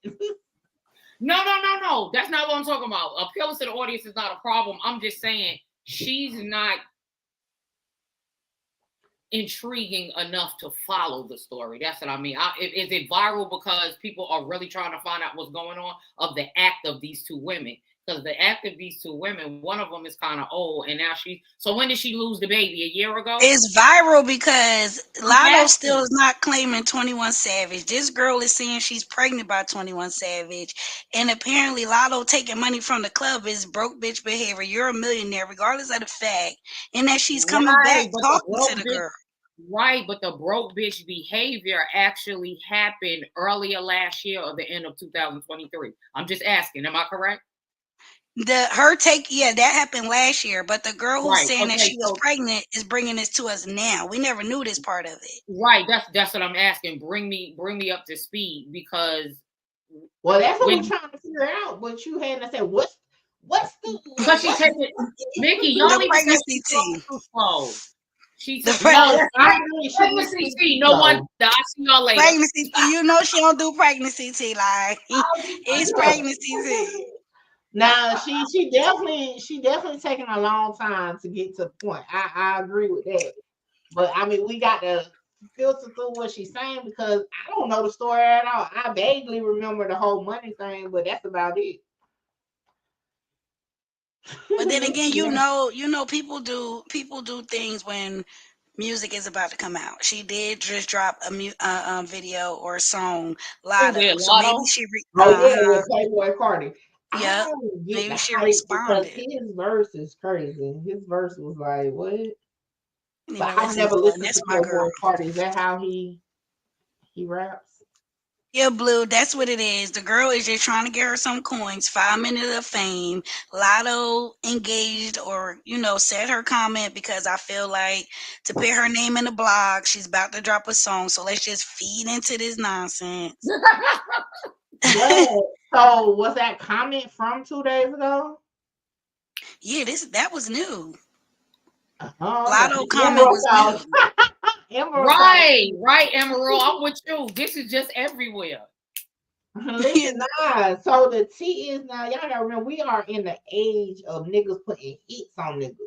[SPEAKER 7] No. That's not what I'm talking about. Appealing to the audience is not a problem. I'm just saying she's not intriguing enough to follow the story. That's what I mean. Is it viral because people are really trying to find out what's going on of the act of these two women? Because the act of these two women, one of them is kind of old, and now so when did she lose the baby? A year ago?
[SPEAKER 2] it's viral because
[SPEAKER 7] I'm
[SPEAKER 2] Lotto still
[SPEAKER 7] asking.
[SPEAKER 2] is not claiming 21 Savage. This girl is saying she's pregnant by 21 Savage. And apparently Lotto taking money from the club is broke bitch behavior. You're a millionaire, regardless of the fact. And that she's coming back
[SPEAKER 7] Right, but the
[SPEAKER 2] talking to
[SPEAKER 7] broke
[SPEAKER 2] the
[SPEAKER 7] bitch,
[SPEAKER 2] girl.
[SPEAKER 7] right, but the broke bitch behavior actually happened earlier last year or the end of 2023. I'm just asking, am I correct?
[SPEAKER 2] Her take, yeah, that happened last year. But the girl who's
[SPEAKER 7] Right.
[SPEAKER 2] saying that
[SPEAKER 7] Okay.
[SPEAKER 2] she was
[SPEAKER 7] So
[SPEAKER 2] pregnant is bringing this to us now. We never knew this part of it.
[SPEAKER 7] right, that's what I'm asking. Bring me up to speed because
[SPEAKER 1] Well, that's what we're
[SPEAKER 7] when
[SPEAKER 1] trying to figure out. But you had to say, what's the
[SPEAKER 7] because she
[SPEAKER 1] what's
[SPEAKER 7] taking Mickey, y'all
[SPEAKER 2] The
[SPEAKER 7] need to say
[SPEAKER 2] pregnancy
[SPEAKER 7] she's
[SPEAKER 2] tea.
[SPEAKER 7] talking too slow. She
[SPEAKER 2] The
[SPEAKER 7] said, no,
[SPEAKER 1] no?
[SPEAKER 7] that's
[SPEAKER 1] I
[SPEAKER 7] right.
[SPEAKER 1] agree. She needs
[SPEAKER 7] Pregnancy
[SPEAKER 1] to
[SPEAKER 7] tea.
[SPEAKER 1] be
[SPEAKER 7] No wonder.
[SPEAKER 1] slow.
[SPEAKER 7] I see y'all later.
[SPEAKER 2] pregnancy tea. You know she don't do pregnancy tea. Like it's pregnancy tea.
[SPEAKER 1] Now she definitely taking a long time to get to the point. I agree with that. But I mean, we got to filter through what she's saying because I don't know the story at all. I vaguely remember the whole money thing, but that's about it.
[SPEAKER 2] But then again,
[SPEAKER 1] Yeah.
[SPEAKER 2] people do things when music is about to come out. She did just drop a video or a song,
[SPEAKER 7] Who did
[SPEAKER 2] Lotto. So maybe
[SPEAKER 7] Lotto?
[SPEAKER 2] she,
[SPEAKER 1] Oh yeah, with Playboy Cardi. I
[SPEAKER 2] yep,
[SPEAKER 1] don't get
[SPEAKER 2] maybe
[SPEAKER 1] the
[SPEAKER 2] she
[SPEAKER 1] hype because
[SPEAKER 2] responded.
[SPEAKER 1] his verse is crazy. His verse was like, what?
[SPEAKER 2] Didn't
[SPEAKER 1] But
[SPEAKER 2] even
[SPEAKER 1] I've
[SPEAKER 2] listen to
[SPEAKER 1] never
[SPEAKER 2] it.
[SPEAKER 1] listened
[SPEAKER 2] That's
[SPEAKER 1] to
[SPEAKER 2] my girl.
[SPEAKER 1] Playboy Cardi. Is that how he raps?
[SPEAKER 2] Yeah, Blue, that's what it is. The girl is just trying to get her some coins, 5 minutes of fame. Lotto engaged or, said her comment because I feel like to put her name in the blog, she's about to drop a song. So let's just feed into this nonsense.
[SPEAKER 1] But so was that comment from 2 days ago?
[SPEAKER 2] Yeah, that was new.
[SPEAKER 1] Oh, okay.
[SPEAKER 2] Lotto comment
[SPEAKER 1] Emerald
[SPEAKER 2] was
[SPEAKER 1] thought.
[SPEAKER 2] new.
[SPEAKER 1] Emerald thought.
[SPEAKER 7] Right, Emerald. I'm with you. This is just everywhere.
[SPEAKER 1] Listen, nah. So the T is now, y'all gotta remember, we are in the age of niggas putting hits on niggas.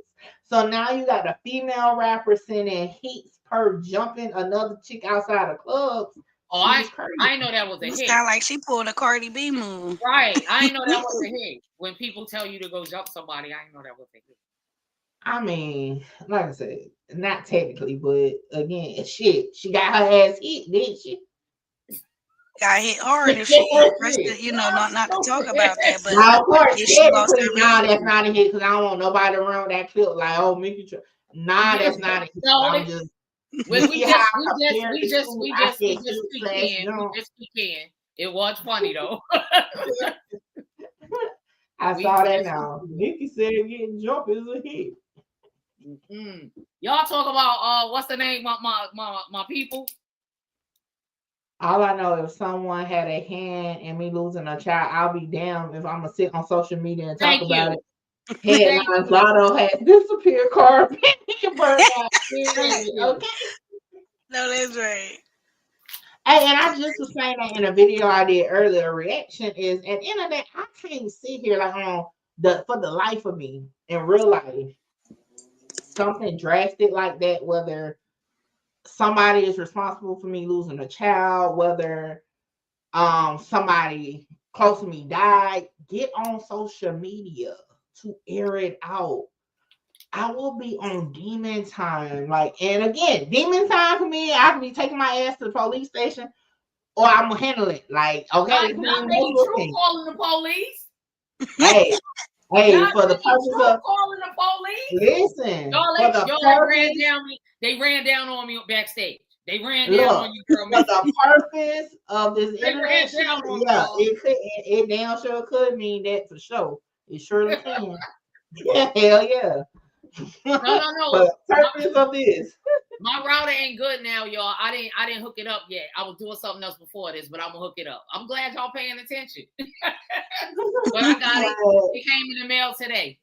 [SPEAKER 1] So now you got a female rapper sending hits per jumping another chick outside of clubs.
[SPEAKER 7] Oh,
[SPEAKER 1] She's crazy.
[SPEAKER 7] I know that was a
[SPEAKER 2] It
[SPEAKER 7] hit.
[SPEAKER 2] sounded like she pulled a Cardi B move.
[SPEAKER 7] Right. I know that was a hit. When people tell you to go jump somebody, I know that was a hit.
[SPEAKER 1] I mean, like I said, not technically, but again, shit, she got her ass hit, didn't she?
[SPEAKER 2] Got hit hard if she not to talk about that, but
[SPEAKER 1] Now, of course,
[SPEAKER 2] yeah, she lost
[SPEAKER 1] technically,
[SPEAKER 2] her
[SPEAKER 1] nah, that's
[SPEAKER 2] baby.
[SPEAKER 1] not a hit because I don't want nobody to run with that clip like, oh, Mickey. Nah, that's not a hit.
[SPEAKER 7] No,
[SPEAKER 1] I'm just,
[SPEAKER 7] we
[SPEAKER 1] you see how I
[SPEAKER 7] just
[SPEAKER 1] compared
[SPEAKER 7] we
[SPEAKER 1] it
[SPEAKER 7] just
[SPEAKER 1] to,
[SPEAKER 7] we
[SPEAKER 1] I
[SPEAKER 7] just
[SPEAKER 1] said
[SPEAKER 7] we just
[SPEAKER 1] hit
[SPEAKER 7] speak
[SPEAKER 1] slash
[SPEAKER 7] in.
[SPEAKER 1] jump.
[SPEAKER 7] We just speak in. It was funny though.
[SPEAKER 1] I
[SPEAKER 7] We
[SPEAKER 1] saw that
[SPEAKER 7] just
[SPEAKER 1] now. Mickey said getting jump is a hit.
[SPEAKER 7] Y'all talk about what's the name? My people.
[SPEAKER 1] All I know, if someone had a hand in me losing a child, I'll be damned if I'm gonna sit on social media and talk
[SPEAKER 7] Thank
[SPEAKER 1] about
[SPEAKER 7] you.
[SPEAKER 1] it.
[SPEAKER 7] Thank
[SPEAKER 1] Headlines:
[SPEAKER 7] you.
[SPEAKER 1] Lotto has disappeared, car burned out.
[SPEAKER 7] Thank
[SPEAKER 1] Period.
[SPEAKER 7] you.
[SPEAKER 1] Okay.
[SPEAKER 2] No, that's right.
[SPEAKER 1] Hey, and I just was saying that in a video I did earlier. Reaction is at the end of that, I can't sit here like on for the life of me in real life. Something drastic like that, whether somebody is responsible for me losing a child, whether somebody close to me died, get on social media to air it out. I will be on demon time. Like, and again, demon time for me, I can be taking my ass to the police station or I'm gonna handle it. Like, okay,
[SPEAKER 7] Not
[SPEAKER 1] between those
[SPEAKER 7] Mickey
[SPEAKER 1] two
[SPEAKER 7] True
[SPEAKER 1] things.
[SPEAKER 7] calling the police.
[SPEAKER 1] Hey, hey,
[SPEAKER 7] Not
[SPEAKER 1] for the
[SPEAKER 7] Mickey
[SPEAKER 1] purpose
[SPEAKER 7] True
[SPEAKER 1] of
[SPEAKER 7] calling the police.
[SPEAKER 1] listen, for the
[SPEAKER 7] Y'all ran
[SPEAKER 1] purpose,
[SPEAKER 7] down me. They ran down on me backstage. They ran down
[SPEAKER 1] look,
[SPEAKER 7] on you, girl.
[SPEAKER 1] for
[SPEAKER 7] Mickey.
[SPEAKER 1] the purpose of this
[SPEAKER 7] They
[SPEAKER 1] internet
[SPEAKER 7] ran
[SPEAKER 1] shit,
[SPEAKER 7] down on me,
[SPEAKER 1] yeah,
[SPEAKER 7] y'all.
[SPEAKER 1] it damn sure could mean that for sure. It surely can. Hell yeah.
[SPEAKER 7] No, no,
[SPEAKER 1] For
[SPEAKER 7] no.
[SPEAKER 1] the purpose of this.
[SPEAKER 7] My router ain't good now, y'all. I didn't hook it up yet. I was doing something else before this, but I'm gonna hook it up. I'm glad y'all paying attention. But I got it. It came in the mail today.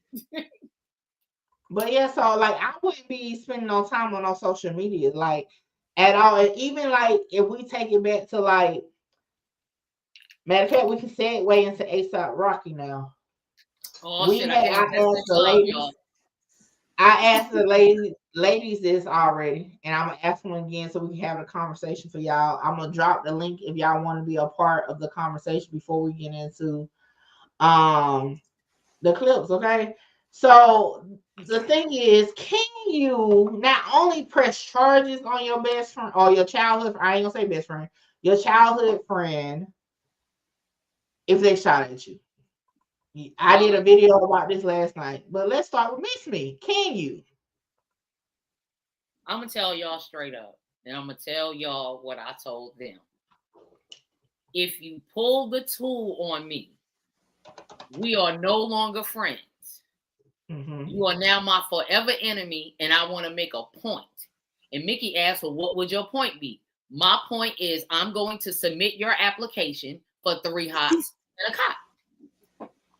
[SPEAKER 1] But yeah, so like I wouldn't be spending no time on social media, like at all. And even like if we take it back to like, matter of fact, we can segue into ASAP Rocky now.
[SPEAKER 7] Oh shit! I guess
[SPEAKER 1] I
[SPEAKER 7] that's
[SPEAKER 1] asked
[SPEAKER 7] the
[SPEAKER 1] the
[SPEAKER 7] time,
[SPEAKER 1] ladies,
[SPEAKER 7] y'all.
[SPEAKER 1] ladies this already, and I'm gonna ask them again so we can have a conversation for y'all. I'm gonna drop the link if y'all want to be a part of the conversation before we get into um the clips, okay? So the thing is, can you not only press charges on your best friend or your childhood? I ain't gonna say best friend, your childhood friend, if they shot at you. I did a video about this last night, but let's start with Miss Me. Can you?
[SPEAKER 7] I'm gonna tell y'all straight up, and I'm gonna tell y'all what I told them. If you pull the tool on me, we are no longer friends.
[SPEAKER 1] Mm-hmm.
[SPEAKER 7] You are now my forever enemy, and I want to make a point. And Mickey asked, well, what would your point be? My point is I'm going to submit your application for 3 hots and a cop.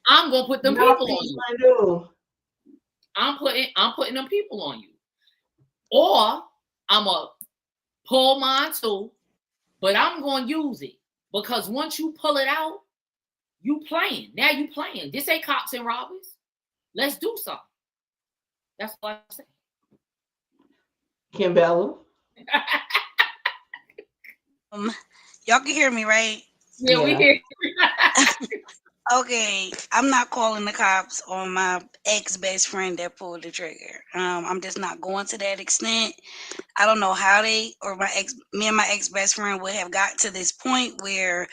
[SPEAKER 7] I'm gonna put them people on you. I'm putting them people on you. Or I'm gonna pull mine too, but I'm gonna use it. Because once you pull it out, you playing. Now you playing. This ain't cops and robbers. Let's do something. That's what I say.
[SPEAKER 1] Kimbella.
[SPEAKER 2] Y'all can hear me, right?
[SPEAKER 7] Yeah, we hear.
[SPEAKER 2] Okay, I'm not calling the cops on my ex-best friend that pulled the trigger. I'm just not going to that extent. I don't know how me and my ex-best friend would have got to this point where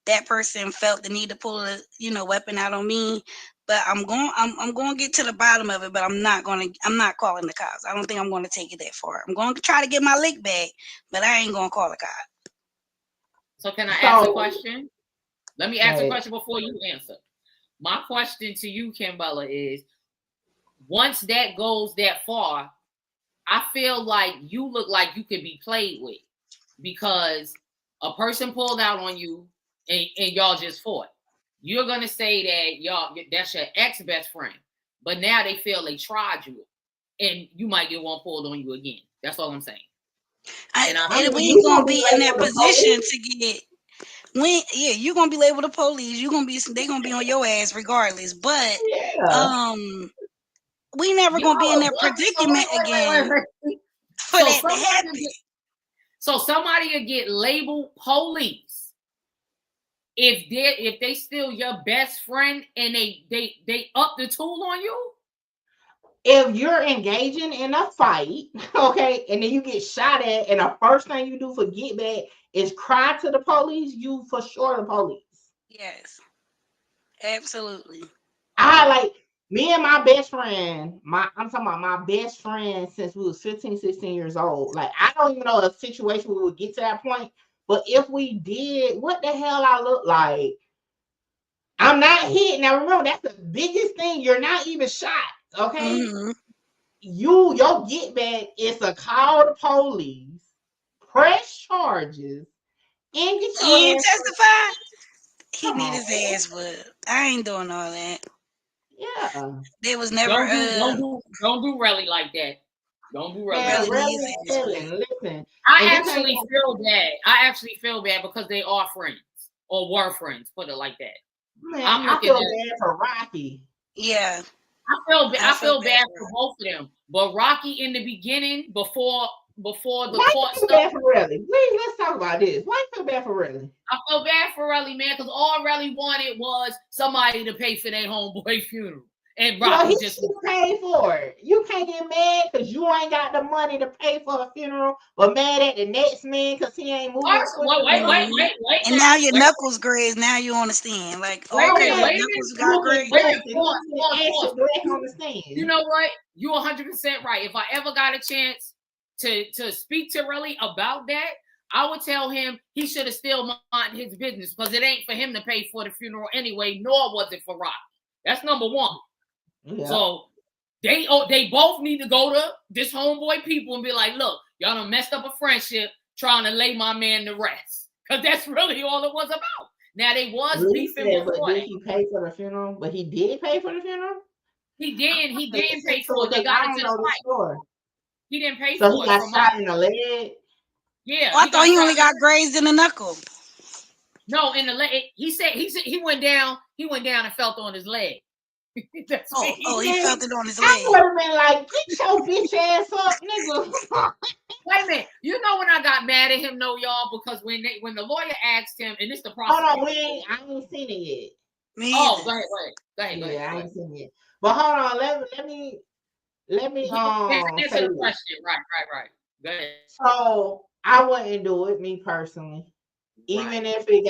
[SPEAKER 2] that person felt the need to pull a weapon out on me. But I'm going to get to the bottom of it. But I'm not calling the cops. I don't think I'm going to take it that far. I'm going to try to get my lick back, but I ain't going to call the cops.
[SPEAKER 7] So can I ask a question? Let me ask a question before you answer. My question to you, Kimbella, is once that goes that far, I feel like you look like you could be played with because a person pulled out on you and y'all just fought. You're gonna say that that's your ex-best friend, but now they feel they tried you and you might get one pulled on you again. That's all I'm saying.
[SPEAKER 2] And we ain't gonna be in that position to get you're gonna be labeled the police. They gonna be on your ass regardless. But we never gonna be in that predicament again for that to happen.
[SPEAKER 7] So somebody will get labeled police if they still your best friend and they up the tool on you.
[SPEAKER 1] If you're engaging in a fight, okay, and then you get shot at, and the first thing you do for get back is cry to the police, you for sure the police.
[SPEAKER 2] Yes, absolutely.
[SPEAKER 1] I like me and my best friend. I'm talking about my best friend since we was 15, 16 years old. Like I don't even know a situation we would get to that point, but if we did, what the hell I look like? I'm not hit. Now remember, that's the biggest thing. You're not even shot. Okay.
[SPEAKER 2] Mm-hmm.
[SPEAKER 1] Your get back is to call the police, press charges, And get
[SPEAKER 2] He
[SPEAKER 1] your
[SPEAKER 2] ain't
[SPEAKER 1] ass.
[SPEAKER 2] testify. He
[SPEAKER 1] Come
[SPEAKER 2] need
[SPEAKER 1] on,
[SPEAKER 2] his
[SPEAKER 1] man.
[SPEAKER 2] ass whooped. I ain't doing all that.
[SPEAKER 1] Yeah.
[SPEAKER 2] There was never
[SPEAKER 7] Don't do Relly like that. Don't do Relly
[SPEAKER 1] Man,
[SPEAKER 7] like
[SPEAKER 2] really
[SPEAKER 7] that.
[SPEAKER 2] need his
[SPEAKER 1] really
[SPEAKER 2] ass
[SPEAKER 1] telling.
[SPEAKER 2] whooped.
[SPEAKER 1] Listen.
[SPEAKER 7] I
[SPEAKER 1] And this ain't
[SPEAKER 7] actually feel bad. I actually feel bad because they are friends or were friends. Put it like that.
[SPEAKER 1] man,
[SPEAKER 7] I'm
[SPEAKER 1] I
[SPEAKER 7] looking
[SPEAKER 1] feel
[SPEAKER 7] at.
[SPEAKER 1] bad for Rocky.
[SPEAKER 2] Yeah,
[SPEAKER 7] I
[SPEAKER 2] feel
[SPEAKER 7] feel bad
[SPEAKER 2] for
[SPEAKER 7] for
[SPEAKER 2] her.
[SPEAKER 7] both of them. But Rocky in the beginning, before the
[SPEAKER 1] Why
[SPEAKER 7] court
[SPEAKER 1] you feel
[SPEAKER 7] stuff,
[SPEAKER 1] bad for Relly? Please, let's talk about this. Why you feel bad for Relly?
[SPEAKER 7] I feel bad for Relly, man, because all Relly wanted was somebody to pay for their homeboy funeral. And
[SPEAKER 1] Well, he
[SPEAKER 7] Rocky just
[SPEAKER 1] should pay for it. You can't get mad because you ain't got the money to pay for a funeral, but mad at the next man because he ain't moving quick enough.
[SPEAKER 2] And now your knuckles grazed. Now you understand. Like,
[SPEAKER 7] Wait
[SPEAKER 2] oh,
[SPEAKER 7] a
[SPEAKER 2] okay,
[SPEAKER 7] minute,
[SPEAKER 2] your
[SPEAKER 7] wait a
[SPEAKER 2] knuckles
[SPEAKER 7] minute.
[SPEAKER 2] got
[SPEAKER 1] Looking
[SPEAKER 2] grazed.
[SPEAKER 7] Wait a minute,
[SPEAKER 1] dusty,
[SPEAKER 7] pause,
[SPEAKER 1] looking
[SPEAKER 7] pause,
[SPEAKER 1] extra
[SPEAKER 7] pause.
[SPEAKER 1] black on the stand.
[SPEAKER 7] You know what? You're 100% right. If I ever got a chance to speak to Relly about that, I would tell him he should have still minded his business because it ain't for him to pay for the funeral anyway, nor was it for Rocky. That's number one.
[SPEAKER 1] Yeah.
[SPEAKER 7] So they both need to go to this homeboy people and be like, look, y'all done messed up a friendship trying to lay my man to rest. Because that's really all it was about. Now they was beefing
[SPEAKER 1] But
[SPEAKER 7] before
[SPEAKER 1] did
[SPEAKER 7] that.
[SPEAKER 1] he pay for the funeral? But he did pay for the funeral?
[SPEAKER 7] He did pay for it. They
[SPEAKER 1] Because
[SPEAKER 7] got
[SPEAKER 1] I don't
[SPEAKER 7] into the
[SPEAKER 1] know the
[SPEAKER 7] fight.
[SPEAKER 1] story.
[SPEAKER 7] He didn't pay
[SPEAKER 1] So
[SPEAKER 7] for
[SPEAKER 1] he
[SPEAKER 7] it
[SPEAKER 1] got
[SPEAKER 7] from
[SPEAKER 1] shot in the leg?
[SPEAKER 7] Yeah.
[SPEAKER 2] Oh, I thought he only got grazed in the knuckle.
[SPEAKER 7] No, in the leg. He said he went down and felt on his leg. That's
[SPEAKER 2] he felt it on his
[SPEAKER 1] I
[SPEAKER 2] leg.
[SPEAKER 1] would have been like, get your bitch ass up, nigga.
[SPEAKER 7] Wait a minute. You know when I got mad at him, no, y'all, because when the lawyer asked him, and it's the prosecutor.
[SPEAKER 1] Hold on, I ain't seen it yet.
[SPEAKER 7] Go ahead.
[SPEAKER 1] I ain't seen it yet. But hold on, let me
[SPEAKER 7] answer
[SPEAKER 1] say
[SPEAKER 7] the
[SPEAKER 1] this.
[SPEAKER 7] question. Right. Go ahead.
[SPEAKER 1] So I wouldn't do it, me personally. Even if it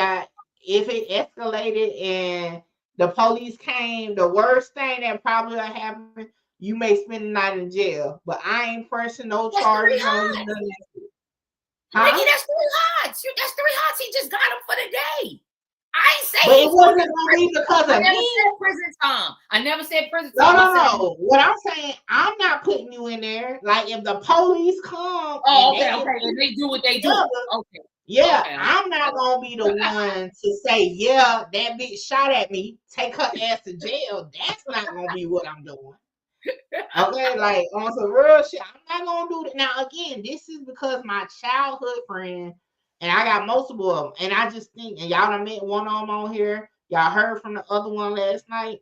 [SPEAKER 1] escalated and the police came, the worst thing that probably would happen, you may spend the night in jail. But I ain't pressing no charges on you.
[SPEAKER 7] Huh? Mickey, that's 3 hots. That's 3 hots. He just got him for the day. I ain't saying
[SPEAKER 1] but it wasn't gonna be because of me.
[SPEAKER 7] Said prison time. I never said prison time.
[SPEAKER 1] No. What I'm saying, I'm not putting you in there. Like if the police come,
[SPEAKER 7] and they do what they do. Okay.
[SPEAKER 1] Yeah,
[SPEAKER 7] okay.
[SPEAKER 1] I'm not gonna be the one to say, yeah, that bitch shot at me, take her ass to jail. That's not gonna be what I'm doing. Okay, like on some real shit, I'm not gonna do that. Now, again, this is because my childhood friend, and I got multiple of them, and I just think, and y'all done met one of them on here. Y'all heard from the other one last night.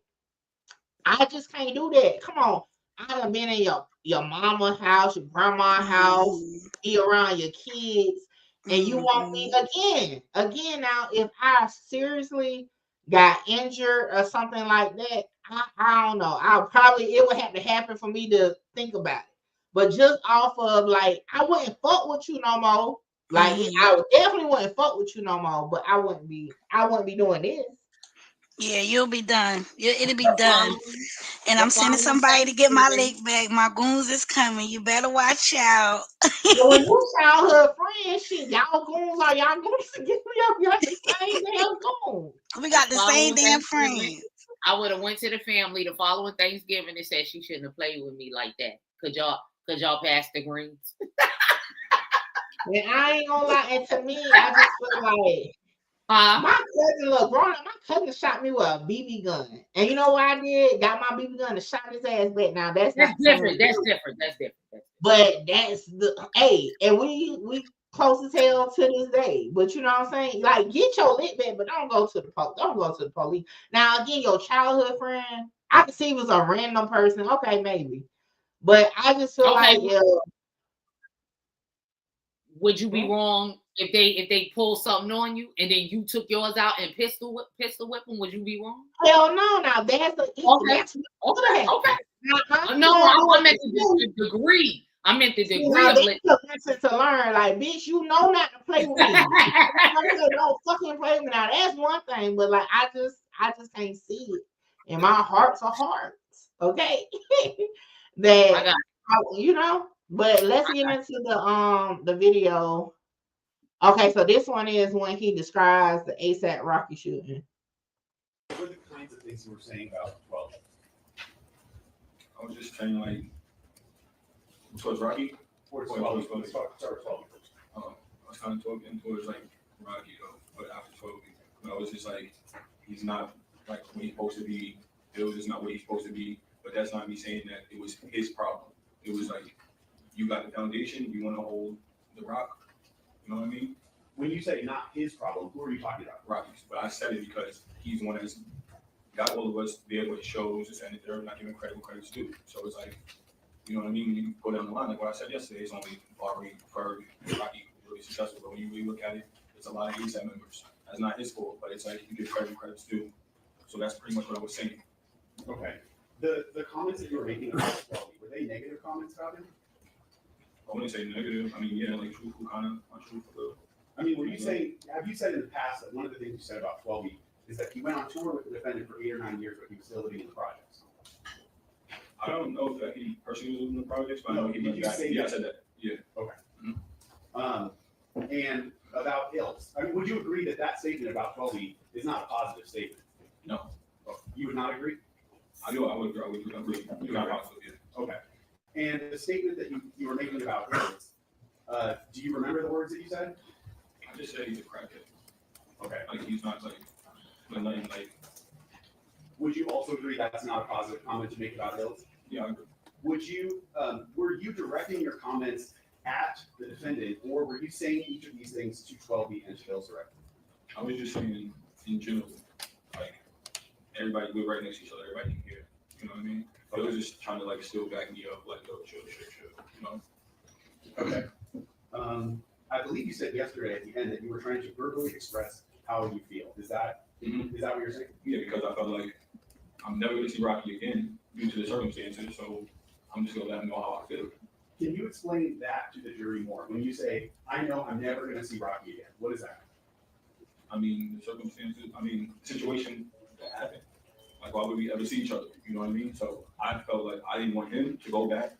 [SPEAKER 1] I just can't do that. Come on, I done been in your mama house, your grandma house, be around your kids. And you want me again now, if I seriously got injured or something like that, I don't know. It would have to happen for me to think about it. But just off of like, I wouldn't fuck with you no more. Like I definitely wouldn't fuck with you no more, but I wouldn't be doing this.
[SPEAKER 2] Yeah, you'll be done. It'll be done. And I'm sending somebody to get my leg back. My goons is coming. You better watch out.
[SPEAKER 1] Well, when you childhood friends, shit, y'all goons are y'all goons to get me up. Y'all the same damn goons.
[SPEAKER 2] We got the same damn friends.
[SPEAKER 7] I would have went to the family the following Thanksgiving and said she shouldn't have played with me like that. Could y'all pass the greens?
[SPEAKER 1] And I ain't gonna lie, and to me, I just feel like my cousin, growing up, my cousin shot me with a BB gun. And you know what I did? Got my BB gun and shot his ass back. Now that's
[SPEAKER 7] different. That's different.
[SPEAKER 1] But that's and we close as hell to this day. But you know what I'm saying? Like, get your lit back, but don't go to the police. Now again, your childhood friend, I can see it was a random person. Okay, maybe. But I just feel like
[SPEAKER 7] would you be wrong if they pull something on you and then you took yours out and pistol whip them? Would you be wrong?
[SPEAKER 1] Hell no. Now that's
[SPEAKER 7] okay. No, I meant the degree. I meant the degree of it.
[SPEAKER 1] To learn, like, bitch, you know not to play with me. Don't fucking play with me. Now that's one thing, but like, I just can't see it. And my heart's a heart. Okay, that you know. But let's get into the video. Okay, so this one is when he describes the ASAP Rocky shooting.
[SPEAKER 10] What are the kinds of things you were saying about 12? I was just trying to like towards Rocky. I was kind of talking towards like Rocky though, but after 12 weeks, it's just like he's not like what he's supposed to be. It was just not what he's supposed to be. But that's not me saying that it was his problem. It was like you got the foundation, you want to hold the rock. You know what I mean?
[SPEAKER 11] When you say not his problem, who are you talking about?
[SPEAKER 10] Rockies. But I said it because he's the one that's got all of us there with shows, this and the third, not giving credit's due. So it's like, you know what I mean? When you go down the line, like what I said yesterday, it's only Barbie, Ferg, Rocky really successful. But when you really look at it, it's a lot of ASAP members. That's not his fault, but it's like you give credit's due. So that's pretty much what I was saying.
[SPEAKER 11] Okay. The comments that you were making about Melly, were they negative comments about him?
[SPEAKER 10] I wouldn't say negative. I mean, yeah, like truthful, kind of untruthful.
[SPEAKER 11] I mean, were you saying, have you said in the past that one of the things you said about 12 is that he went on tour with the defendant for 8 or 9 years, but he was still living in the projects?
[SPEAKER 10] I don't know if he personally was living in the projects, but I know he went back. Yeah, I said that. Yeah.
[SPEAKER 11] Okay. Mm-hmm. And about Ills, I mean, would you agree that that statement about 12 is not a positive statement?
[SPEAKER 10] No.
[SPEAKER 11] Oh, you would not agree?
[SPEAKER 10] I would agree. You're not positive, yeah.
[SPEAKER 11] Okay. And the statement that you were making about Ills, do you remember the words that you said?
[SPEAKER 10] I just said he's a crackhead.
[SPEAKER 11] Okay.
[SPEAKER 10] Like he's not like nothing like.
[SPEAKER 11] Would you also agree that's not a positive comment to make about Ills?
[SPEAKER 10] Yeah, I agree.
[SPEAKER 11] Would you were you directing your comments at the defendant, or were you saying each of these things to 12B and to Ills directly?
[SPEAKER 10] I was just saying in general, like everybody we're right next to each other, everybody can hear. You know what I mean? I was just trying to like still back me up, like, yo, chill, you know?
[SPEAKER 11] Okay. I believe you said yesterday at the end that you were trying to verbally express how you feel. Is that is that what you're saying?
[SPEAKER 10] Yeah, because I felt like I'm never going to see Rocky again due to the circumstances, so I'm just going to let him know how I feel.
[SPEAKER 11] Can you explain that to the jury more? When you say, I know I'm never going to see Rocky again, what is that?
[SPEAKER 10] I mean, the circumstances, the situation that happened. Like, why would we ever see each other? You know what I mean? So I felt like I didn't want him to go back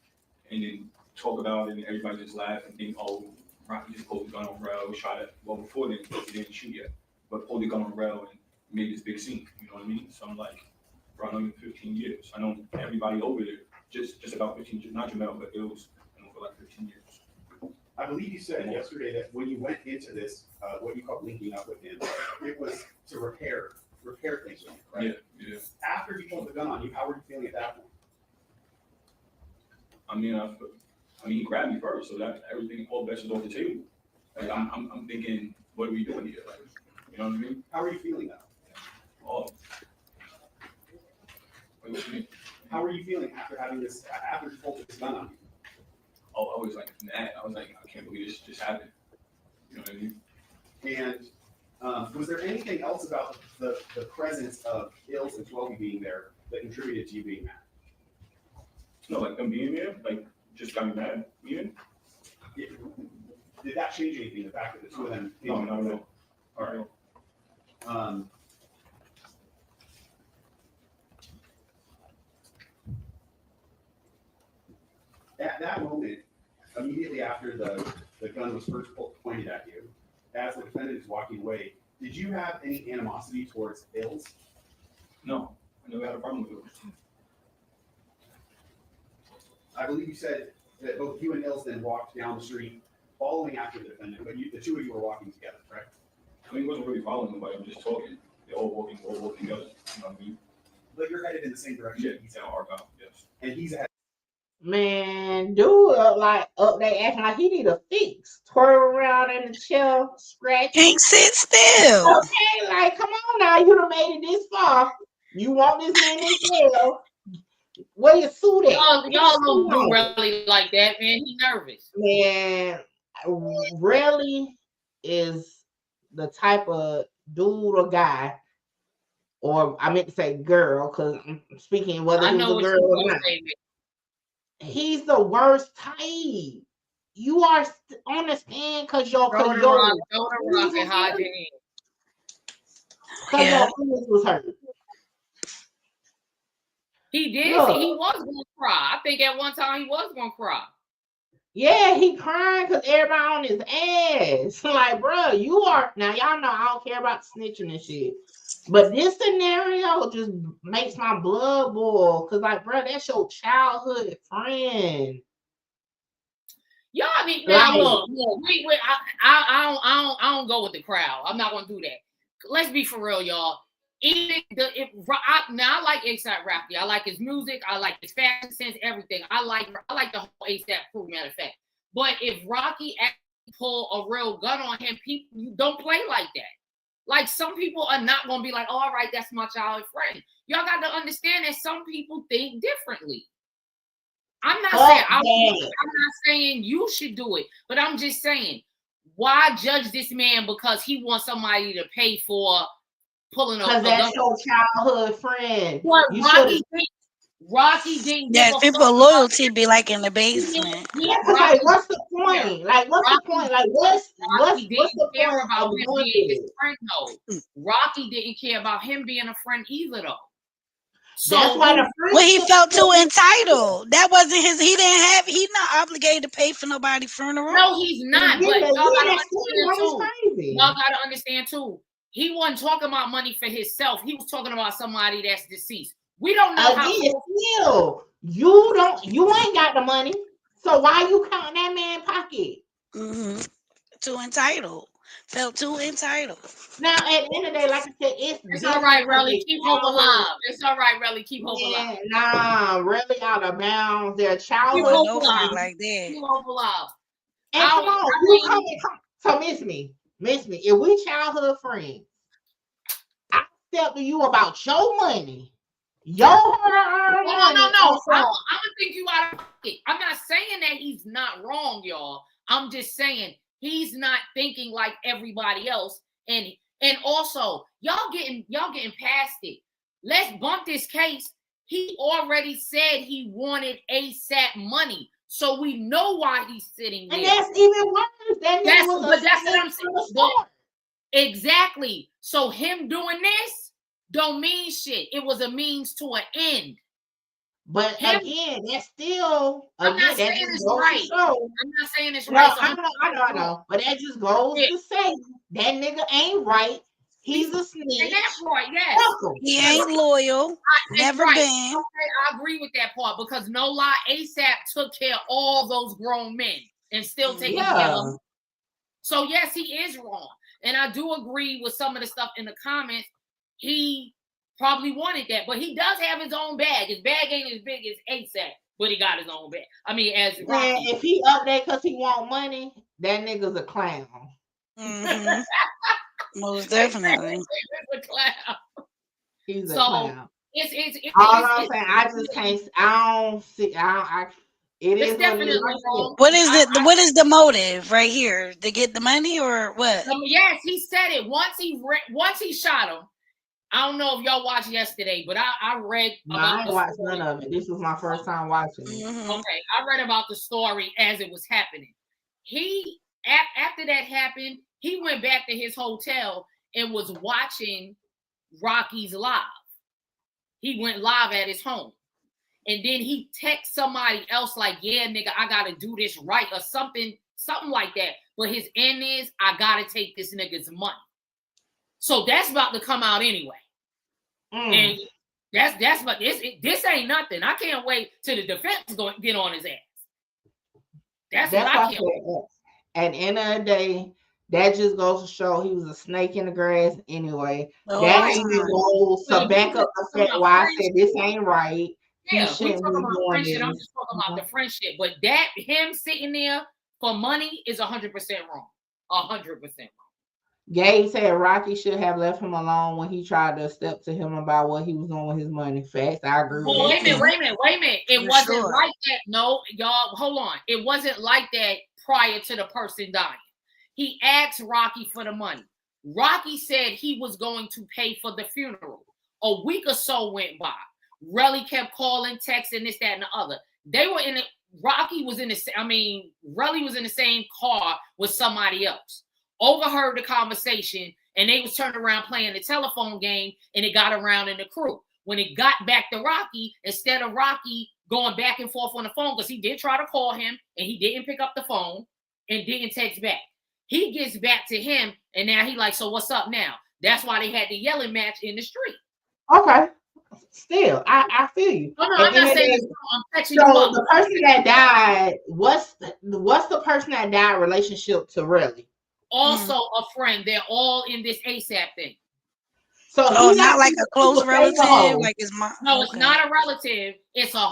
[SPEAKER 10] and then talk about it and everybody just laugh and think, oh, Rocky just pulled the gun on Rel, shot it. Well, before then, he didn't shoot yet, but pulled the gun on Rel and made this big scene. You know what I mean? So I'm like, bro, I know you 15 years. I know everybody over there, just about 15 years, not Jamel, but it was for like 15 years.
[SPEAKER 11] I believe you said yesterday that when you went into this, what you call linking up with him, it was to repair things with him, right?
[SPEAKER 10] Yeah.
[SPEAKER 11] After he pulled the gun on you, how were you feeling at that point?
[SPEAKER 10] I mean, he grabbed me first, so that everything, all bets is off the table. Like I'm thinking, what are we doing here? Like, you know what I mean?
[SPEAKER 11] How are you feeling now?
[SPEAKER 10] Oh. What you mean?
[SPEAKER 11] How are you feeling after having this? After he pulled this gun on you?
[SPEAKER 10] Oh, I was like mad. I was like, I can't believe this just happened. You know what I mean?
[SPEAKER 11] And was there anything else about the presence of Ills and 12 being there that contributed to you being mad?
[SPEAKER 10] No, like them being there, like just got me mad. Even?
[SPEAKER 11] Yeah. Did that change anything? The fact that the two of them?
[SPEAKER 10] No, not at all.
[SPEAKER 11] All right. At that moment, immediately after the gun was first pointed at you, as the defendant is walking away, did you have any animosity towards Ills?
[SPEAKER 10] No, I never had a problem with it.
[SPEAKER 11] I believe you said that both you and Ills then walked down the street following after the defendant, but the two of you were walking together, correct?
[SPEAKER 10] I mean, he wasn't really following nobody. I'm just talking. They're all walking together. You know what I mean?
[SPEAKER 11] But you're headed in the same direction.
[SPEAKER 10] Yeah, he's in Argyle, yes.
[SPEAKER 11] And he's ahead.
[SPEAKER 1] Man, dude, up there acting like he need a fix. Twirl around in the chair, scratch.
[SPEAKER 2] Can't sit still.
[SPEAKER 1] Okay, like, come on now, you done made it this far. You want this man in jail. Where your suit at?
[SPEAKER 7] Y'all don't do really like that, man. He nervous.
[SPEAKER 1] Man, really is the type of dude or guy, or I meant to say girl, because I'm speaking whether he's a girl or not. He's the worst type. You are on the stand because your feelings was hurt.
[SPEAKER 7] He did. Look, he was gonna cry. I think at one time he was gonna cry.
[SPEAKER 1] Yeah, he crying because everybody on his ass. Like, bro, you are now. Y'all know I don't care about snitching and shit, but this scenario just makes my blood boil. Cause, like, bro, that's your childhood friend.
[SPEAKER 7] Y'all mean, now look, I don't go with the crowd. I'm not gonna do that. Let's be for real, y'all. Now I like ASAP Rocky. I like his music. I like his fashion sense, everything. I like the whole ASAP crew, matter of fact. But if Rocky actually pull a real gun on him, people, you don't play like that. Like, some people are not gonna be like, oh, all right, that's my childhood friend. Y'all got to understand that some people think differently. I'm not saying you should do it, but I'm just saying, why judge this man because he wants somebody to pay for pulling up?
[SPEAKER 1] Because that's your childhood friend.
[SPEAKER 7] Well, Rocky didn't.
[SPEAKER 2] Yeah, people loyalty be like in the basement.
[SPEAKER 1] Like, what's the point? Like, what's the point? Like, what's the point
[SPEAKER 7] about
[SPEAKER 1] of
[SPEAKER 7] him being his friend? No, Rocky didn't care about him being a friend either, though. So
[SPEAKER 1] that's why
[SPEAKER 2] he felt too entitled. That wasn't his. He's not obligated to pay for nobody's funeral.
[SPEAKER 7] No, he's not. But y'all gotta understand too. Y'all gotta understand too. He wasn't talking about money for himself. He was talking about somebody that's deceased. We don't know how.
[SPEAKER 1] Still, you ain't got the money. So why you counting that man's pocket?
[SPEAKER 2] Mm-hmm. Too entitled. Felt too entitled.
[SPEAKER 1] Now, at the end of the day, like I said,
[SPEAKER 7] it's all right, Relly. Keep hope alive. It's all right, Relly. Keep hope alive.
[SPEAKER 1] Nah, really out of bounds. Their childhood.
[SPEAKER 2] Keep hope alive. Like that.
[SPEAKER 7] Keep hope alive.
[SPEAKER 1] And come on, so miss me. If we childhood friends, I step to you about your money. No.
[SPEAKER 7] I'm gonna think you out of pocket. I'm not saying that he's not wrong, y'all. I'm just saying he's not thinking like everybody else. And also, y'all getting past it. Let's bump this case. He already said he wanted ASAP money, so we know why he's sitting there.
[SPEAKER 1] And that's even worse. That's
[SPEAKER 7] what I'm saying. Exactly. So him doing this don't mean shit. It was a means to an end.
[SPEAKER 1] But again, that's still.
[SPEAKER 7] I'm not saying it's right. I'm not saying it's right.
[SPEAKER 1] I know. But that just goes to say that nigga ain't right. He's a snitch.
[SPEAKER 7] And that part, yes.
[SPEAKER 2] He ain't loyal. Never been.
[SPEAKER 7] Okay, I agree with that part because no lie, ASAP took care of all those grown men and still taking care of them. So yes, he is wrong. And I do agree with some of the stuff in the comments. He probably wanted that, but he does have his own bag. His bag ain't as big as ASAP, but he got his own bag. I mean, as Rocky.
[SPEAKER 1] If he up there because he want money, that nigga's a clown.
[SPEAKER 2] Mm-hmm. Most definitely.
[SPEAKER 7] He's a clown.
[SPEAKER 1] He's a clown.
[SPEAKER 7] It's
[SPEAKER 1] all I'm saying. I just can't. I don't see. It is
[SPEAKER 7] definitely wrong.
[SPEAKER 2] What is it? What is the motive right here? To get the money or what?
[SPEAKER 7] Yes, he said it once. He shot him. I don't know if y'all watched yesterday, but I read.
[SPEAKER 1] I ain't watched none of it. This was my first time watching it.
[SPEAKER 7] Mm-hmm. Okay, I read about the story as it was happening. After that happened, he went back to his hotel and was watching Rocky's live. He went live at his home. And then he text somebody else like, yeah, nigga, I got to do this right or something like that. But his end is, I got to take this nigga's money. So that's about to come out anyway. And that's what this ain't nothing. I can't wait till the defense going to get on his ass. That's what I can't wait.
[SPEAKER 1] At the end of the day, that just goes to show he was a snake in the grass anyway.
[SPEAKER 2] Oh,
[SPEAKER 1] that even goes to back up the fact why I said this ain't right.
[SPEAKER 7] Yeah, we're talking about friendship. I'm just talking about the friendship. But him sitting there for money is 100% wrong. 100% wrong.
[SPEAKER 1] Gabe said Rocky should have left him alone when he tried to step to him about what he was doing with his money. Facts, I agree with that.
[SPEAKER 7] Wait a minute. It wasn't like that. No, y'all, hold on. It wasn't like that prior to the person dying. He asked Rocky for the money. Rocky said he was going to pay for the funeral. A week or so went by. Relly kept calling, texting, this, that, and the other. They were in it. Relly was in the same car with somebody else. Overheard the conversation, and they was turning around playing the telephone game, and it got around in the crew. When it got back to Rocky, instead of Rocky going back and forth on the phone, because he did try to call him, and he didn't pick up the phone and didn't text back. He gets back to him, and now he like, so what's up now? That's why they had the yelling match in the street.
[SPEAKER 1] Okay. Still, I feel you.
[SPEAKER 7] No,
[SPEAKER 1] At
[SPEAKER 7] I'm
[SPEAKER 1] the end
[SPEAKER 7] not
[SPEAKER 1] of the
[SPEAKER 7] saying
[SPEAKER 1] day,
[SPEAKER 7] it's wrong. I'm catching you
[SPEAKER 1] so
[SPEAKER 7] up.
[SPEAKER 1] the person that died, what's the person that died relationship to really?
[SPEAKER 7] Also a friend. They're all in this ASAP thing.
[SPEAKER 1] So
[SPEAKER 12] Oh,
[SPEAKER 1] he
[SPEAKER 12] not
[SPEAKER 1] got
[SPEAKER 12] like
[SPEAKER 1] these
[SPEAKER 12] a close
[SPEAKER 1] people favor
[SPEAKER 12] relative,
[SPEAKER 1] hoes.
[SPEAKER 12] like his mom.
[SPEAKER 7] No, it's
[SPEAKER 12] Okay.
[SPEAKER 7] not a relative. It's a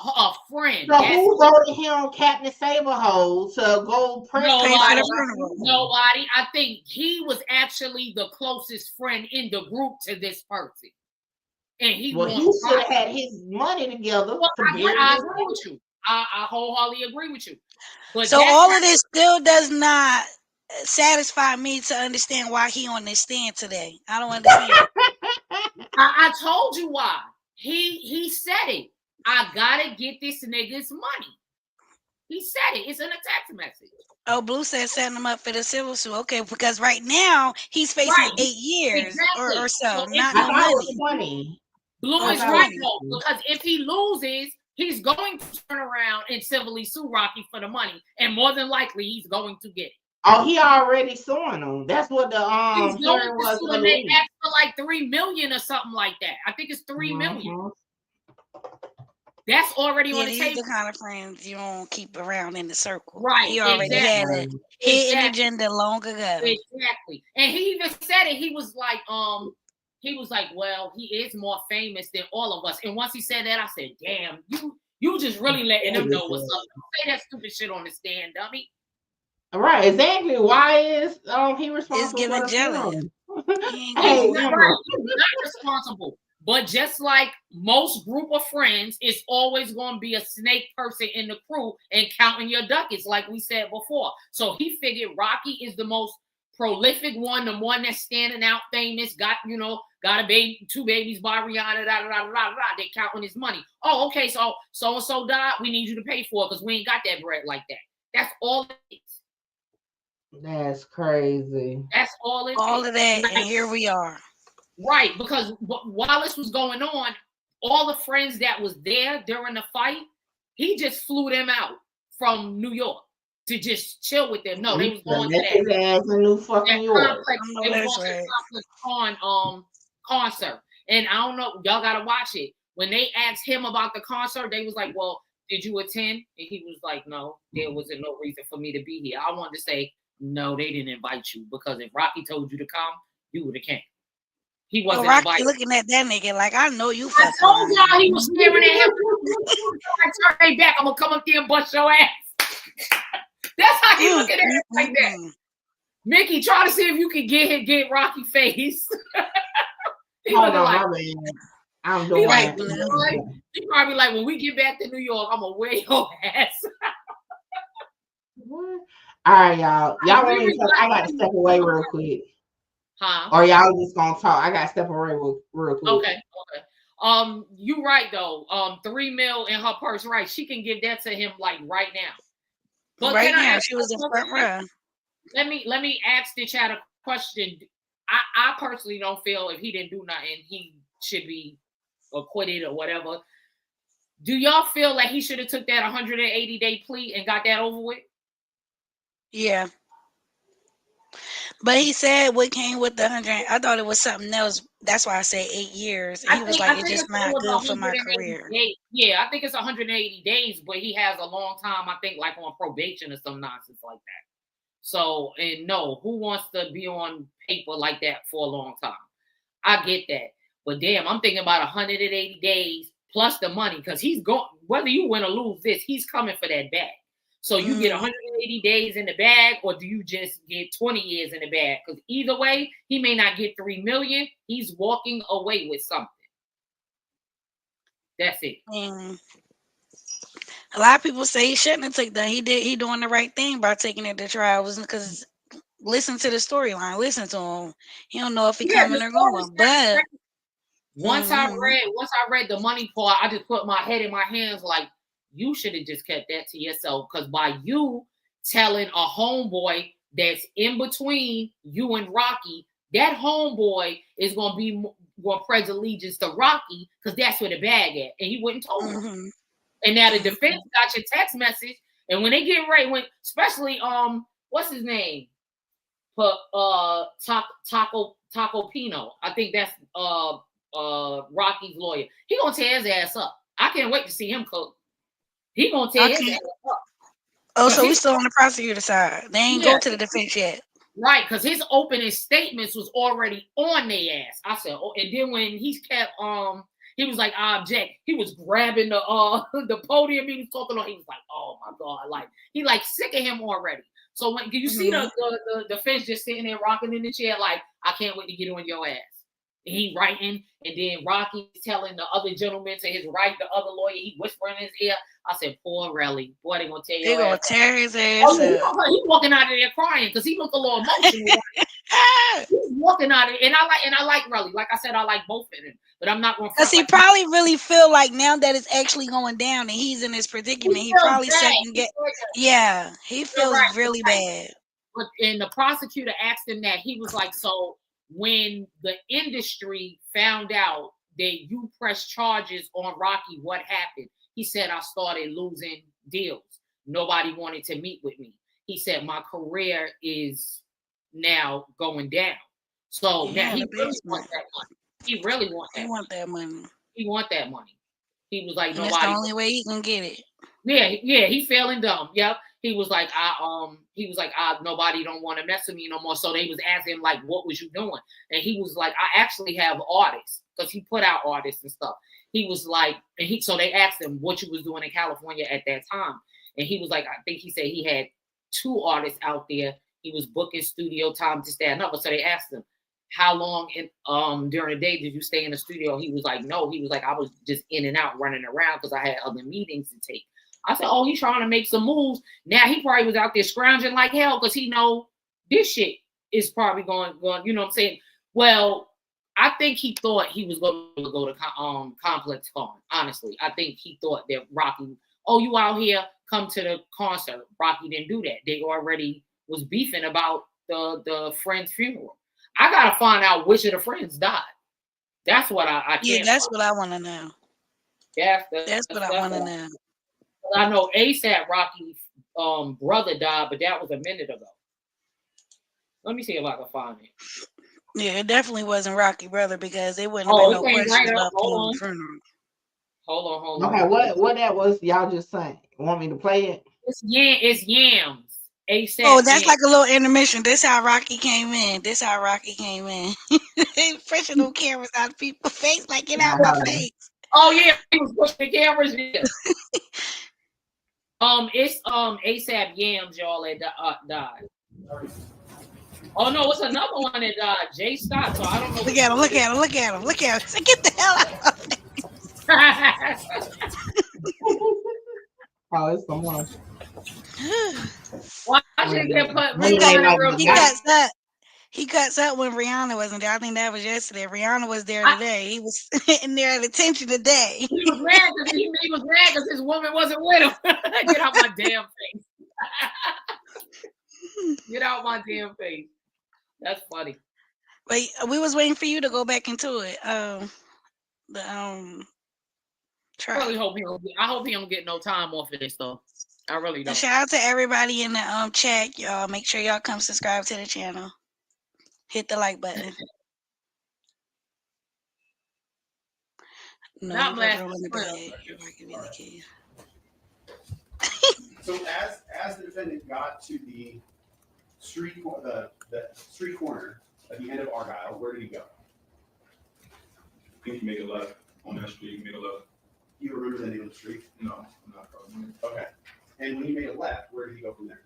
[SPEAKER 7] friend.
[SPEAKER 1] So
[SPEAKER 7] That's
[SPEAKER 1] who voted him Captain Saberhole to go press
[SPEAKER 12] Pay for the
[SPEAKER 7] nobody.
[SPEAKER 12] funeral.
[SPEAKER 7] Nobody. I think he was actually the closest friend in the group to this person. And he
[SPEAKER 1] Well, he
[SPEAKER 7] wants
[SPEAKER 1] should have had his money together
[SPEAKER 7] Well,
[SPEAKER 1] to bury
[SPEAKER 7] I
[SPEAKER 1] his
[SPEAKER 7] agree with you. I wholeheartedly agree with you. But
[SPEAKER 12] So
[SPEAKER 7] that's
[SPEAKER 12] all of this still does not satisfy me to understand why he on this stand today. I don't understand.
[SPEAKER 7] I told you why. He said it. I gotta get this nigga's money. He said it. It's in a text message.
[SPEAKER 12] Oh, Blue said setting him up for the civil suit. Okay, because right now he's facing
[SPEAKER 7] Right.
[SPEAKER 12] 8 years
[SPEAKER 7] Exactly.
[SPEAKER 12] or so,
[SPEAKER 7] So if
[SPEAKER 12] not
[SPEAKER 1] I
[SPEAKER 12] no
[SPEAKER 7] he
[SPEAKER 1] thought it
[SPEAKER 12] money.
[SPEAKER 1] was 20.
[SPEAKER 7] Blue
[SPEAKER 12] Oh,
[SPEAKER 7] is
[SPEAKER 1] thought it
[SPEAKER 7] right
[SPEAKER 12] 20.
[SPEAKER 7] though,
[SPEAKER 1] was 20.
[SPEAKER 7] because if he loses, he's going to turn around and civilly sue Rocky for the money, and more than likely he's going to get it.
[SPEAKER 1] Oh, he already suing them. That's what the
[SPEAKER 7] He's going
[SPEAKER 1] hearing
[SPEAKER 7] to
[SPEAKER 1] was
[SPEAKER 7] sue
[SPEAKER 1] for
[SPEAKER 7] and
[SPEAKER 1] the
[SPEAKER 7] they
[SPEAKER 1] week.
[SPEAKER 7] asked for like $3 million or something like that. I think it's $3 million.
[SPEAKER 1] Mm-hmm.
[SPEAKER 7] That's already
[SPEAKER 12] Yeah,
[SPEAKER 7] on the
[SPEAKER 12] these
[SPEAKER 7] table.
[SPEAKER 12] the kind of friends you don't keep around in the circle.
[SPEAKER 7] Right,
[SPEAKER 12] He already
[SPEAKER 7] exactly.
[SPEAKER 12] had a hidden
[SPEAKER 7] Exactly.
[SPEAKER 12] agenda long ago.
[SPEAKER 7] Exactly. And he even said it. He was like, well, he is more famous than all of us. And once he said that, I said, damn, you just really letting them know what's up. Don't say that stupid shit on the stand, dummy.
[SPEAKER 1] Right, exactly. Why is he responsible
[SPEAKER 12] It's
[SPEAKER 1] for
[SPEAKER 12] giving
[SPEAKER 1] the
[SPEAKER 12] jealous.
[SPEAKER 1] funeral?
[SPEAKER 12] He ain't
[SPEAKER 1] Hey,
[SPEAKER 12] doing
[SPEAKER 7] He's
[SPEAKER 12] nothing.
[SPEAKER 1] Emma.
[SPEAKER 7] not responsible. But just like most group of friends, it's always going to be a snake person in the crew and counting your ducats, like we said before. So he figured Rocky is the most prolific one, the one that's standing out, famous, got a baby, 2 babies by Rihanna, They counting his money. Oh, okay, so and so died. We need you to pay for it because we ain't got that bread like that. That's all it is.
[SPEAKER 1] That's crazy.
[SPEAKER 7] That's all it is.
[SPEAKER 12] All of that, and here we are.
[SPEAKER 7] Right, because while this was going on, all the friends that was there during the fight, he just flew them out from New York to just chill with them. No, they was going to
[SPEAKER 1] his ass in New fucking York.
[SPEAKER 7] complex. They was going to the complex concert. And I don't know, y'all gotta watch it. When they asked him about the concert, they was like, well, did you attend? And he was like, no, there wasn't no reason for me to be here. I wanted to say, no, they didn't invite you, because if Rocky told you to come, you would have came. He wasn't
[SPEAKER 12] Rocky
[SPEAKER 7] invited.
[SPEAKER 12] looking at that nigga like, I know you.
[SPEAKER 7] I told y'all he was staring at him. I turn back. I'm gonna come up there and bust your ass. That's how he looking at it like that. Mickey, try to see if you can get Rocky face.
[SPEAKER 1] Hold on, I'm doing
[SPEAKER 7] he probably like, when we get back to New York, I'm gonna wear your ass.
[SPEAKER 1] What? All right, y'all. Y'all want me to? I gotta step away real quick.
[SPEAKER 7] Huh?
[SPEAKER 1] Or y'all just gonna talk? I gotta step away real quick.
[SPEAKER 7] Okay. You right though. $3 million in her purse, right? She can give that to him like right now. But
[SPEAKER 12] right now, she was in front row.
[SPEAKER 7] Let me ask the chat a question. I personally don't feel if he didn't do nothing, he should be acquitted or whatever. Do y'all feel like he should have took that 180-day plea and got that over with?
[SPEAKER 12] Yeah. But he said what came with the 100. I thought it was something else. That's why I said 8 years. And he was like, it's just not good for my career.
[SPEAKER 7] Yeah, I think it's 180 days, but he has a long time, I think, like on probation or some nonsense like that. So, and no, who wants to be on paper like that for a long time? I get that. But damn, I'm thinking about 180 days plus the money, because he's going, whether you win or lose this, he's coming for that bag. So you get 180 days in the bag, or do you just get 20 years in the bag? Because either way, he may not get $3 million. He's walking away with something. That's it.
[SPEAKER 12] A lot of people say he shouldn't have taken that. He doing the right thing by taking it to trial. Because listen to the storyline. Listen to him. He don't know if he coming or going. But
[SPEAKER 7] once I read the money part, I just put my head in my hands like, you should have just kept that to yourself, because by you telling a homeboy that's in between you and Rocky, that homeboy is going to pledge allegiance to Rocky, because that's where the bag at, and he wouldn't told him. And now the defense got your text message, and when they get ready, especially what's his name, but Taco Pino, I think that's Rocky's lawyer. He gonna tear his ass up. I can't wait to see him cook. He gonna tear his ass up.
[SPEAKER 12] Oh, so we still on the prosecutor side. They ain't go to the defense yet.
[SPEAKER 7] Right, because his opening statements was already on their ass. I said, oh, and then when he kept he was like, I object. He was grabbing the podium he was talking on. He was like, oh my God, like he like sick of him already. So when you see the defense just sitting there rocking in the chair, like, I can't wait to get on your ass. And he writing, and then Rocky's telling the other gentleman to his right, the other lawyer, he whispering in his ear. I said, poor Relly. Boy, they gonna tear your ass.
[SPEAKER 12] They gonna tear his ass up.
[SPEAKER 7] He's walking out of there crying because he looked a little emotional. He's walking out of it. And I like Relly. Like I said, I like both of them. But I'm not gonna,
[SPEAKER 12] because he probably really feel like now that it's actually going down and he's in this predicament, he probably second get. Yeah, he feels really bad.
[SPEAKER 7] But and the prosecutor asked him that. He was like, so when the industry found out that you pressed charges on Rocky, what happened? He said, I started losing deals. Nobody wanted to meet with me. He said, my career is now going down. So now he really wants that money. He really wants that.
[SPEAKER 12] He want that money.
[SPEAKER 7] He want that money. He was like,
[SPEAKER 12] nobody. That's the only way he can get it.
[SPEAKER 7] Yeah, he feeling dumb. Yep. He was like, nobody don't want to mess with me no more. So they was asking him, like, what was you doing? And he was like, I actually have artists, because he put out artists and stuff. He was like, so they asked him what you was doing in California at that time. And he was like, I think he said he had 2 artists out there. He was booking studio time, this, that, and other. So they asked him, how long during the day did you stay in the studio? He was like, no. He was like, I was just in and out running around because I had other meetings to take. I said, oh, he's trying to make some moves. Now he probably was out there scrounging like hell because he know this shit is probably going, you know what I'm saying? Well, I think he thought he was going to go to Complex Con. Honestly, I think he thought that Rocky, oh, you out here, come to the concert. Rocky didn't do that. They already was beefing about the friend's funeral. I got to find out which of the friends died. That's what I can't.
[SPEAKER 12] Yeah, that's what I want to know.
[SPEAKER 7] That's
[SPEAKER 12] what I want to know.
[SPEAKER 7] I know ASAP Rocky's brother died, but that was a minute ago. Let me see if I can find it.
[SPEAKER 12] Yeah, it definitely wasn't Rocky brother because they wouldn't have been no questions about the funeral.
[SPEAKER 7] Hold on.
[SPEAKER 1] Okay, what that was y'all just saying? Want me to play it?
[SPEAKER 7] It's Yams. ASAP.
[SPEAKER 12] Oh, that's like a little intermission. This how Rocky came in. Pressing no cameras out of people's face, like get out my face.
[SPEAKER 7] Oh yeah, he was pushing the cameras. Yeah. It's ASAP Yams, y'all, that died. Oh no, it's another one that died. Jay Scott. So I don't know.
[SPEAKER 12] Look at him. So get the hell out of there.
[SPEAKER 1] Oh, it's someone.
[SPEAKER 7] Why should he get put?
[SPEAKER 12] He cuts up when Rihanna wasn't there. I think that was yesterday. Rihanna was there today. He was in there at attention today.
[SPEAKER 7] He was mad because his woman wasn't with him. Get out my damn face. Get out my damn face. That's funny.
[SPEAKER 12] Wait, we was waiting for you to go back into it.
[SPEAKER 7] I really hope he don't get no time off of this though. I really don't.
[SPEAKER 12] Shout out to everybody in the chat, y'all. Make sure y'all come subscribe to the channel. Hit the like button. No,
[SPEAKER 7] not last.
[SPEAKER 11] So as the defendant got to the street corner at the end of Argyle, where did he go?
[SPEAKER 10] I think he made a left on that street. He made a left.
[SPEAKER 11] You remember the name of the street?
[SPEAKER 10] No, I'm not probably.
[SPEAKER 11] Okay. And when he made a left, where did he go from there?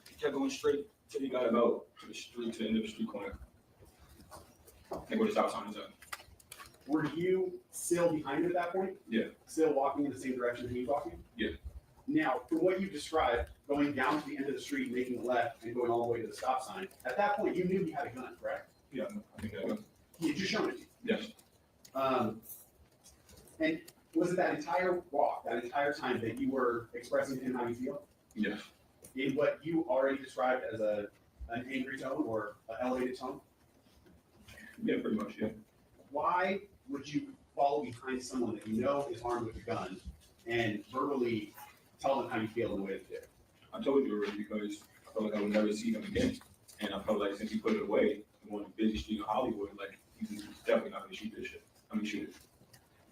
[SPEAKER 10] He kept going straight till he got about to the street, to the end of the street corner. And where the stop sign is at.
[SPEAKER 11] Were you still behind him at that point?
[SPEAKER 10] Yeah.
[SPEAKER 11] Still walking in the same direction he was walking?
[SPEAKER 10] Yeah.
[SPEAKER 11] Now, from what you described, going down to the end of the street, making a left, and going all the way to the stop sign, at that point, you knew he had a gun, correct?
[SPEAKER 10] Yeah, I think that was.
[SPEAKER 11] He had just shown it to you?
[SPEAKER 10] Yes.
[SPEAKER 11] And was it that entire walk, that entire time that you were expressing to him how you feel?
[SPEAKER 10] Yes.
[SPEAKER 11] In what you already described as an angry tone or an elevated tone?
[SPEAKER 10] Yeah, pretty much, yeah.
[SPEAKER 11] Why would you follow behind someone that you know is armed with a gun and verbally tell them how you feel in the way that you did?
[SPEAKER 10] I told you already because I felt like I would never see him again. And I felt like since he put it away, on a busy street in Hollywood, like he definitely not gonna shoot this shit. I mean, shoot it.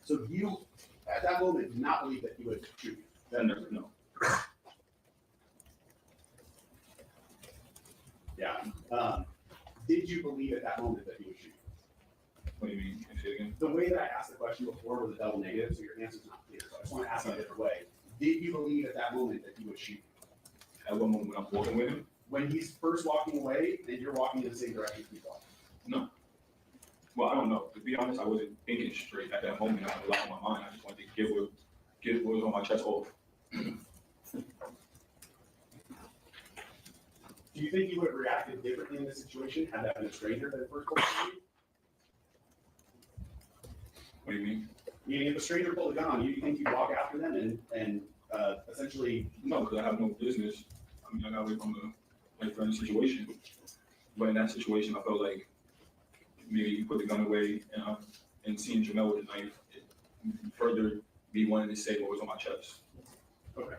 [SPEAKER 11] So you, at that moment, did not believe that he would shoot you.
[SPEAKER 10] That never, no.
[SPEAKER 11] Yeah. Did you believe at that moment that he would shoot you?
[SPEAKER 10] What do you mean? Can you say it again?
[SPEAKER 11] The way that I asked the question before was a double negative, so your answer's not clear. So I just want to ask it a different way. Did you believe at that moment that he would shoot you?
[SPEAKER 10] At what moment when I'm walking with him?
[SPEAKER 11] When he's first walking away and you're walking in the same direction he's walking?
[SPEAKER 10] No. Well, I don't know. To be honest, I wasn't thinking straight at that moment. I had a lot on my mind. I just wanted to get what was on my chest off.
[SPEAKER 11] Do you think you would have reacted differently in this situation had that been a stranger that first pulled the gun?
[SPEAKER 10] What do you mean?
[SPEAKER 11] Meaning, if a stranger pulled a gun on you, do you think you'd walk after them and essentially?
[SPEAKER 10] No, because I have no business. I mean, I got away from the friendly situation. But in that situation, I felt like maybe you put the gun away and seeing Jamel with the knife, it further me wanting to say what was on my chest.
[SPEAKER 11] Okay.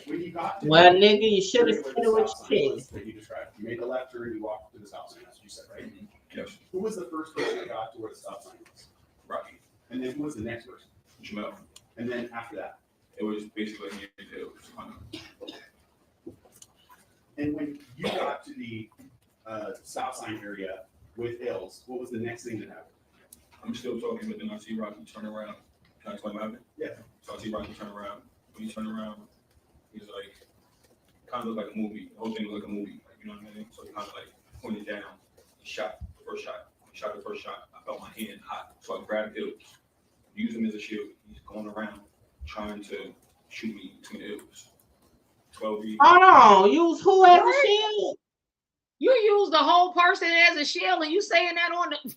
[SPEAKER 11] When you got to
[SPEAKER 1] well, nigga, you should have said what you said.
[SPEAKER 11] That you described. You made the left turn, you walked to the stop sign. That's what you said, right?
[SPEAKER 10] Mm-hmm. Yes.
[SPEAKER 11] Who was the first person that got to where the stop sign was?
[SPEAKER 10] Rocky.
[SPEAKER 11] And then who was the next person?
[SPEAKER 10] Jamel.
[SPEAKER 11] And then after that?
[SPEAKER 10] It was basically it was kind of.
[SPEAKER 11] And when you got to the stop sign area with Ills, what was the next thing that happened?
[SPEAKER 10] I'm still talking, but then I see Rocky turn around. Can I explain what happened?
[SPEAKER 11] Yeah.
[SPEAKER 10] So I see Rocky turn around. When he turned around, he's like, kind of looked like a movie. The whole thing looked like a movie. Like, you know what I mean? So he kind of like pointed down. He shot the first shot. When he shot the first shot, I felt my hand hot. So I grabbed Ills, used him as a shield. He's going around trying to shoot me between the Ills. 12 feet.
[SPEAKER 1] Hold on, use who as a shield?
[SPEAKER 7] You use the whole person as a shield, and you saying that on the.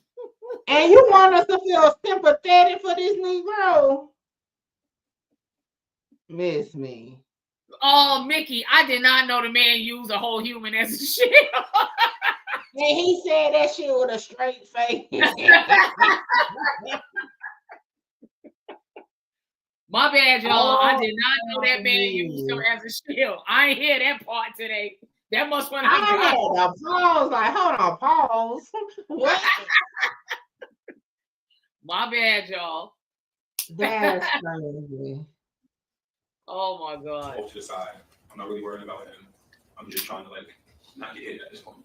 [SPEAKER 1] And you want us to feel sympathetic for this Negro? Miss me.
[SPEAKER 7] Oh, Mickey, I did not know the man used a whole human as a shield.
[SPEAKER 1] And he said that shit with a straight face.
[SPEAKER 7] My bad, y'all. I did not know that man used him as a shield. I ain't hear that part today. That must when
[SPEAKER 1] I had a pause. Like, hold on, pause. What?
[SPEAKER 7] My bad, y'all.
[SPEAKER 1] That's crazy.
[SPEAKER 7] Oh my God.
[SPEAKER 10] Off to the side. I'm not really worried about him. I'm just trying to like not get hit at this point.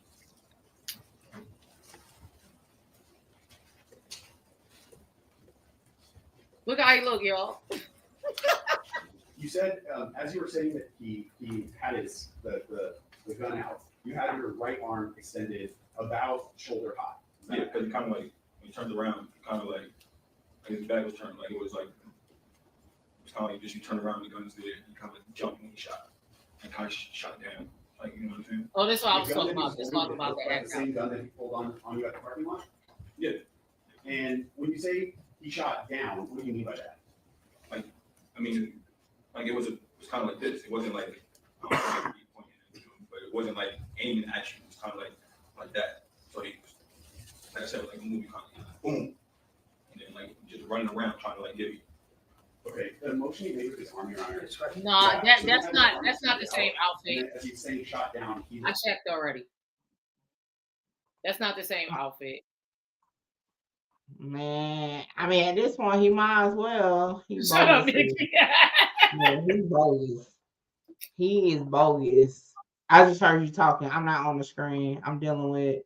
[SPEAKER 7] Look how he look, y'all.
[SPEAKER 11] You said as you were saying that he had his the gun out, you had your right arm extended about shoulder high.
[SPEAKER 10] Yeah, because he kind of like when he turned around, kind of like his back was turned, like it was kind of like just you turn around, the gun's there, he kind of jumped when he shot, and kind of shot down, like you know what I'm saying?
[SPEAKER 7] Oh, that's what I was talking about. Just talking about
[SPEAKER 11] the same gun that he pulled on you at the parking lot.
[SPEAKER 10] Yeah.
[SPEAKER 11] And when you say he shot down, what do you mean by that?
[SPEAKER 10] Like, I mean, like it was kind of like this. It wasn't like I don't know, pointing at him, but it wasn't like aiming at you. It was kind of like that. So he, like I said, like a movie kind of boom, and then like just running around trying to like get me.
[SPEAKER 11] Okay, the motion he made with his arm, Your Honor.
[SPEAKER 7] No, that's not the same outfit.
[SPEAKER 11] As he's saying shot down,
[SPEAKER 7] I checked already. That's not the same outfit.
[SPEAKER 1] Man, I mean, at this point, he might as well.
[SPEAKER 7] Shut up, Mickey.
[SPEAKER 1] Yeah, he's bogus. He is bogus. I just heard you talking. I'm not on the screen. I'm dealing with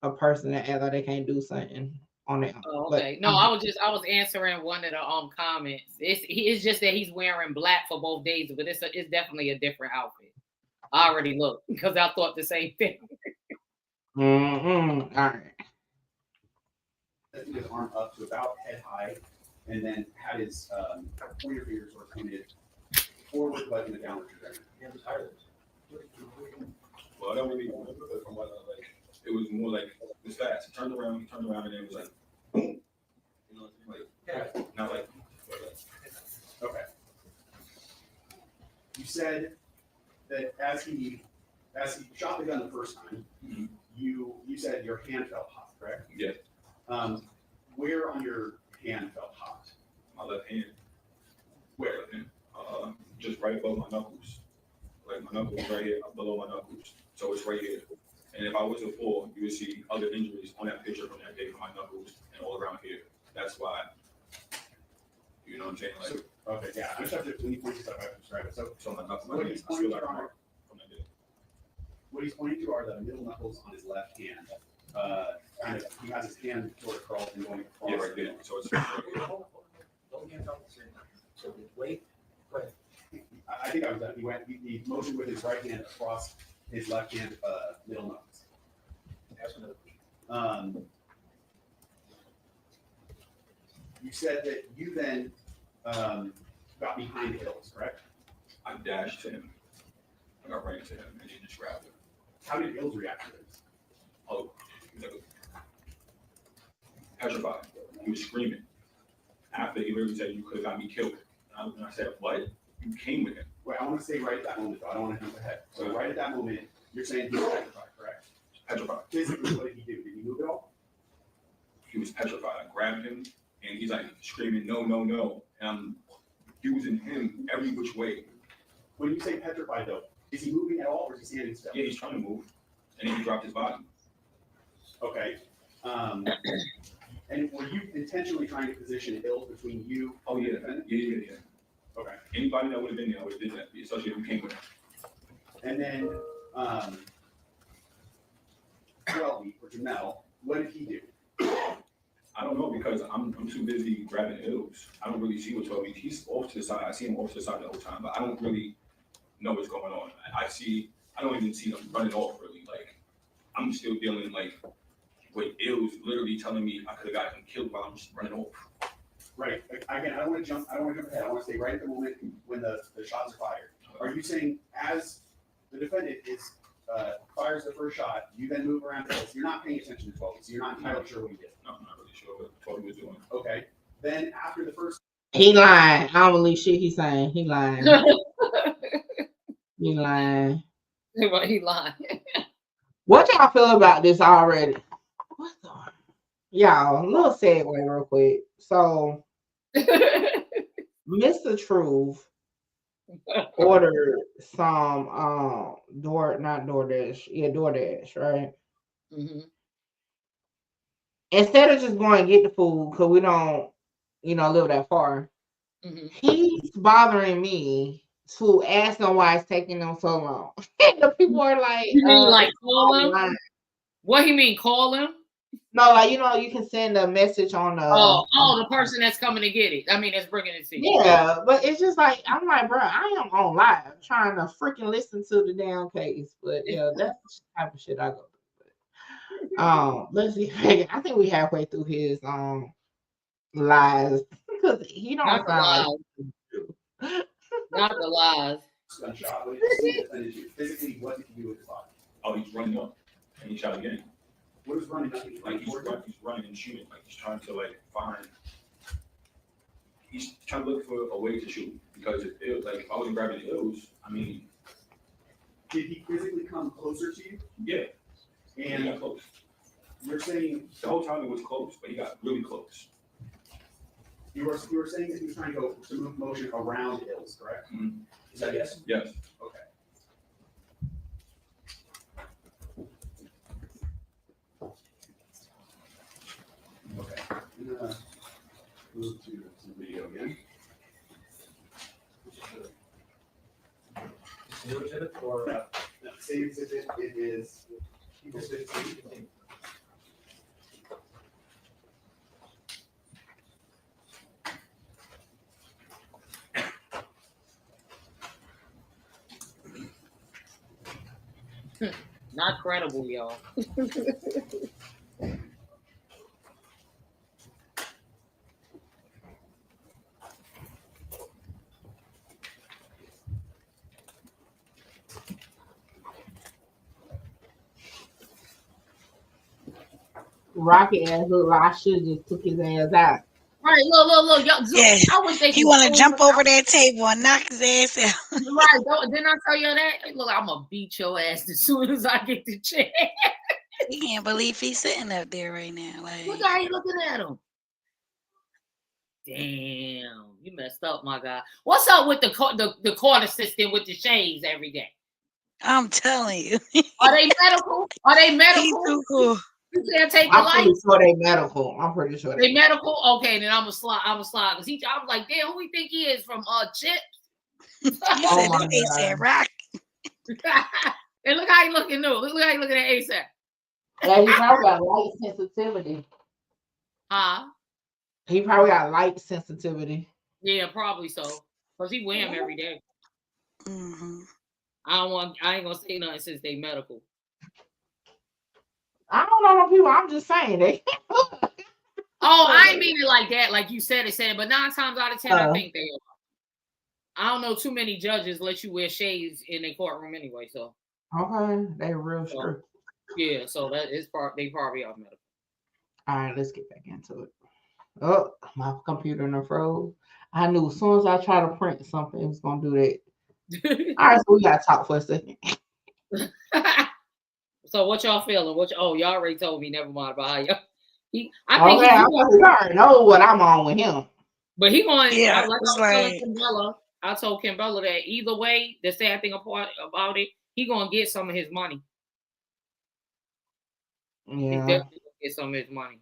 [SPEAKER 1] a person that acts like they can't do something on their own.
[SPEAKER 7] Oh, okay. No, I was answering one of the comments. It's just that he's wearing black for both days, but it's definitely a different outfit. I already looked because I thought the same thing.
[SPEAKER 1] All right.
[SPEAKER 11] His arm up to about head high, and then had his pointer fingers were pointed forward, but in a downward trajectory. He was higher.
[SPEAKER 10] Well, I don't really remember, but from what like, it was more like it was fast. He turned around, and then it was like boom. You know, like not like.
[SPEAKER 11] Okay. You said that as he shot the gun the first time,
[SPEAKER 10] mm-hmm.
[SPEAKER 11] you said your hand felt hot, correct?
[SPEAKER 10] Yeah.
[SPEAKER 11] Where on your hand felt hot?
[SPEAKER 10] My left hand.
[SPEAKER 11] Where?
[SPEAKER 10] Just right above my knuckles. Like my knuckles right here, below my knuckles. So it's right here. And if I wasn't fall, you would see other injuries on that picture from that day from my knuckles and all around here. That's why. You know what I'm saying? Like,
[SPEAKER 11] so, okay, yeah. I just have to, when you point this up, I have to describe it. So
[SPEAKER 10] my knuckles,
[SPEAKER 11] what he's
[SPEAKER 10] I feel
[SPEAKER 11] pointing
[SPEAKER 10] like
[SPEAKER 11] to
[SPEAKER 10] I'm
[SPEAKER 11] are,
[SPEAKER 10] from that day.
[SPEAKER 11] what he's pointing to are the middle knuckles on his left hand. Kind of, he has his hand sort of curled and going across.
[SPEAKER 10] Yeah, right there. So it's
[SPEAKER 13] Don't hands off the same time. So wait, go ahead.
[SPEAKER 11] I think I was done. He motioned with his right hand across his left hand middle knuckles.
[SPEAKER 13] Ask another question.
[SPEAKER 11] You said that you then got behind Hills, correct?
[SPEAKER 10] I dashed to him. I got right into him and he just grabbed him.
[SPEAKER 11] How did Hills react to this?
[SPEAKER 10] Oh, he was like petrified. He was screaming. After he literally said, "You could have got me killed." And I said, "What? You came with him."
[SPEAKER 11] Wait, I want to say right at that moment, though. I don't want to jump ahead. So right at that moment, you're saying he was petrified, correct?
[SPEAKER 10] Petrified.
[SPEAKER 11] Physically, what did he do? Did he move at all?
[SPEAKER 10] He was petrified. I grabbed him and he's like screaming, "No, no, no." And I'm using him every which way.
[SPEAKER 11] When you say petrified, though, is he moving at all or is he standing still?
[SPEAKER 10] Yeah, he's trying to move. And then he dropped his body.
[SPEAKER 11] Okay. And were you intentionally trying to position Hills between you
[SPEAKER 10] Oh,
[SPEAKER 11] and
[SPEAKER 10] yeah.
[SPEAKER 11] the defendant?
[SPEAKER 10] Yeah.
[SPEAKER 11] Okay.
[SPEAKER 10] Anybody that would have been there, I would have did that, especially if we came with him.
[SPEAKER 11] And then, Melly or Jamel, what did he do?
[SPEAKER 10] I don't know because I'm too busy grabbing Hills. I don't really see what's going on. He's off to the side. I see him off to the side the whole time, but I don't really know what's going on. I don't even see him running off really. Like, I'm still dealing like with Ills literally telling me I could have gotten killed while I'm just running off.
[SPEAKER 11] Right. Again, I don't want to jump ahead. I want to stay right at the moment when the shots are fired. Are you saying as the defendant fires the first shot, you then move around to this? You're not paying attention to 12, so you're not entirely sure what he did.
[SPEAKER 10] No, I'm not really sure what Toby was doing.
[SPEAKER 11] Okay. Then after the first,
[SPEAKER 1] He lying. I don't believe shit he's saying. He lying. He lying.
[SPEAKER 7] He lying.
[SPEAKER 1] What y'all feel about this already? What the? Y'all, a little segue real quick. So, Mr. Truth ordered some DoorDash, right?
[SPEAKER 7] Mm-hmm.
[SPEAKER 1] Instead of just going and get the food because we don't, live that far.
[SPEAKER 7] Mm-hmm.
[SPEAKER 1] He's bothering me to ask him why it's taking them so long. The people are like,
[SPEAKER 7] you mean like call him? What he mean, call him?
[SPEAKER 1] No, like you can send a message on the
[SPEAKER 7] the person that's coming to get it. I mean, that's bringing it to you.
[SPEAKER 1] Yeah, but it's just like I'm like, bro, I am on live trying to freaking listen to the damn case. But yeah, that's the type of shit I go through. But, let's see. I think we halfway through his lies because he don't
[SPEAKER 7] Not
[SPEAKER 1] sound like.
[SPEAKER 7] Not the lies.
[SPEAKER 11] Gunshot. What did you do? Physically, what did you do with his body?
[SPEAKER 10] Oh, he's running up and he shot again.
[SPEAKER 11] What is running up?
[SPEAKER 10] Like he's running and shooting. Like he's trying to he's trying to look for a way to shoot because if I wasn't grabbing the Ills, I mean.
[SPEAKER 11] Did he physically come closer to you?
[SPEAKER 10] Yeah.
[SPEAKER 11] And
[SPEAKER 10] he got close.
[SPEAKER 11] You're saying
[SPEAKER 10] the whole time it was close, but he got really close.
[SPEAKER 11] You were saying that he was trying to move motion around Ills, correct?
[SPEAKER 10] Mm-hmm.
[SPEAKER 11] Is that yes?
[SPEAKER 10] Yes.
[SPEAKER 11] Okay. Okay. I'm gonna move to some video again.
[SPEAKER 13] New exhibit or
[SPEAKER 11] No, same exhibit. It is people 15.
[SPEAKER 7] Not credible, y'all.
[SPEAKER 1] Rocket ass look like I should just took his ass out.
[SPEAKER 7] Right, look, y'all.
[SPEAKER 12] Yeah,
[SPEAKER 7] I wish they
[SPEAKER 12] he want to jump over that table and knock his ass out.
[SPEAKER 7] Right, didn't I tell you that? Hey, look, I'm gonna beat your ass as soon as I get the chance.
[SPEAKER 12] He can't believe he's sitting up there right now. Like,
[SPEAKER 7] look how he looking at him. Damn, you messed up, my guy. What's up with the court assistant with the shades every day?
[SPEAKER 12] I'm telling you.
[SPEAKER 7] Are they medical? Are they
[SPEAKER 12] He's
[SPEAKER 7] medical?
[SPEAKER 12] too cool.
[SPEAKER 7] You can't take the
[SPEAKER 1] I'm pretty
[SPEAKER 7] lights.
[SPEAKER 1] sure they medical. I'm pretty sure
[SPEAKER 7] They medical. Okay, then I'm a slide. I'm a slide because I was like, damn, who we think he is from Chips?
[SPEAKER 12] You
[SPEAKER 1] Oh
[SPEAKER 12] said
[SPEAKER 1] my
[SPEAKER 12] them ASAP
[SPEAKER 1] god.
[SPEAKER 12] Rock.
[SPEAKER 7] And look how he looking new. Look how he looking at ASAP.
[SPEAKER 1] Yeah, he probably got light sensitivity.
[SPEAKER 7] Huh?
[SPEAKER 1] He probably got light sensitivity.
[SPEAKER 7] Yeah, probably so. Cause he wear them every day.
[SPEAKER 12] Mm-hmm.
[SPEAKER 7] I ain't gonna say nothing since they medical.
[SPEAKER 1] I don't know no people. I'm just saying they.
[SPEAKER 7] Oh, I ain't mean it like that. Like you said it, but 9 times out of 10, I think they are. I don't know too many judges let you wear shades in a courtroom anyway. So
[SPEAKER 1] Okay, they real strict.
[SPEAKER 7] Yeah, so that is they probably are medical.
[SPEAKER 1] All right, let's get back into it. Oh, my computer in the froze. I knew as soon as I try to print something, it was gonna do that. All right, so we gotta talk for a second.
[SPEAKER 7] So what y'all feeling? Y'all already told me. Never mind about how y'all.
[SPEAKER 1] I already know what I'm on with him.
[SPEAKER 7] But he going.
[SPEAKER 12] Yeah,
[SPEAKER 7] I was telling Kimbella. I told Kimbella that either way, the sad thing about it, he gonna get some of his money.
[SPEAKER 1] Yeah,
[SPEAKER 7] he definitely gonna get some of his money,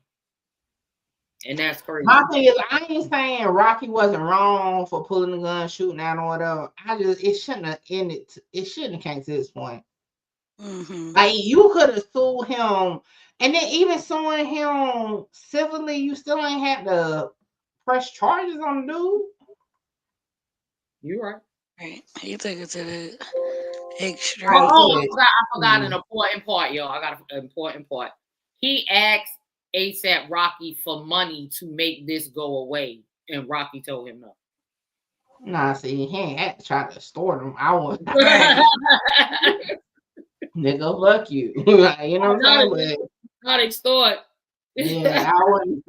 [SPEAKER 7] and that's crazy.
[SPEAKER 1] My thing is, I ain't saying Rocky wasn't wrong for pulling the gun, shooting out, or whatever. It shouldn't have ended. It shouldn't have came to this point.
[SPEAKER 12] Mm-hmm.
[SPEAKER 1] Like you could have sued him, and then even suing him civilly, you still ain't had to press charges on the dude.
[SPEAKER 7] You right.
[SPEAKER 12] Right. He took it to the extreme.
[SPEAKER 7] I forgot an important part, y'all. I got an important part. He asked ASAP Rocky for money to make this go away, and Rocky told him no.
[SPEAKER 1] Nah, see, he ain't had to try to extort him. I want nigga, fuck you. You know what I'm saying?
[SPEAKER 7] Not extort.
[SPEAKER 1] Yeah, I wouldn't.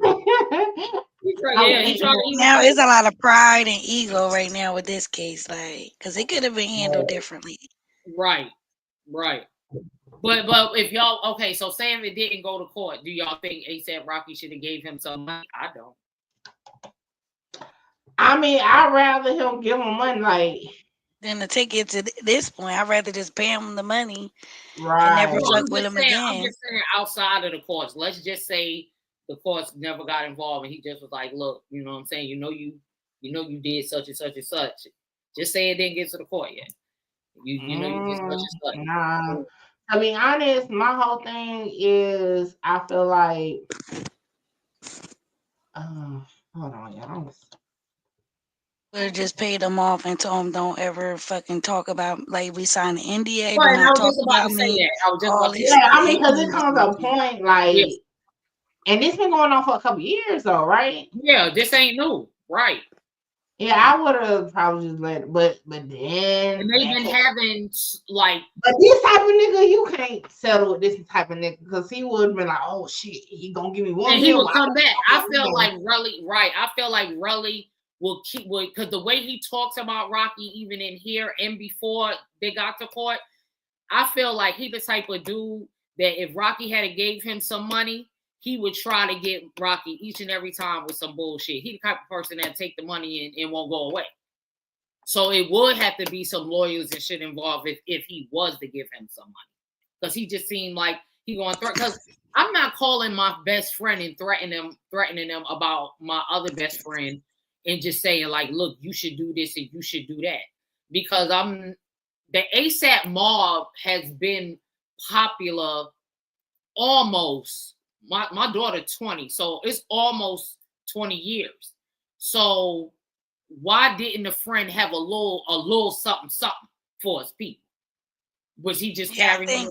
[SPEAKER 12] Now it's a lot of pride and ego right now with this case, like, because it could have been handled differently.
[SPEAKER 7] Right. But if y'all so say if it didn't go to court, do y'all think ASAP Rocky should have gave him some money? I don't.
[SPEAKER 1] I mean, I'd rather him give him money, like,
[SPEAKER 12] than to take it to this point. I'd rather just pay him the money
[SPEAKER 1] and
[SPEAKER 12] never fuck with him again.
[SPEAKER 7] I'm just saying outside of the courts. Let's just say the courts never got involved, and he just was like, "Look, you know what I'm saying? You know you did such and such and such." Just say it didn't get to the court yet. You know you did such and such.
[SPEAKER 1] Nah. I mean, honest, my whole thing is I feel like hold on, y'all.
[SPEAKER 12] Would have just paid them off and told them don't ever fucking talk about, like, we signed an NDA.
[SPEAKER 7] Right,
[SPEAKER 12] Do not talk
[SPEAKER 7] about
[SPEAKER 12] about
[SPEAKER 7] to
[SPEAKER 12] me.
[SPEAKER 7] say that. I was just about to
[SPEAKER 1] say I mean, because it comes to a point, like, and this been going on for a couple years, though, right?
[SPEAKER 7] Yeah, this ain't new, right?
[SPEAKER 1] Yeah, I would have probably just let it, but then
[SPEAKER 7] and they've been having like.
[SPEAKER 1] But this type of nigga, you can't settle with this type of nigga because he would have been like, "Oh shit, he gonna give me one."
[SPEAKER 7] And he will come back. I feel like Relly will keep because the way he talks about Rocky, even in here and before they got to court, I feel like he the type of dude that if Rocky had gave him some money, he would try to get Rocky each and every time with some bullshit. He the type of person that take the money and won't go away. So it would have to be some lawyers and shit involved if he was to give him some money. Because he just seemed like he going to threaten. Because I'm not calling my best friend and threatening them about my other best friend and just saying like, look, you should do this and you should do that. Because the ASAP mob has been popular almost my daughter 20, so it's almost 20 years. So why didn't the friend have a little something for his people? Was he just carrying him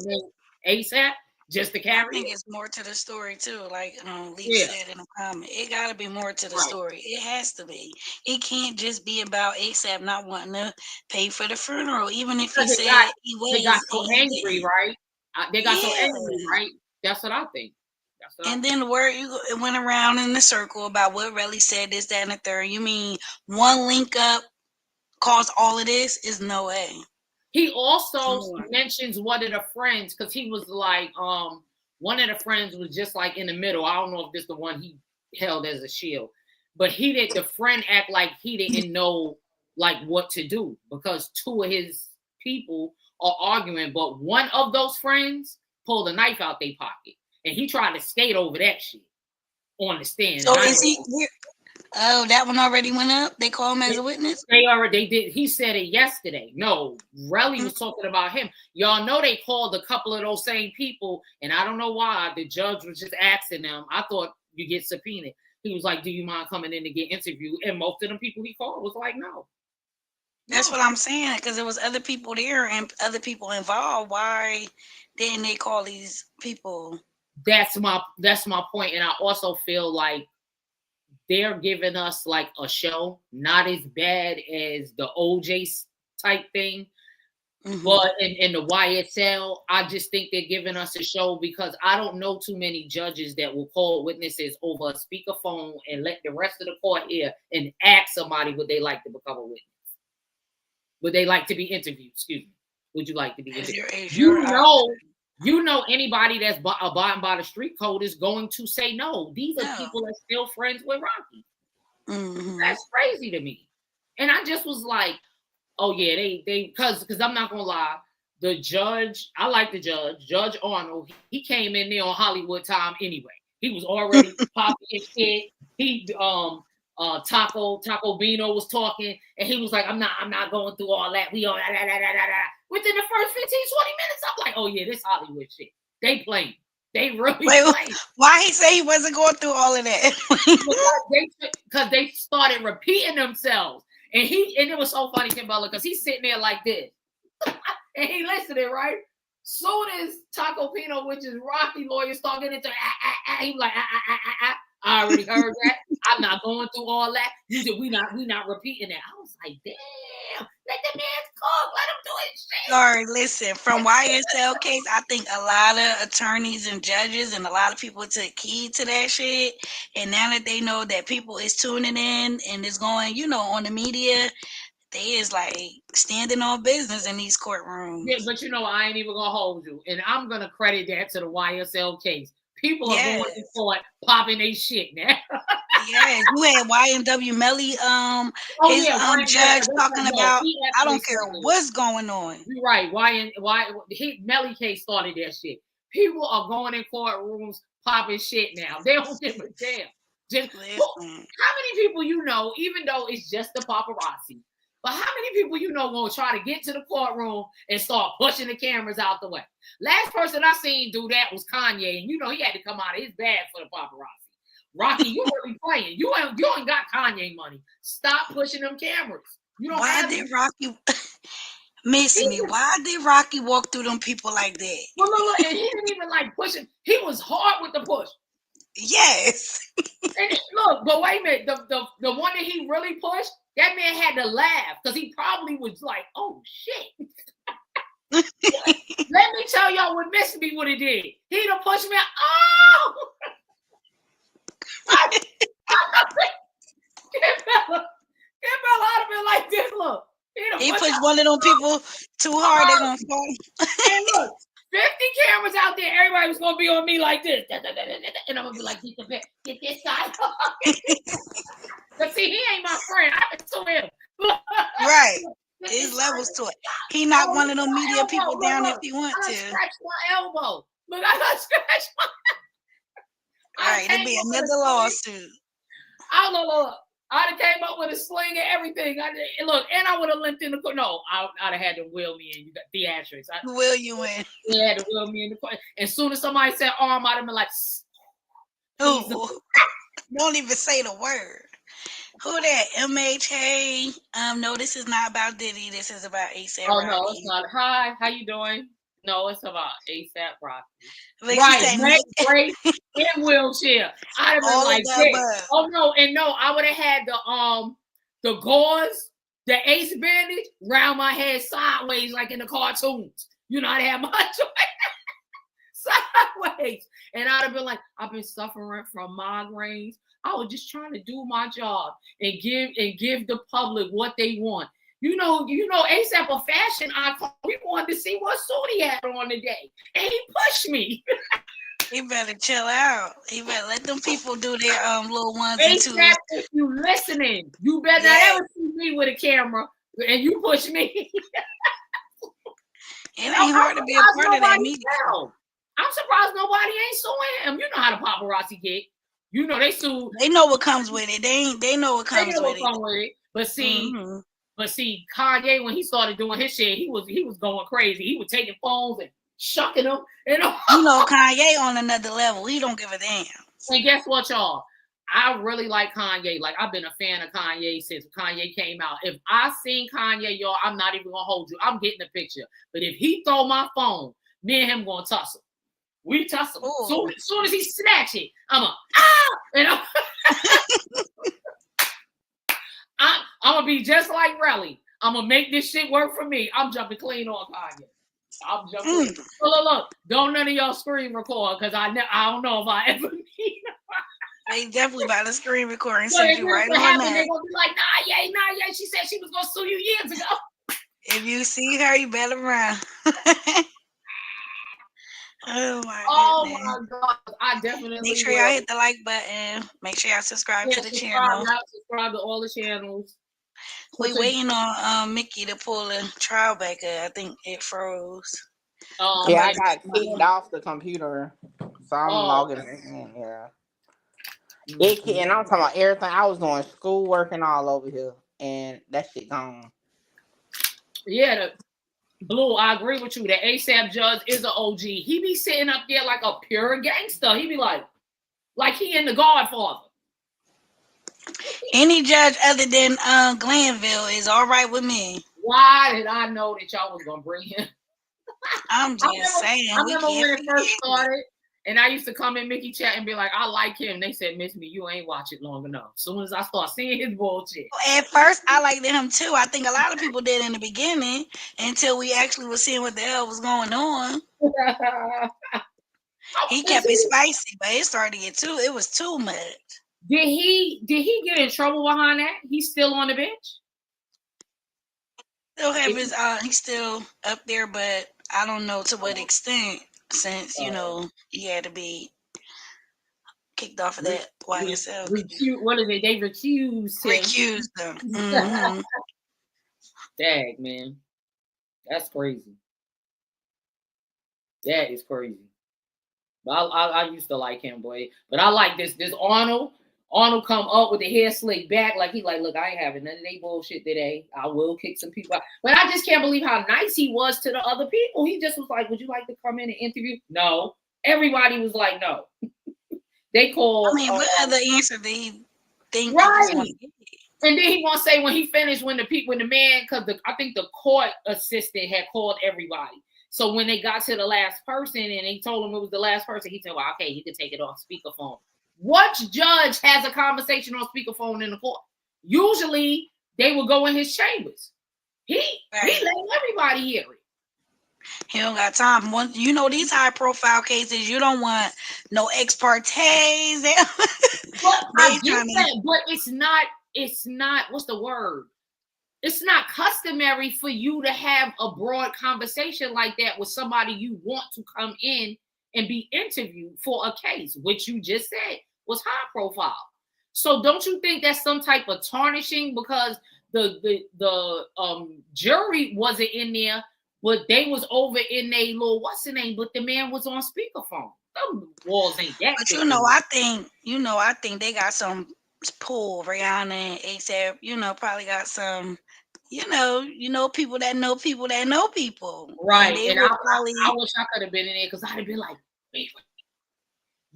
[SPEAKER 7] ASAP just to carry?
[SPEAKER 12] I think it's more to the story too. Like Lee said in the comment, it got to be more to the story. It has to be. It can't just be about ASAP not wanting to pay for the funeral, even if he said he was.
[SPEAKER 7] They got so angry, right? They got so angry, right? That's what I think.
[SPEAKER 12] And then the word it went around in the circle about what Relly said, this, that, and the third. You mean one link up caused all of this? Is no way.
[SPEAKER 7] He also mentions one of the friends because he was like, one of the friends was just like in the middle. I don't know if this is the one he held as a shield, but the friend act like he didn't know like what to do because two of his people or arguing, but one of those friends pulled a knife out their pocket, and he tried to skate over that shit on the stand.
[SPEAKER 12] So is he? Oh, that one already went up. They call him as a witness.
[SPEAKER 7] They did. He said it yesterday. No, Relly was talking about him. Y'all know they called a couple of those same people, and I don't know why. The judge was just asking them. I thought you get subpoenaed. He was like, "Do you mind coming in to get interviewed?" And most of them people he called was like, "No."
[SPEAKER 12] That's what I'm saying, because there was other people there and other people involved. Why didn't they call these people?
[SPEAKER 7] That's my point, and I also feel like they're giving us like a show, not as bad as the OJ type thing, but in the YSL, I just think they're giving us a show because I don't know too many judges that will call witnesses over a speakerphone and let the rest of the court hear and ask somebody would they like to become a witness. Would they like to be interviewed? Excuse me. Would you like to be interviewed? You know anybody that's abiding by the street code is going to say no. These are people that's still friends with Rocky. That's crazy to me. And I just was like, oh yeah, they because I'm not gonna lie, the judge, I like the judge, Judge Arnold, he came in there on Hollywood time anyway. He was already popping his shit. He Taco Bino was talking, and he was like, I'm not going through all that. We all within the first 15, 20 minutes, I'm like, oh yeah, this Hollywood shit. They playing. They really playing.
[SPEAKER 12] Why he say he wasn't going through all of that?
[SPEAKER 7] Because they started repeating themselves. And it was so funny, Kimbella, because he's sitting there like this. And he listening, right? Soon as Taco Pino, which is Rocky lawyer, start getting into he like I already heard that. I'm not going through all that. You said we not repeating that. I was like, damn, let the man cook, let him do his shit.
[SPEAKER 12] Sorry, listen, from YSL case, I think a lot of attorneys and judges and a lot of people took heed to that shit. And now that they know that people is tuning in and is going, on the media, they is like standing on business in these courtrooms.
[SPEAKER 7] Yeah, but I ain't even gonna hold you. And I'm gonna credit that to the YSL case. People are going to court popping their shit now.
[SPEAKER 12] Yes, you had YNW Melly, judge talking about, I don't care what's going on.
[SPEAKER 7] You're right. Melly case started that shit. People are going in courtrooms popping shit now. They don't give a damn. Just how many people even though it's just the paparazzi, but how many people gonna try to get to the courtroom and start pushing the cameras out the way? Last person I seen do that was Kanye, and he had to come out of his bag for the paparazzi. Rocky, you really playing? You ain't got Kanye money. Stop pushing them cameras.
[SPEAKER 12] Why did Rocky miss me? Why did Rocky walk through them people like that?
[SPEAKER 7] Well, look, and he didn't even like pushing. He was hard with the push.
[SPEAKER 12] Yes.
[SPEAKER 7] And look, but wait a minute. The one that he really pushed, that man had to laugh because he probably was like, "Oh shit." Let me tell y'all what missed me what he did. He done pushed me out. Oh! Kimbella ought to be like this. Look.
[SPEAKER 12] He pushed one of them people too hard, they're going to fall.
[SPEAKER 7] And look, 50 cameras out there. Everybody was going to be on me like this. And I'm going to be like, get this guy. But see, he ain't my friend. I can sue him.
[SPEAKER 12] Right. There's levels to it. He not one of them media people down if he want to.
[SPEAKER 7] Scratch my elbow. Look, I got scratch my.
[SPEAKER 12] Right, it'd be another lawsuit.
[SPEAKER 7] I don't know. I'd have came up with a sling and everything. And I would have limped in the court. No, I'd have had to wheel me in. You got theatrics.
[SPEAKER 12] Wheel you in.
[SPEAKER 7] Yeah, had to wheel me in the court. As soon as somebody said arm, I'd have been like,
[SPEAKER 12] ooh, don't even say the word. Who that? MHA. No, this is not about Diddy. This is about ASAP Rocky.
[SPEAKER 7] No, it's not. Hi, how you doing? No, it's about ASAP Rocky.
[SPEAKER 12] Like
[SPEAKER 7] right, next break in wheelchair. I'd have been like this. Oh no, and no, I would have had the gauze, the ace bandage round my head sideways like in the cartoons. I'd have my sideways. And I'd have been like, I've been suffering from migraines. I was just trying to do my job and give the public what they want. ASAP a fashion icon. We wanted to see what suit he had on today. And he pushed me.
[SPEAKER 12] He better chill out. He better let them people do their little ones and twos.
[SPEAKER 7] ASAP, if you listening, you better not ever see me with a camera and you push me.
[SPEAKER 12] It ain't hard to be a part of that media.
[SPEAKER 7] I'm surprised nobody ain't suing him. You know how the paparazzi get. You know they sue.
[SPEAKER 12] They know what comes with it. They know what comes with it.
[SPEAKER 7] But see, Kanye, when he started doing his shit, he was going crazy. He was taking phones and shucking them. You
[SPEAKER 12] know, Kanye on another level. He don't give a damn.
[SPEAKER 7] And guess what, y'all? I really like Kanye. Like, I've been a fan of Kanye since Kanye came out. If I seen Kanye, y'all, I'm not even gonna hold you. I'm getting a picture. But if he throw my phone, me and him gonna tussle. We tussle. Soon as he snatch it, I'm I'm gonna be just like Relly. I'm gonna make this shit work for me. I'm jumping clean on Kanye. I'm jumping. Look. Don't none of y'all screen record because I don't know if I ever need.
[SPEAKER 12] They definitely about to screen record and send you right on that.
[SPEAKER 7] They're gonna be like, nah, yeah. She said she was gonna sue you years ago.
[SPEAKER 12] If you see her, you better run. Oh my
[SPEAKER 7] God! I definitely
[SPEAKER 12] make sure y'all hit the like button. Make sure y'all subscribe to the channel.
[SPEAKER 7] Subscribe to all the channels.
[SPEAKER 12] We waiting on Mickey to pull the trial back up. I think it froze.
[SPEAKER 1] I got kicked off the computer, so I'm logging in. Yeah. And I'm talking about everything. I was doing schoolwork and all over here, and that shit gone.
[SPEAKER 7] Yeah, Blue, I agree with you. The ASAP judge is an OG. He be sitting up there like a pure gangster. He be like he in The Godfather.
[SPEAKER 12] Any judge other than Glanville is all right with me.
[SPEAKER 7] Why did I know that y'all was gonna bring him?
[SPEAKER 12] I'm just saying.
[SPEAKER 7] I remember when it first started, and I used to come in Mickey chat and be like, I like him. They said, Miss Me, you ain't watch it long enough. As soon as I start seeing his bullshit.
[SPEAKER 12] At first, I liked him too. I think a lot of people did in the beginning until we actually was seeing what the hell was going on. He kept it spicy, but it started to get it was too much.
[SPEAKER 7] Did he get in trouble behind that? He's still on the bench?
[SPEAKER 12] Still have his he's still up there, but I don't know to what extent, since he had to be kicked off of that YSL.
[SPEAKER 7] What is it? They recused him.
[SPEAKER 12] Recused them. Mm-hmm.
[SPEAKER 7] Dang, man. That's crazy. That is crazy. But I used to like him, boy. But I like this Arnold. Arnold come up with the hair slick back, look, I ain't having none of they bullshit today. I will kick some people out. But I just can't believe how nice he was to the other people. He just was like, would you like to come in and interview? No. Everybody was like, no. They called.
[SPEAKER 12] I mean, what other answer did he think?
[SPEAKER 7] Right. And then he gonna say when he finished, when the man, because I think the court assistant had called everybody. So when they got to the last person and they told him it was the last person, he said, well, okay, he could take it off speakerphone. What judge has a conversation on speakerphone in the court? Usually they will go in his chambers. He let everybody hear it.
[SPEAKER 12] He don't got time. These high profile cases, you don't want no ex partes.
[SPEAKER 7] But I get that, but it's not, what's the word? It's not customary for you to have a broad conversation like that with somebody you want to come in and be interviewed for a case, which you just said was high profile. So don't you think that's some type of tarnishing, because the jury wasn't in there, but they was over in they little what's the name, but the man was on speakerphone. Them walls ain't that.
[SPEAKER 12] But I think they got some pull. Rihanna and ASAP, probably got some. People that know people that know people.
[SPEAKER 7] Right. And I wish I could have been in there, because I'd have been like, wait,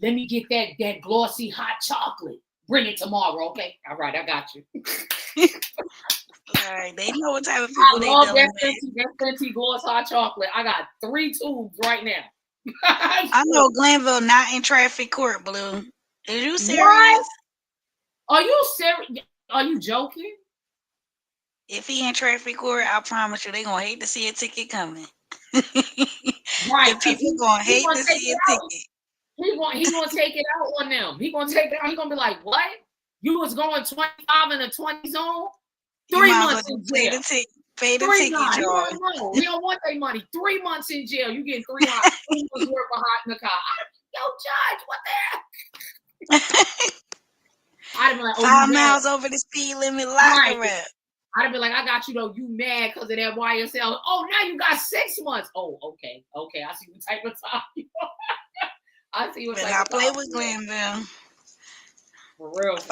[SPEAKER 7] let me get that glossy hot chocolate. Bring it tomorrow, okay? All right, I got you.
[SPEAKER 12] All right, they know what type of people they
[SPEAKER 7] love that Fenty glossy hot chocolate. I got 3 tubes right now.
[SPEAKER 12] I know Glanville not in traffic court, Blue. Are you serious?
[SPEAKER 7] What? Are you serious? Are you joking?
[SPEAKER 12] If he in traffic court, I promise you, they gonna hate to see a ticket coming.
[SPEAKER 7] Right,
[SPEAKER 12] people gonna hate to see a ticket.
[SPEAKER 7] He gonna take it out on them. He gonna take it out. He gonna be like, "What? You was going 25 in a 20 zone? 3 months in jail.
[SPEAKER 12] Pay the ticket,
[SPEAKER 7] y'all. We don't want their money. 3 months in jail. You getting 3 months worth of hot in the car. Yo, judge, what the heck? I'd be like,
[SPEAKER 12] 5 miles over the speed limit, locker up.
[SPEAKER 7] I'd be like, I got you though. You mad because of that YSL? Oh, now you got 6 months. Oh, okay. I see what type of time you are. I see what
[SPEAKER 12] But
[SPEAKER 7] type
[SPEAKER 12] I
[SPEAKER 7] of
[SPEAKER 12] play
[SPEAKER 7] time
[SPEAKER 12] with
[SPEAKER 7] you are.
[SPEAKER 12] Glenville.
[SPEAKER 7] For real.
[SPEAKER 12] If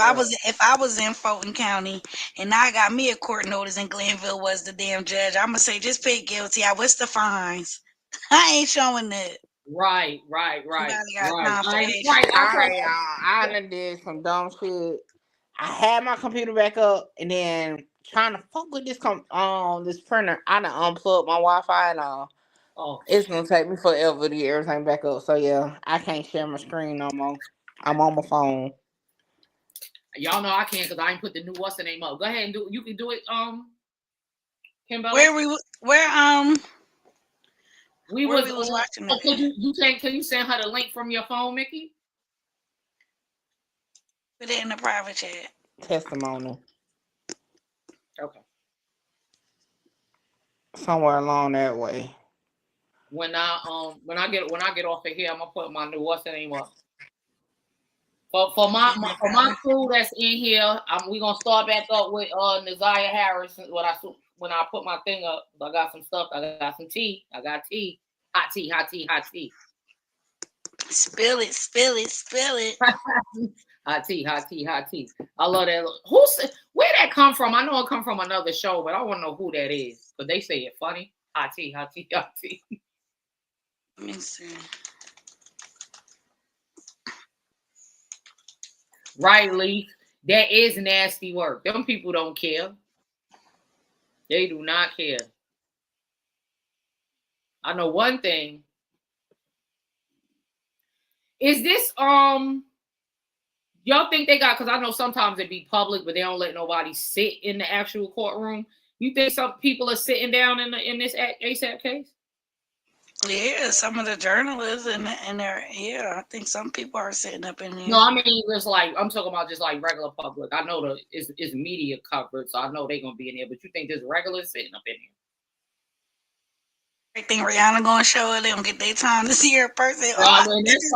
[SPEAKER 12] I was in Fulton County and I got me a court notice and Glenville was the damn judge, I'ma say just plead guilty. What's the fines? I ain't showing that.
[SPEAKER 7] Right.
[SPEAKER 12] Nobody got time for
[SPEAKER 7] I
[SPEAKER 12] that
[SPEAKER 7] right.
[SPEAKER 12] shit.
[SPEAKER 1] All right, y'all. I done did some dumb shit. I had my computer back up, and then trying to fuck with this printer, I done unplugged my Wi-Fi, and it's gonna take me forever to get everything back up. So yeah, I can't share my screen no more. I'm on my phone.
[SPEAKER 7] Y'all know I can't because I ain't put the new what's the name up. Go ahead and do. You can do it. Kimberly.
[SPEAKER 12] Where we was watching
[SPEAKER 7] Oh,
[SPEAKER 12] it.
[SPEAKER 7] can you send her the link from your phone, Mickey?
[SPEAKER 12] Put it in the private chat.
[SPEAKER 1] Testimony.
[SPEAKER 7] Okay.
[SPEAKER 1] Somewhere along that way.
[SPEAKER 7] When I get off of here, I'm gonna put my new what's the name up. For my crew that's in here, we gonna start back up with Naziah Harris. When I put my thing up, I got some stuff. I got some tea. I got tea. Hot tea.
[SPEAKER 12] Spill it.
[SPEAKER 7] Hot tea. I love that. Where that come from? I know it come from another show, but I want to know who that is. But they say it funny. Hot tea.
[SPEAKER 12] Let me see.
[SPEAKER 7] Right, Lee. That is nasty work. Them people don't care. They do not care. I know one thing. Is this y'all think they got, because I know sometimes it be public, but they don't let nobody sit in the actual courtroom. You think some people are sitting down in this ASAP case?
[SPEAKER 12] Yeah, some of the journalists and there. Yeah, I think some people are sitting up in there.
[SPEAKER 7] No, I mean it's like I'm talking about just like regular public. I know it's media covered, so I know they're gonna be in there. But you think there's regular sitting up in here?
[SPEAKER 12] I think Rihanna gonna show it. They don't get their time to see her person.
[SPEAKER 7] That's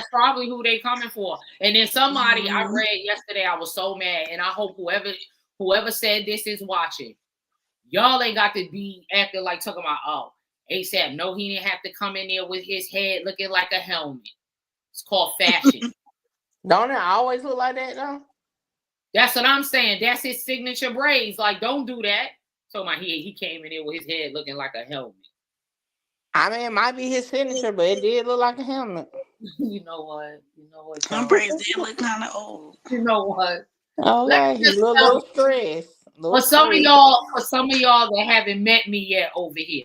[SPEAKER 7] probably who they coming for. And then somebody I read yesterday, I was so mad, and I hope whoever said this is watching. Y'all ain't got to be acting like talking about ASAP. No, he didn't have to come in there with his head looking like a helmet. It's called fashion.
[SPEAKER 1] Don't it always look like that though?
[SPEAKER 7] That's what I'm saying. That's his signature braids. Like, don't do that. So he came in there with his head looking like a helmet.
[SPEAKER 1] I mean, it might be his signature, but it did look like a helmet.
[SPEAKER 7] You know what?
[SPEAKER 12] Some braids did look kind of old.
[SPEAKER 7] You know what?
[SPEAKER 1] Okay, he look a little stressed.
[SPEAKER 7] For some of y'all that haven't met me yet over here,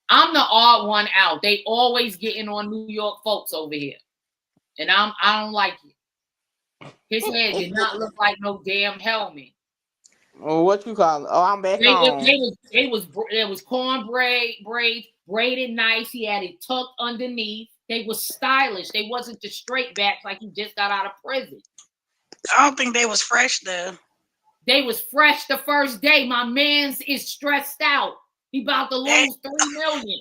[SPEAKER 7] I'm the odd one out. They always getting on New York folks over here, and I don't like it. His head did not look like no damn helmet.
[SPEAKER 1] Well, what you call it? Oh, I'm back on.
[SPEAKER 7] It was cornbread braids, braided nice. He had it tucked underneath. They was stylish. They wasn't just straight backs like he just got out of prison.
[SPEAKER 12] I don't think they was fresh though.
[SPEAKER 7] They was fresh the first day. My man's is stressed out. He about to lose $3 million.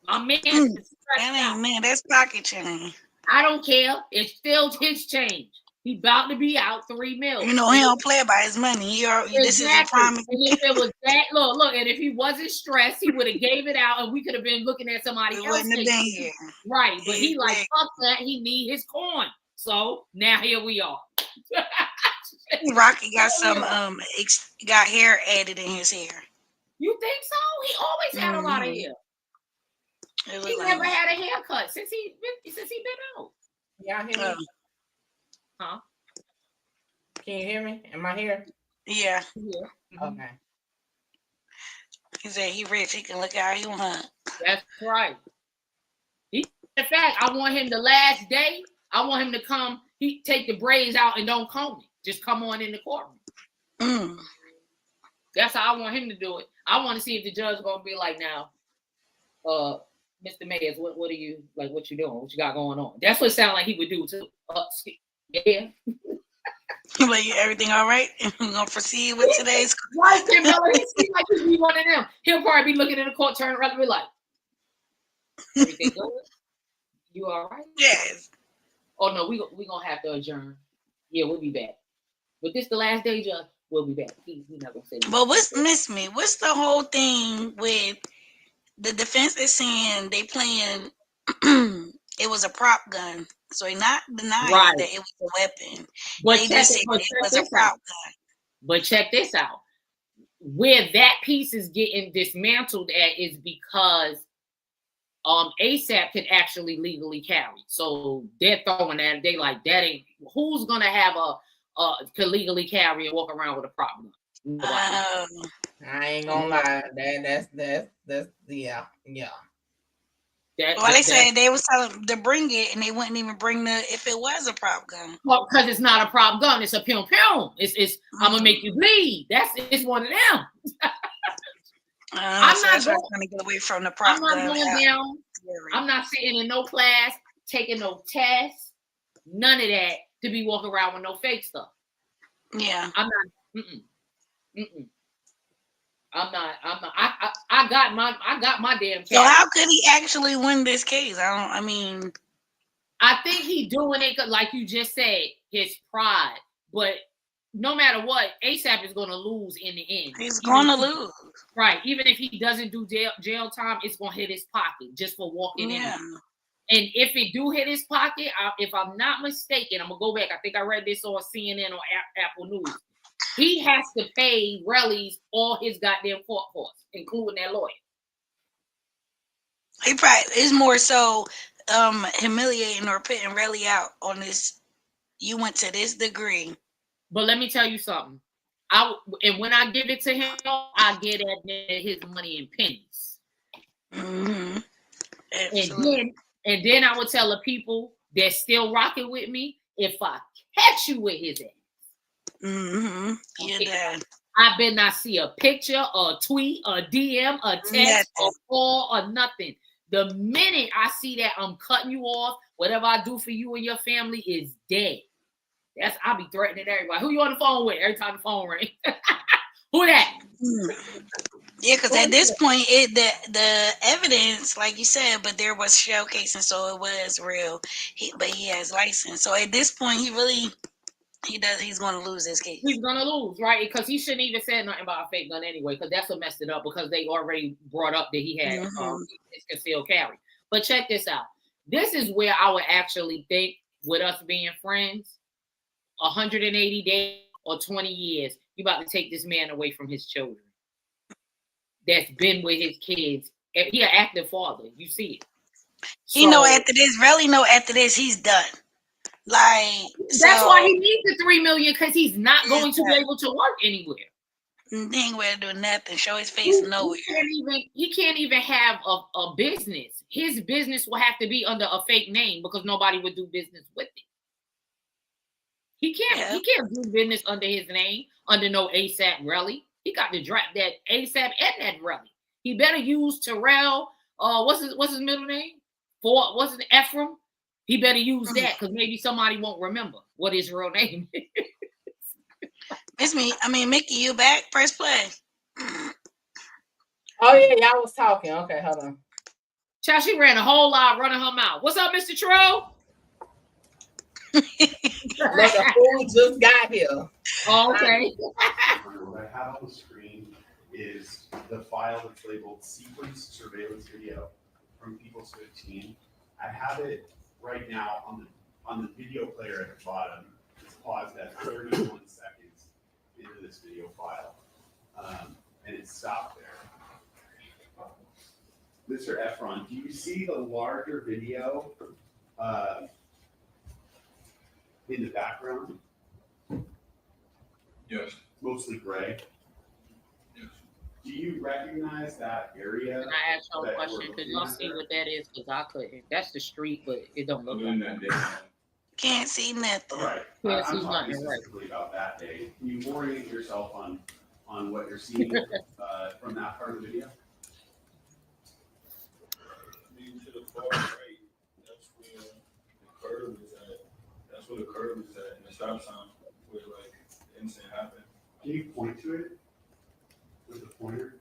[SPEAKER 7] My man's is stressed out.
[SPEAKER 12] Man, that's pocket change.
[SPEAKER 7] I don't care. It's still his change. He about to be out $3 million.
[SPEAKER 12] You know he don't play about his money. This is a prime.
[SPEAKER 7] And if it was that, look, and if he wasn't stressed, he would have gave it out, and we could have been looking at somebody else.
[SPEAKER 12] Wouldn't have been here.
[SPEAKER 7] Right, but he like fuck that. He need his coin. So now here we are.
[SPEAKER 12] Rocky got got hair added in his hair.
[SPEAKER 7] You think so? He always had a lot of hair. He never had a haircut since he been out.
[SPEAKER 1] Y'all hear me?
[SPEAKER 7] Huh?
[SPEAKER 1] Can you hear me? Am I here?
[SPEAKER 12] Yeah.
[SPEAKER 1] Okay.
[SPEAKER 12] He said he rich. He can look how he want.
[SPEAKER 7] That's right. In fact, I want him the last day. I want him to come. He take the braids out and don't comb it. Just come on in the courtroom. That's how I want him to do it. I want to see if the judge is gonna be like, now, Mr. Mayers, what are you like? What you doing? What you got going on? That's what it sounded like he would do too. Yeah.
[SPEAKER 12] Like, everything all right? We're gonna proceed with today's.
[SPEAKER 7] Right, Melly. He seems like he'll be one of them. He'll probably be looking in the court, turn around and be like, everything good? You all right?
[SPEAKER 12] Yes.
[SPEAKER 7] Oh no, we gonna have to adjourn. Yeah, we'll be back. But this the last day, Judge. we'll be back. He not gonna say that.
[SPEAKER 12] But what's the whole thing with the defense is saying they playing it was a prop gun. So he not denying that it was a weapon.
[SPEAKER 7] But
[SPEAKER 12] they just said it was a prop gun.
[SPEAKER 7] But check this out. Where that piece is getting dismantled at is because ASAP could actually legally carry. So they're throwing that. They like that ain't who's gonna have could legally carry and walk around with a prop gun.
[SPEAKER 1] I ain't gonna lie. That's yeah.
[SPEAKER 12] They said they was telling them to bring it, and they wouldn't even bring if it was a prop gun.
[SPEAKER 7] Well, because it's not a prop gun, it's a pew pew. It's I'm gonna make you bleed. It's one of them.
[SPEAKER 12] I'm not trying to get away from the prop gun.
[SPEAKER 7] I'm not going down. I'm not sitting in no class, taking no tests, none of that to be walking around with no fake stuff.
[SPEAKER 12] Yeah,
[SPEAKER 7] I'm not. I'm not. I got my damn case.
[SPEAKER 12] So how could he actually win this case? I
[SPEAKER 7] think he doing it like you just said, his pride. But no matter what, ASAP is going to lose in the end.
[SPEAKER 12] He's going to lose.
[SPEAKER 7] Right. Even if he doesn't do jail time, it's going to hit his pocket just for walking in. And if it do hit his pocket, if I'm not mistaken, I'm going to go back. I think I read this on CNN or Apple News. He has to pay Relly's all his goddamn court costs, including that lawyer.
[SPEAKER 12] He probably is more so humiliating or putting Relly out on this. You went to this degree.
[SPEAKER 7] But let me tell you something. And when I give it to him, I get at his money in pennies.
[SPEAKER 12] Mm-hmm.
[SPEAKER 7] And then I would tell the people that's still rocking with me, if I catch you with his ass.
[SPEAKER 12] Mm-hmm.
[SPEAKER 7] Okay. I better not see a picture, a tweet, a DM, a text, a call, or nothing. The minute I see that, I'm cutting you off. Whatever I do for you and your family is dead. I'll be threatening everybody. Who you on the phone with every time the phone rings? Who that?
[SPEAKER 12] Yeah, because at this point, the evidence, like you said, but there was showcasing, so it was real. But he has license, so at this point, he's going to lose this case.
[SPEAKER 7] He's going to lose, right? Because he shouldn't even say nothing about a fake gun anyway, because that's what messed it up, because they already brought up that he had his concealed carry. But check this out. This is where I would actually think, with us being friends, 180 days or 20 years, you about to take this man away from his children. That's been with his kids. He an active father. You see it.
[SPEAKER 12] He know after this, he's done.
[SPEAKER 7] That's why he needs the $3 million, because he's not going to be able to work anywhere.
[SPEAKER 12] He ain't going to do nothing. Show his face nowhere.
[SPEAKER 7] He can't even have a business. His business will have to be under a fake name because nobody would do business with it. He can't do business under his name, under no ASAP Relly. He got to drop that ASAP and that Relly. He better use Terrell. What's his middle name? What's his Ephraim? He better use that, because maybe somebody won't remember what his real name is.
[SPEAKER 12] It's me. Mickey, you back? Press play.
[SPEAKER 1] Oh yeah, y'all was talking. Okay, hold on.
[SPEAKER 7] Child, she ran a whole lot running her mouth. What's up, Mr. Terrell?
[SPEAKER 1] Look, the food just got here.
[SPEAKER 7] Oh, okay.
[SPEAKER 11] What I have on the screen is the file that's labeled sequence surveillance video from People's 15. I have it right now on the video player at the bottom. It's paused at 31 seconds into this video file, and it's stopped there. Mr. Efron, do you see the larger video in the background?
[SPEAKER 10] Yes.
[SPEAKER 11] Mostly gray.
[SPEAKER 10] Yes.
[SPEAKER 11] Do you recognize that area?
[SPEAKER 7] Can I ask y'all a question? Could y'all see what that is? Because I couldn't. That's the street, but it don't look like that.
[SPEAKER 12] Can't see nothing.
[SPEAKER 11] All right.
[SPEAKER 7] Can't
[SPEAKER 11] I'm
[SPEAKER 7] see
[SPEAKER 11] talking
[SPEAKER 7] nothing, right.
[SPEAKER 11] specifically about that day. Can you orient yourself on what you're seeing from that part of the video?
[SPEAKER 10] To the far right, that's where the curve is at. That's where the curve is at, and the stop sign where the incident happened.
[SPEAKER 11] Can you point to it with the pointer?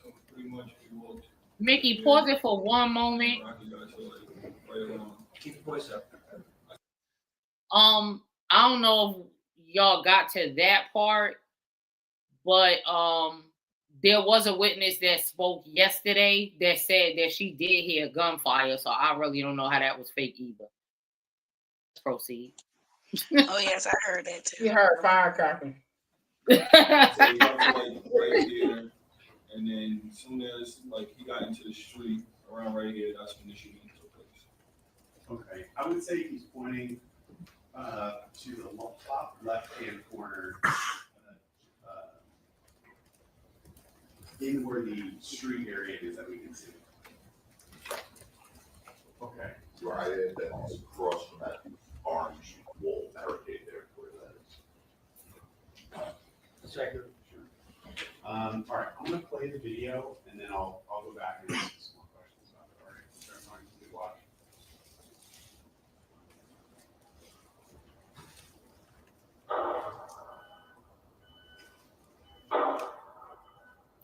[SPEAKER 10] So pretty much if you walked.
[SPEAKER 7] Mickey, pause it for one moment.
[SPEAKER 10] Keep your voice up.
[SPEAKER 7] I don't know if y'all got to that part, but there was a witness that spoke yesterday that said that she did hear gunfire. So I really don't know how that was fake either. Let's proceed.
[SPEAKER 12] Oh yes, I heard that too.
[SPEAKER 1] You heard firecracker.
[SPEAKER 10] So he got to like right here, and then as soon as like he got into the street around right here, that's when the shooting took place.
[SPEAKER 11] Okay, I would say he's pointing to the top left-hand corner, in where the street area is that we can see. Okay.
[SPEAKER 14] Right, and then also across from that orange wall barricade there, where that is.
[SPEAKER 11] Second. All right, I'm gonna play the video and then I'll go back and ask some more questions about it. All right, start talking to watch.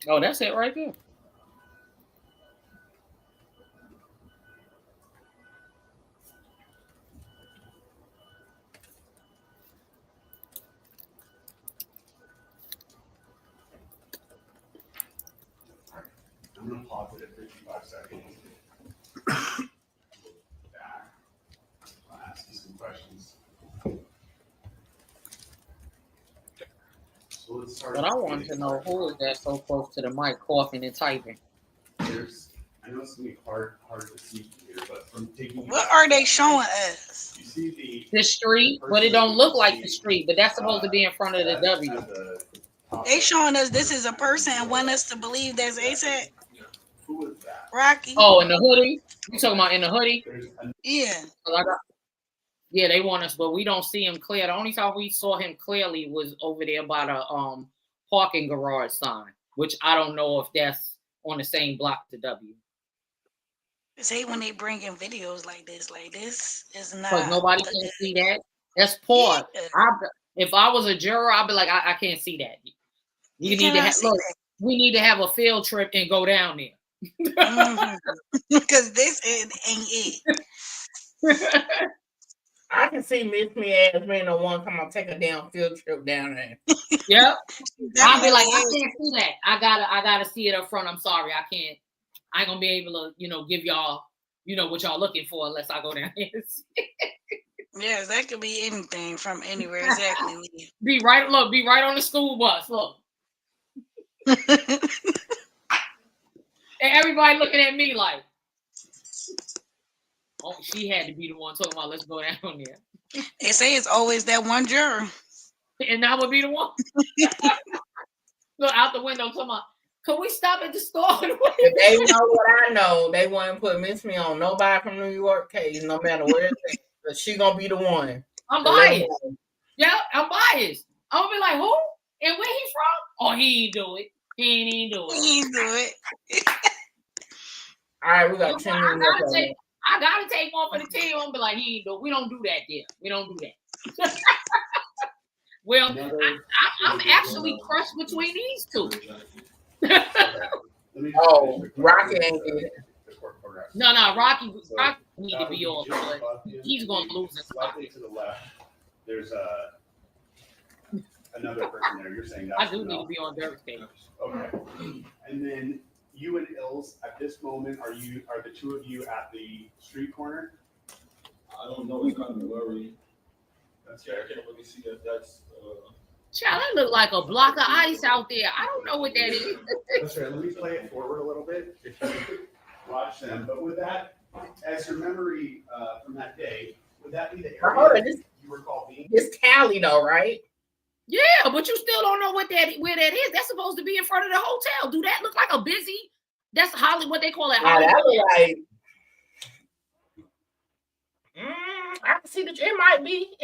[SPEAKER 7] Oh, that's it right there.
[SPEAKER 11] I'm gonna pause it at 55 seconds. Back. I'll ask you some questions. So let's start.
[SPEAKER 7] But I wanted to know who is that so close to the mic, coughing and typing.
[SPEAKER 11] I know it's gonna be hard to see here, but from taking.
[SPEAKER 12] What are they showing us?
[SPEAKER 11] You see
[SPEAKER 7] the street, but it don't look like the street. But that's supposed to be in front of the W.
[SPEAKER 12] They showing us this is a person and want us to believe that's ASAP.
[SPEAKER 11] Who is that?
[SPEAKER 12] Rocky.
[SPEAKER 7] Oh, in the hoodie? You talking about in the hoodie?
[SPEAKER 12] Yeah.
[SPEAKER 7] Yeah, they want us, but we don't see him clear. The only time we saw him clearly was over there by the parking garage sign, which I don't know if that's on the same block to W.
[SPEAKER 12] It's hate when they bring in videos like this. Like this is not.
[SPEAKER 7] Because nobody can see that. That's poor. Yeah. If I was a juror, I'd be like, I can't see that. We need to have look. We need to have a field trip and go down there.
[SPEAKER 12] Because this ain't it.
[SPEAKER 1] I can see Miss Me as being the one come on take a damn field trip down there.
[SPEAKER 7] Yep. I'll be like, I can't see that. I gotta see it up front. I'm sorry, I can't. I ain't gonna be able to, give y'all, what y'all looking for unless I go down here.
[SPEAKER 12] Yes, that could be anything from anywhere. Exactly.
[SPEAKER 7] Be right on the school bus. Look. And everybody looking at me like, oh, she had to be the one talking about let's go down there.
[SPEAKER 12] They say it's always that one juror.
[SPEAKER 7] And that would be the one. Look out the window talking about, could we stop at the store?
[SPEAKER 1] They know what I know. They wouldn't put Miss Me on nobody from New York case, no matter where it's at. But she gonna be the one.
[SPEAKER 7] I'm biased. Yeah, I'm biased. I'm gonna be like, who? And where he from? Oh, he ain't do it. He ain't do it.
[SPEAKER 12] He ain't do it.
[SPEAKER 1] All right, we got 10 minutes.
[SPEAKER 7] I gotta take one for the team. I'm be like, he ain't do it. We don't do that there. We don't do that. Well, I'm actually crushed between these two.
[SPEAKER 1] Oh, Rocky ain't good.
[SPEAKER 7] No, Rocky need to be off, but he's gonna lose it.
[SPEAKER 11] Slightly to the left, there's another person there. You're saying
[SPEAKER 7] I do need to be on Derek's page.
[SPEAKER 11] Okay. And then you and Ills, at this moment, are the two of you at the street corner?
[SPEAKER 10] I don't know. It's kind of blurry. I can't really see if that's.
[SPEAKER 7] Child, that look like a block of ice out there. I don't know what that is.
[SPEAKER 11] That's right. Let me play it forward a little bit. If you could watch them. But with that, as your memory from that day, would that be the area you recall being?
[SPEAKER 1] It's Cali though, right?
[SPEAKER 7] Yeah, but you still don't know where that is. That's supposed to be in front of the hotel. Do that look like a busy? That's Hollywood. What they call it? Hollywood.
[SPEAKER 1] Like, I can see that it might be.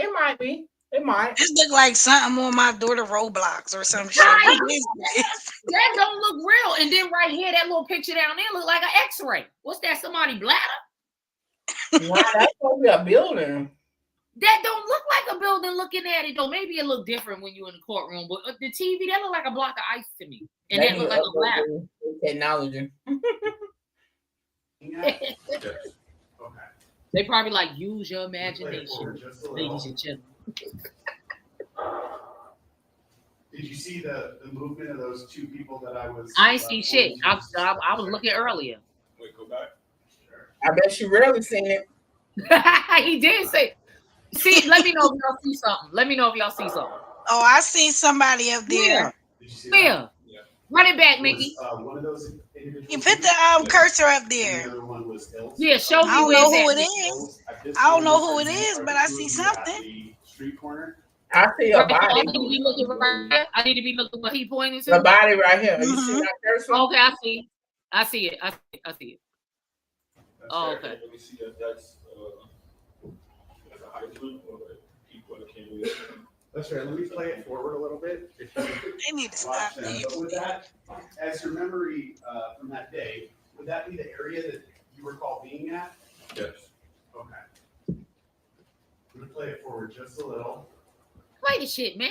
[SPEAKER 1] It might.
[SPEAKER 12] This look like something on my daughter Roblox or some shit.
[SPEAKER 7] Right. That don't look real. And then right here, that little picture down there look like an X-ray. What's that? Somebody bladder?
[SPEAKER 1] Wow, that's supposed to be a building.
[SPEAKER 7] That don't look like a building looking at it, though. Maybe it look different when you're in the courtroom. But the TV, that look like a block of ice to me. And that look like a bladder.
[SPEAKER 1] Technology.
[SPEAKER 11] Okay.
[SPEAKER 7] They probably like, use your imagination, ladies and gentlemen.
[SPEAKER 11] Did you see the movement of those two people that I was?
[SPEAKER 7] I ain't see shit. I was looking earlier.
[SPEAKER 10] Wait, go back.
[SPEAKER 1] I bet you rarely seen it.
[SPEAKER 7] He did say. See, let me know if y'all see something. Let me know if y'all see something.
[SPEAKER 12] Oh, I see somebody up there.
[SPEAKER 7] Where? Run it back, Mickey.
[SPEAKER 11] One of those individuals.
[SPEAKER 12] You put the cursor up there.
[SPEAKER 11] The other one was Hills.
[SPEAKER 7] Yeah, show me
[SPEAKER 12] I don't
[SPEAKER 7] where
[SPEAKER 12] know
[SPEAKER 7] it's
[SPEAKER 12] who
[SPEAKER 7] at.
[SPEAKER 12] it is. I don't know who it is, but I see something.
[SPEAKER 11] The street corner.
[SPEAKER 1] I see a
[SPEAKER 7] Right,
[SPEAKER 1] body.
[SPEAKER 7] I need to be looking right here. I need to be looking what he pointing to.
[SPEAKER 1] The body right here. You see that cursor?
[SPEAKER 7] Okay, I see. I see it. I see it. Oh, okay.
[SPEAKER 10] Let me see if that's a hydrogen or people that can't really.
[SPEAKER 11] That's right. Let me play it forward a little bit.
[SPEAKER 12] They need to stop that.
[SPEAKER 11] But with that, as your memory from that day, would that be the area that you recall being at?
[SPEAKER 10] Yes.
[SPEAKER 11] Okay. I'm gonna play it forward just a little.
[SPEAKER 7] Play the shit, man.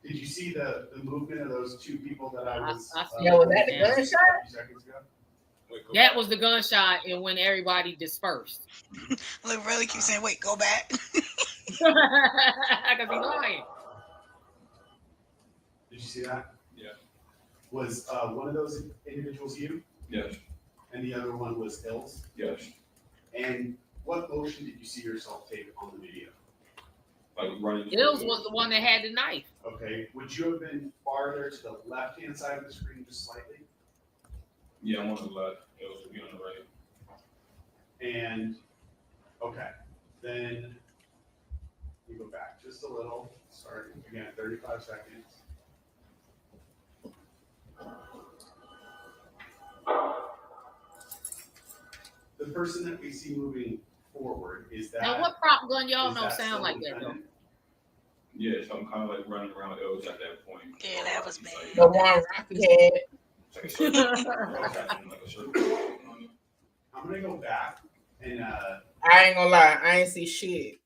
[SPEAKER 11] Did you see the movement of those two people that I was?
[SPEAKER 1] Yeah, was that the gunshot?
[SPEAKER 11] Seconds ago?
[SPEAKER 7] That was the gunshot, and when everybody dispersed.
[SPEAKER 12] Look, really keep saying, "Wait, go back."
[SPEAKER 7] I could be lying.
[SPEAKER 11] Did you see that?
[SPEAKER 10] Yeah.
[SPEAKER 11] Was one of those individuals you?
[SPEAKER 10] Yes.
[SPEAKER 11] And the other one was Hills?
[SPEAKER 10] Yes.
[SPEAKER 11] And what motion did you see yourself take on the video?
[SPEAKER 10] Like running.
[SPEAKER 7] Hills was the one that had the knife.
[SPEAKER 11] Okay. Would you have been farther to the left-hand side of the screen just slightly?
[SPEAKER 10] Yeah, I'm on the left. It was to be on the right.
[SPEAKER 11] And, okay. Then you go back just a little. Start again at 35 seconds. The person that we see moving forward, is that...
[SPEAKER 7] Now, what prop gun y'all know sound like that, though?
[SPEAKER 10] Yeah, so I'm kind of like running around L's at that point.
[SPEAKER 12] Yeah, that was bad.
[SPEAKER 1] The one Rocky had.
[SPEAKER 11] I'm gonna go back and
[SPEAKER 1] I ain't gonna lie, I ain't see shit.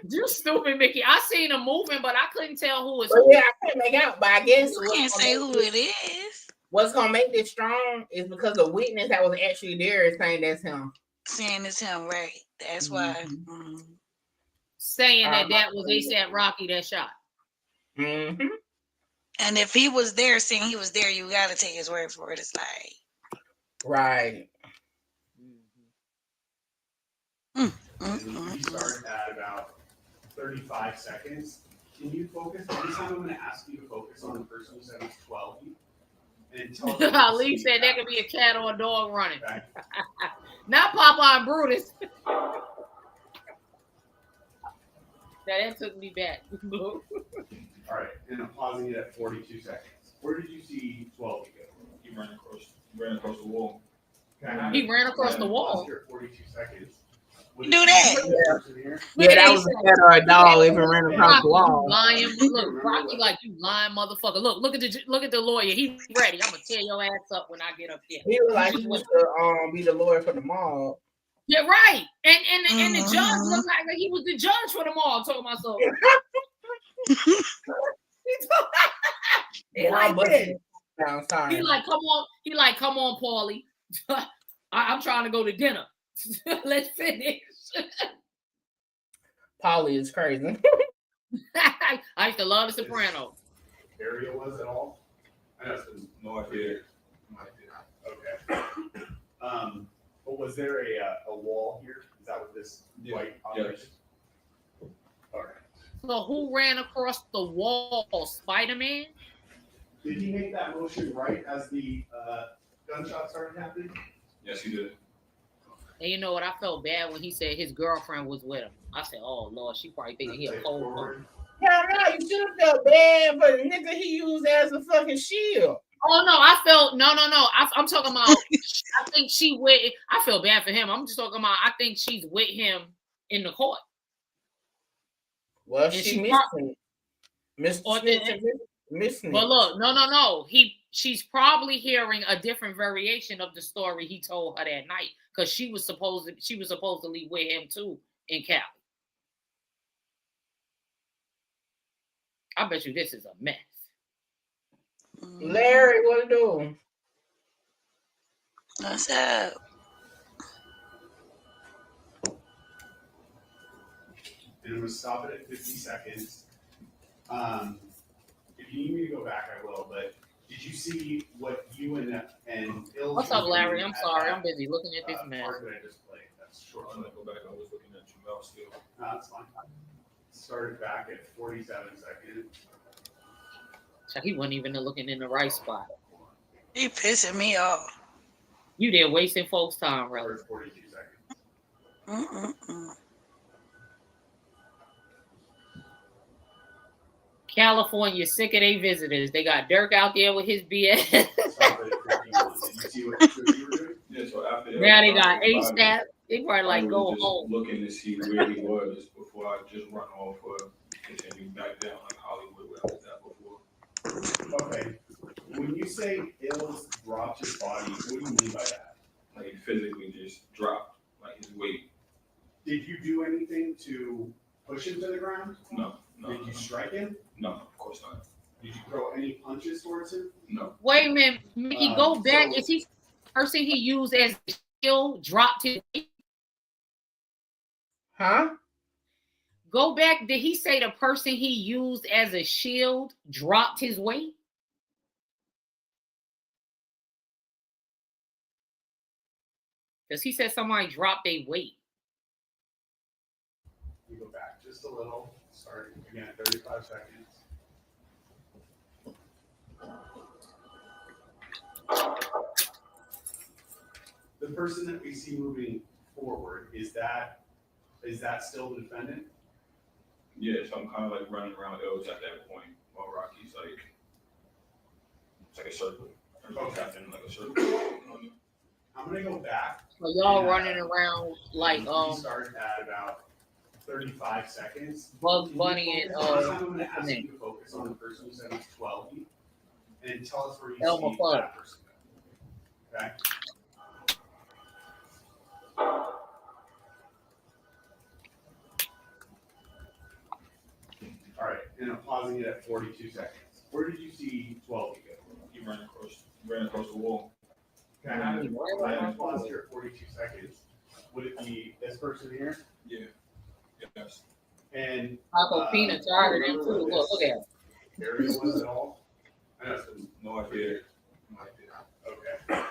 [SPEAKER 7] You stupid, Mickey. I seen him moving, but I couldn't tell who was
[SPEAKER 1] Well,
[SPEAKER 7] who.
[SPEAKER 1] yeah, I can't make out, but I guess
[SPEAKER 12] You can't say who it is.
[SPEAKER 1] What's gonna make this strong is because the witness that was actually there is saying that's him.
[SPEAKER 12] Saying it's him, right? That's why. Mm-hmm.
[SPEAKER 7] Saying that was ASAP Rocky that shot.
[SPEAKER 1] Mm-hmm.
[SPEAKER 12] And if he was there, saying he was there, you got to take his word for it. It's like,
[SPEAKER 1] right.
[SPEAKER 11] you start at about 35 seconds. Can you focus? This time I'm going to ask you to focus on the person who said it's 12. And tell them
[SPEAKER 7] Ali said that could be a cat or a dog running. Not Popeye and Brutus. That took me back.
[SPEAKER 11] All right, and I'm pausing it at 42 seconds. Where did you see 12 go?
[SPEAKER 10] He ran across the wall.
[SPEAKER 7] He ran across the wall.
[SPEAKER 11] 42 seconds.
[SPEAKER 12] Do that.
[SPEAKER 1] Yeah, that was a cat or a dog if it ran across the wall.
[SPEAKER 7] Lying, look, Rocky, like you lying motherfucker. Look at the lawyer. He ready. I'm gonna tear your ass up when I get up there.
[SPEAKER 1] He was like he used to be the lawyer for the mob.
[SPEAKER 7] Yeah, right. And the judge looked like he was the judge for them all. Talking about so. He like that. He like, come on. He like, come on, Paulie. I'm trying to go to dinner. Let's finish.
[SPEAKER 1] Paulie is crazy.
[SPEAKER 7] I used to love The Sopranos.
[SPEAKER 11] Area was at all? I know it's
[SPEAKER 10] No idea.
[SPEAKER 11] Okay. But was there a wall here? Is that what this white object is? All right.
[SPEAKER 7] So who ran across the wall? Spider-Man?
[SPEAKER 11] Did he make that motion right as the gunshot started happening?
[SPEAKER 10] Yes, he did.
[SPEAKER 7] And you know what? I felt bad when he said his girlfriend was with him. I said, "Oh Lord, she probably thinking he a cold one."
[SPEAKER 1] Hell no, you should have felt bad for the nigga he used as a fucking shield.
[SPEAKER 7] Oh no, I felt no. I'm talking about. I think she with. I feel bad for him. I'm just talking about. I think she's with him in the court.
[SPEAKER 1] Well, she missed it. Missing.
[SPEAKER 7] But look, no. She's probably hearing a different variation of the story he told her that night because she was supposedly with him too in Cali. I bet you this is a mess.
[SPEAKER 1] Larry, what you doing?
[SPEAKER 12] What's up?
[SPEAKER 11] and I'm going to stop it at 50 seconds. If you need me to go back, I will. But did you see what you and Ills
[SPEAKER 7] What's
[SPEAKER 11] were
[SPEAKER 7] up, Larry?
[SPEAKER 11] doing
[SPEAKER 7] I'm
[SPEAKER 11] at
[SPEAKER 7] sorry.
[SPEAKER 11] that,
[SPEAKER 7] I'm busy looking at this mess.
[SPEAKER 11] part that I just played? That's short.
[SPEAKER 10] I'm gonna go back. I was looking at Jamel still.
[SPEAKER 11] No, that's fine. Started back at 47 seconds.
[SPEAKER 7] So he wasn't even looking in the right spot.
[SPEAKER 12] He pissing me off.
[SPEAKER 7] You there wasting folks' time, really.
[SPEAKER 11] Started 42 seconds.
[SPEAKER 12] Mm-mm-mm.
[SPEAKER 7] California sick of their visitors. They got Dirk out there with his BS.
[SPEAKER 11] Stop it at 51. Did you see what you were doing?
[SPEAKER 10] Yeah, so after
[SPEAKER 7] Now they got ASAP. They probably like
[SPEAKER 10] I
[SPEAKER 7] go
[SPEAKER 10] was just
[SPEAKER 7] home.
[SPEAKER 10] looking to see where he was before I just run off or continue back down like Hollywood where I was at before.
[SPEAKER 11] Okay. When you say Ills dropped his body, what do you mean by that?
[SPEAKER 10] Like he physically just dropped, like his weight.
[SPEAKER 11] Did you do anything to push him to the ground?
[SPEAKER 10] No.
[SPEAKER 11] Did you strike him?
[SPEAKER 10] No, of course not.
[SPEAKER 11] Did you throw any punches towards him?
[SPEAKER 10] No.
[SPEAKER 7] Wait a minute, Mickey, go back.
[SPEAKER 11] So-
[SPEAKER 7] Is he the person he used as a shield dropped his weight?
[SPEAKER 1] Huh?
[SPEAKER 7] Go back. Did he say the person he used as a shield dropped his weight? Because he said somebody dropped their weight.
[SPEAKER 11] You go back just a little. Start again at 35 seconds. The person that we see moving forward, is that still the defendant?
[SPEAKER 10] Yeah, so I'm kind of like running around L's at that point while Rocky's like, it's like a circle. Everybody's happening like a circle.
[SPEAKER 11] I'm gonna go back.
[SPEAKER 7] So y'all running around like
[SPEAKER 11] We start at about 35 seconds.
[SPEAKER 7] Bugs Bunny and
[SPEAKER 11] This time I'm gonna ask you to focus on the person who said he's 12 feet and tell us where you
[SPEAKER 7] Elmer
[SPEAKER 11] see
[SPEAKER 7] Fudd.
[SPEAKER 11] that person. Okay. All right, and I'm pausing it at 42 seconds. Where did you see 12 feet go?
[SPEAKER 10] He ran across the wall.
[SPEAKER 11] Okay, I have pause here at 42 seconds. Would it be this person here?
[SPEAKER 10] Yeah. Yes.
[SPEAKER 11] And
[SPEAKER 7] Taco Peanut tired of them too. Look at him.
[SPEAKER 11] area was at all? I know it's
[SPEAKER 10] No idea.
[SPEAKER 11] okay.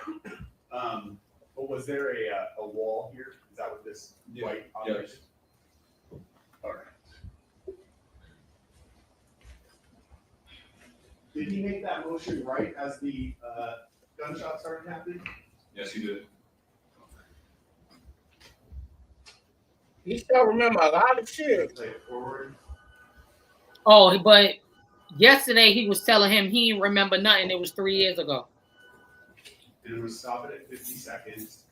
[SPEAKER 11] But was there a wall here? Is that what this white object is? All right. Did he make that motion right as the gunshot started happening?
[SPEAKER 10] Yes, he did.
[SPEAKER 1] You still remember a lot of shit.
[SPEAKER 11] Play it forward.
[SPEAKER 7] Oh, but yesterday he was telling him he didn't remember nothing. It was 3 years ago.
[SPEAKER 11] And we'll stop it at 50 seconds.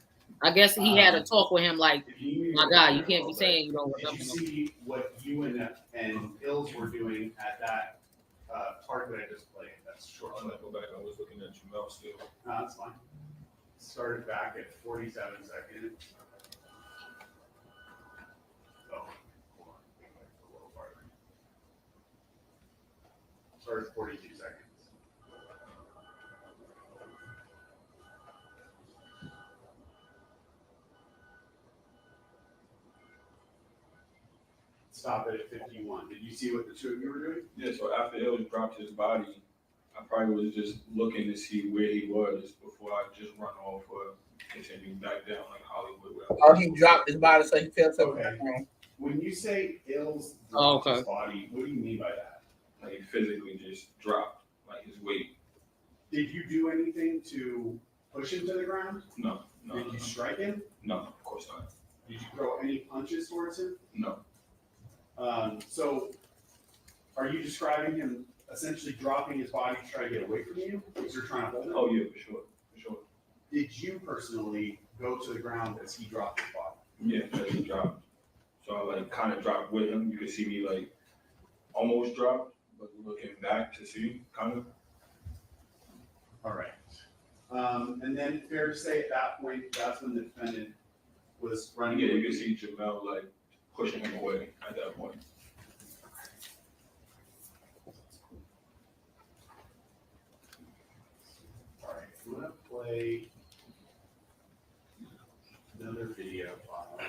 [SPEAKER 7] I guess he had a talk with him like, my
[SPEAKER 11] God,
[SPEAKER 7] God, you can't be saying you don't
[SPEAKER 11] Did you
[SPEAKER 7] remember.
[SPEAKER 11] see what you and Ills were doing at that part that I just played? That's short.
[SPEAKER 10] I'm gonna go back. I was looking at Jamel still.
[SPEAKER 11] No, that's fine. Started back at 47 seconds. Oh, hold on. A little farther. Started at 42 seconds. Stop it at 51. Did you see what the two of you were doing?
[SPEAKER 10] Yeah, so after Ellis dropped his body, I probably was just looking to see where he was before I just run off or continue back down like Hollywood. where I was.
[SPEAKER 1] Oh, he dropped his body so he felt something.
[SPEAKER 11] Okay. When you say Ills dropped his body, what do you mean by that?
[SPEAKER 10] Like he physically just dropped, like his weight.
[SPEAKER 11] Did you do anything to push him to the ground?
[SPEAKER 10] No.
[SPEAKER 11] Did you strike him?
[SPEAKER 10] No, of course not.
[SPEAKER 11] Did you throw any punches towards him?
[SPEAKER 10] No.
[SPEAKER 11] So, are you describing him essentially dropping his body to try to get away from you? Because you're trying to hold him?
[SPEAKER 10] Oh yeah, for sure.
[SPEAKER 11] Did you personally go to the ground as he dropped his body?
[SPEAKER 10] Yeah, as he dropped. So I like kind of dropped with him. You could see me like almost drop, but looking back to see kind of.
[SPEAKER 11] All right. And then fair to say at that point, that's when the defendant was running.
[SPEAKER 10] Yeah, you can see Jamel like pushing him away at that point.
[SPEAKER 11] All right, I'm gonna play another video file.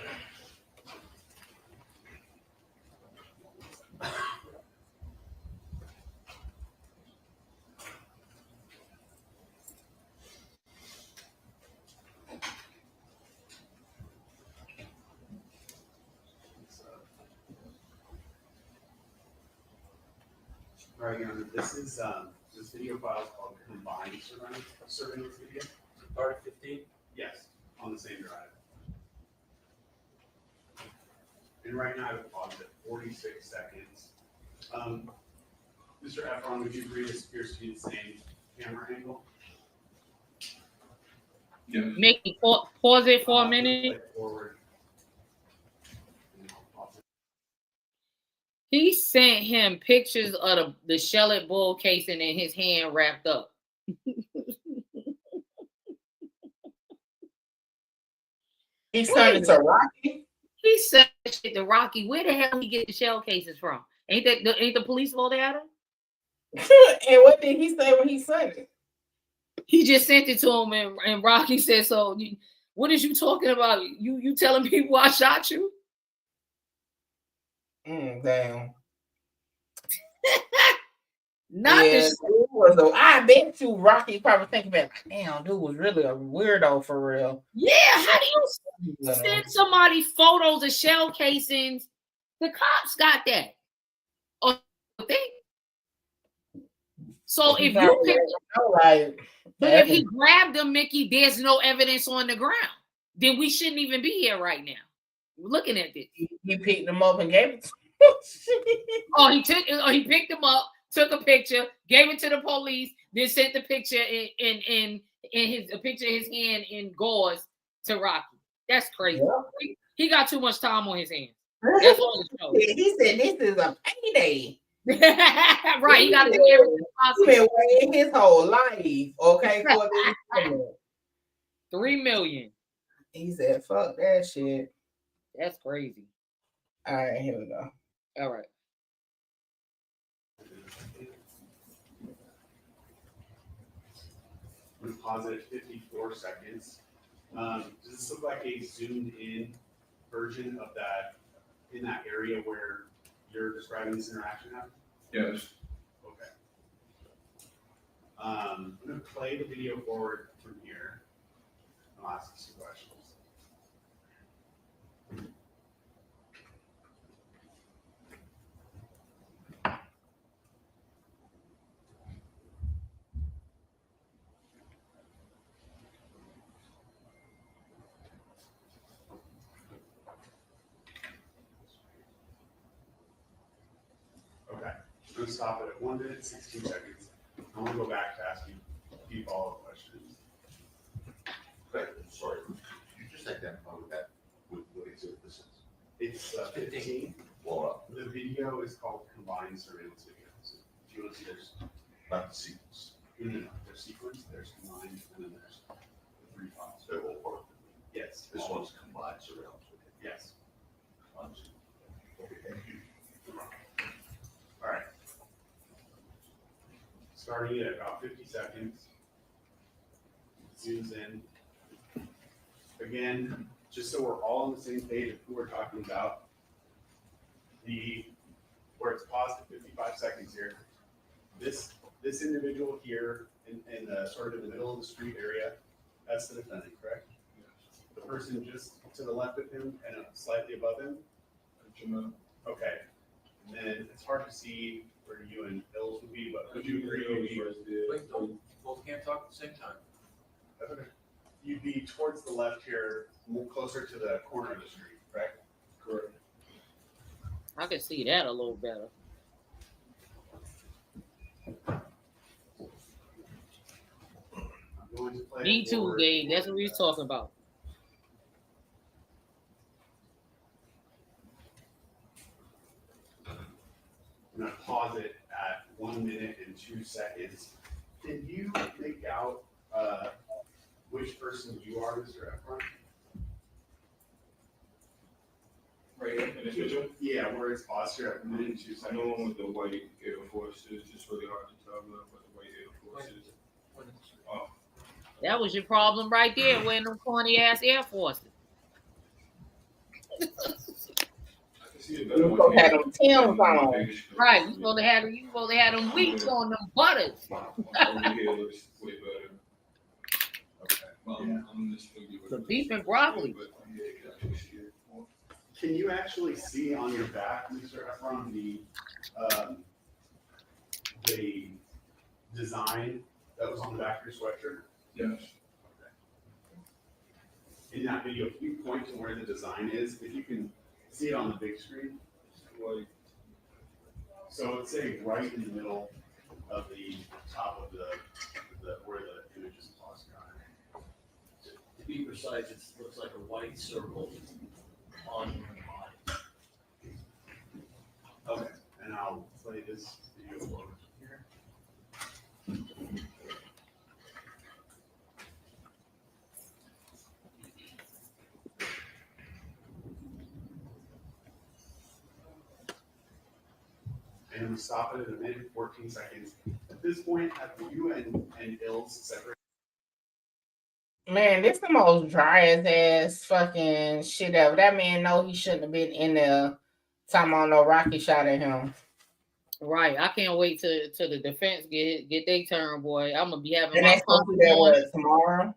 [SPEAKER 11] All right, Your Honor, this is this video file is called combined surveillance video.
[SPEAKER 13] Part 15?
[SPEAKER 11] Yes, on the same drive. And right now I've paused at 46 seconds. Mr. Efron, would you agree this appears to be the same camera angle?
[SPEAKER 10] Yeah.
[SPEAKER 7] Mickey, pause it for a minute.
[SPEAKER 11] Forward.
[SPEAKER 7] He sent him pictures of the shelled bull casing in his hand wrapped up.
[SPEAKER 1] He sent it to Rocky.
[SPEAKER 7] He sent shit to Rocky. Where the hell he get the shell cases from? Ain't the police supposed to have them?
[SPEAKER 1] And what did he say when he sent it?
[SPEAKER 7] He just sent it to him, and Rocky said, "So, what is you talking about? You telling people I shot you?"
[SPEAKER 1] Damn.
[SPEAKER 7] Not
[SPEAKER 1] yeah,
[SPEAKER 7] this.
[SPEAKER 1] I bet you Rocky probably thinking about, damn, dude was really a weirdo for real.
[SPEAKER 7] Yeah, how do you send somebody photos of shell casings? The cops got that. Oh, so if you but if he grabbed them, Mickey, there's no evidence on the ground. Then we shouldn't even be here right now. We're looking at this.
[SPEAKER 1] He picked them up and gave it to
[SPEAKER 7] he picked them up, took a picture, gave it to the police, then sent the picture in a picture of his hand in gauze to Rocky. That's crazy. Yeah. He got too much time on his hands. That's all it shows.
[SPEAKER 1] He said this is a payday.
[SPEAKER 7] Right, he got to do everything possible.
[SPEAKER 1] He's been waiting his whole life, okay, for this.
[SPEAKER 7] $3 million.
[SPEAKER 1] He said, "Fuck that shit."
[SPEAKER 7] That's crazy.
[SPEAKER 1] All right, here we go.
[SPEAKER 7] All right.
[SPEAKER 11] I'm going to pause it at 54 seconds. Does this look like a zoomed in version of that in that area where you're describing this interaction happened?
[SPEAKER 10] Yes.
[SPEAKER 11] Okay. I'm going to play the video forward from here. I'll ask you some questions. Okay, I'm going to stop it at 1 minute, 16 seconds. I want to go back to ask you a few follow-up questions.
[SPEAKER 14] Okay, sorry. You just identify with that. What exhibit this is?
[SPEAKER 11] It's 15.
[SPEAKER 14] Well,
[SPEAKER 11] the video is called combined surveillance video. So if you want to see, there's
[SPEAKER 14] not the sequence.
[SPEAKER 11] No. There's sequence, there's combined, and then there's the 3 files.
[SPEAKER 14] They're all part of it.
[SPEAKER 11] Yes.
[SPEAKER 14] This one's combined surveillance video.
[SPEAKER 11] Yes.
[SPEAKER 14] Okay, thank you.
[SPEAKER 11] All right. Starting at about 50 seconds. Zooms in. Again, just so we're all on the same page of who we're talking about, where it's paused at 55 seconds here, this individual here in the sort of in the middle of the street area, that's the defendant, correct? Yes. The person just to the left of him and slightly above him? Okay. And then it's hard to see where you and Hills would be, but would you agree you'd be?
[SPEAKER 13] Wait, both can't talk at the same time.
[SPEAKER 11] That's okay. You'd be towards the left here, more closer to the corner of the street, correct? Correct.
[SPEAKER 7] I can see that a little better.
[SPEAKER 11] I'm going to play
[SPEAKER 7] Me too, Dave. That's what we was talking about.
[SPEAKER 11] I'm going to pause it at 1 minute and 2 seconds. Can you make out which person you are, Mr. Efron?
[SPEAKER 10] Right in this picture?
[SPEAKER 11] Yeah, where it's paused here at 1 minute and 2 seconds.
[SPEAKER 10] I know one with the white Air Force. It's just really hard to tell what the white Air Force is. Oh.
[SPEAKER 7] That was your problem right there, wearing them corny ass Air Forces.
[SPEAKER 1] You supposed to have them Timbs on.
[SPEAKER 7] Right, you supposed to have them wheats on them butters. The beef and broccoli.
[SPEAKER 11] Can you actually see on your back, Mr. Efron, a design that was on the back of your sweatshirt?
[SPEAKER 10] Yes.
[SPEAKER 11] In that video, can you point to where the design is? If you can see it on the big screen. So it's saying right in the middle of the top of the where the image is tossed on.
[SPEAKER 13] To be precise, it looks like a white circle on your body.
[SPEAKER 11] Okay, and I'll play this video over here. And we stop it at a minute 14 seconds. At this point, have you and Ills separate?
[SPEAKER 1] Man, this the most driest ass fucking shit ever. That man know he shouldn't have been in there talking about no Rocky shot at him.
[SPEAKER 7] Right. I can't wait till the defense get their turn, boy. I'm gonna be having
[SPEAKER 1] And
[SPEAKER 7] my
[SPEAKER 1] that's supposed to be there, what, tomorrow?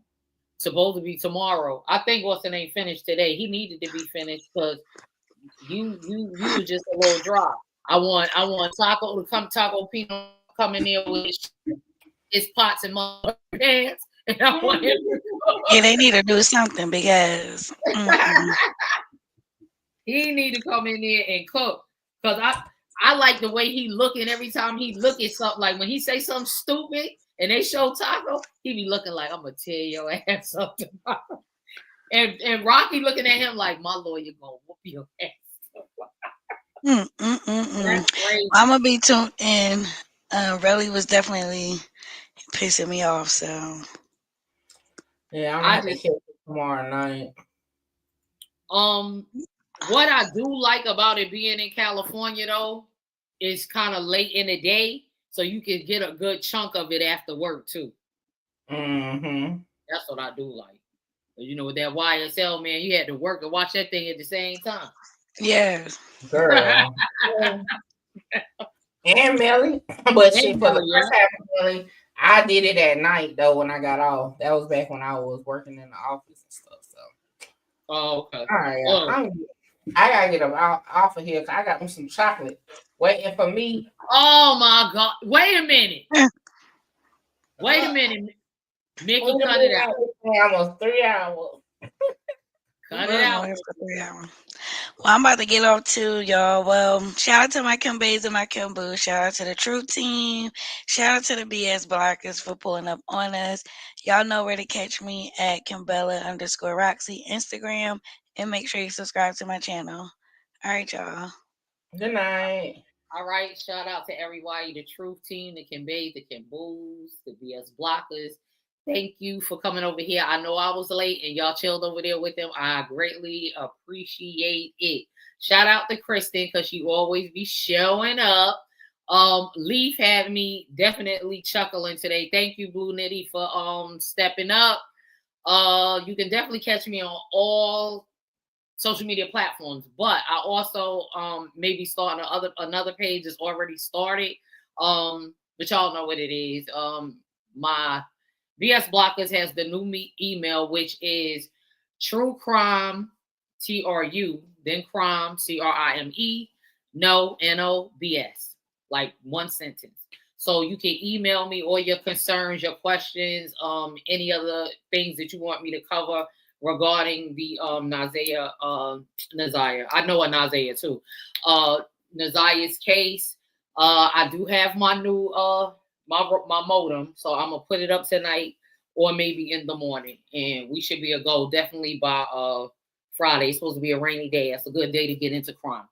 [SPEAKER 7] Supposed to be tomorrow. I think what's the name finished today. He needed to be finished because you was just a little dry. I want Taco Pino come in there with his pots and mother hands. And I want him
[SPEAKER 12] Yeah, they need to do something because
[SPEAKER 7] he need to come in there and cook. Because I like the way he looking every time he look at something. Like when he say something stupid and they show Taco, he be looking like, I'm gonna tear your ass up tomorrow. And Rocky looking at him like, my lawyer gonna whoop your ass.
[SPEAKER 12] I'm gonna be tuned in. Relly was definitely pissing me off, so
[SPEAKER 1] yeah, I'm gonna have to catch it tomorrow night.
[SPEAKER 7] What I do like about it being in California though is kind of late in the day, so you can get a good chunk of it after work too.
[SPEAKER 1] Mm-hmm.
[SPEAKER 7] That's what I do like. You know, with that YSL, man, you had to work and watch that thing at the same time.
[SPEAKER 12] Yeah,
[SPEAKER 1] girl. And Melly, but shit, for the first half of Melly, I did it at night though when I got off. That was back when I was working in the office and stuff. So,
[SPEAKER 7] oh, okay.
[SPEAKER 1] All right, I gotta get them off of here because I got me some chocolate waiting for me.
[SPEAKER 7] Oh my God! Wait a minute. Wait a minute, Mickey, cut it out.
[SPEAKER 1] Almost 3 hours.
[SPEAKER 7] Cut it out.
[SPEAKER 12] Well, I'm about to get off too, y'all. Well, shout out to my Kimbays and my Kimboo. Shout out to the Truth Team. Shout out to the BS Blockers for pulling up on us. Y'all know where to catch me at Kimbella_Roxy Instagram. And make sure you subscribe to my channel. All right, y'all.
[SPEAKER 1] Good night.
[SPEAKER 7] All right. Shout out to everybody, the Truth Team, the Kimbays, the Kimboos, the BS Blockers. Thank you for coming over here. I know I was late and y'all chilled over there with them. I greatly appreciate it. Shout out to Kristen because she always be showing up. Leaf had me definitely chuckling today. Thank you, Blue Nitty, for stepping up. You can definitely catch me on all social media platforms, but I also maybe starting another page that's already started. But y'all know what it is. My BS Blockers has the new email, which is true crime, TRU, then crime, CRIME, no, NOBS, like one sentence. So you can email me all your concerns, your questions, any other things that you want me to cover regarding the Naziah. I know a Naziah too. Naziah's case. I do have my new my modem, so I'm gonna put it up tonight or maybe in the morning, and we should be a go definitely by Friday. It's supposed to be a rainy day. That's a good day to get into crime.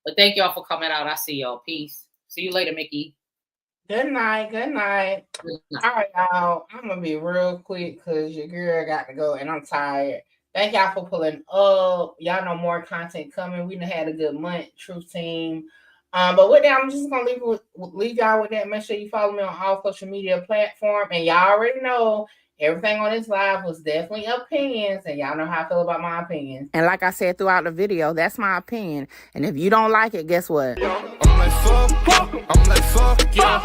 [SPEAKER 7] But thank y'all for coming out. I see y'all. Peace. See you later, Mickey.
[SPEAKER 1] Good night. Good night. All right, y'all. I'm gonna be real quick because your girl got to go and I'm tired. Thank y'all for pulling up. Y'all know more content coming. We done had a good month, Truth Team. But with that, I'm just gonna leave y'all with that. Make sure you follow me on all social media platforms. And y'all already know everything on this live was definitely opinions, and y'all know how I feel about my opinions. And like I said throughout the video, that's my opinion. And if you don't like it, guess what?
[SPEAKER 2] I'm like fuck yeah.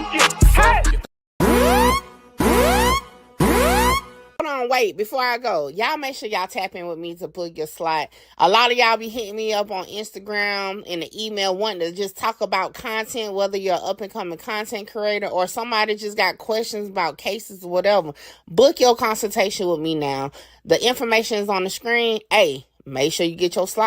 [SPEAKER 1] Hold on. on, wait, before I go, y'all make sure y'all tap in with me to book your slot. A lot of y'all be hitting me up on Instagram and the email wanting to just talk about content, whether you're an up-and-coming content creator or somebody just got questions about cases or whatever. Book your consultation with me now. The information is on the screen. Hey, make sure you get your slot.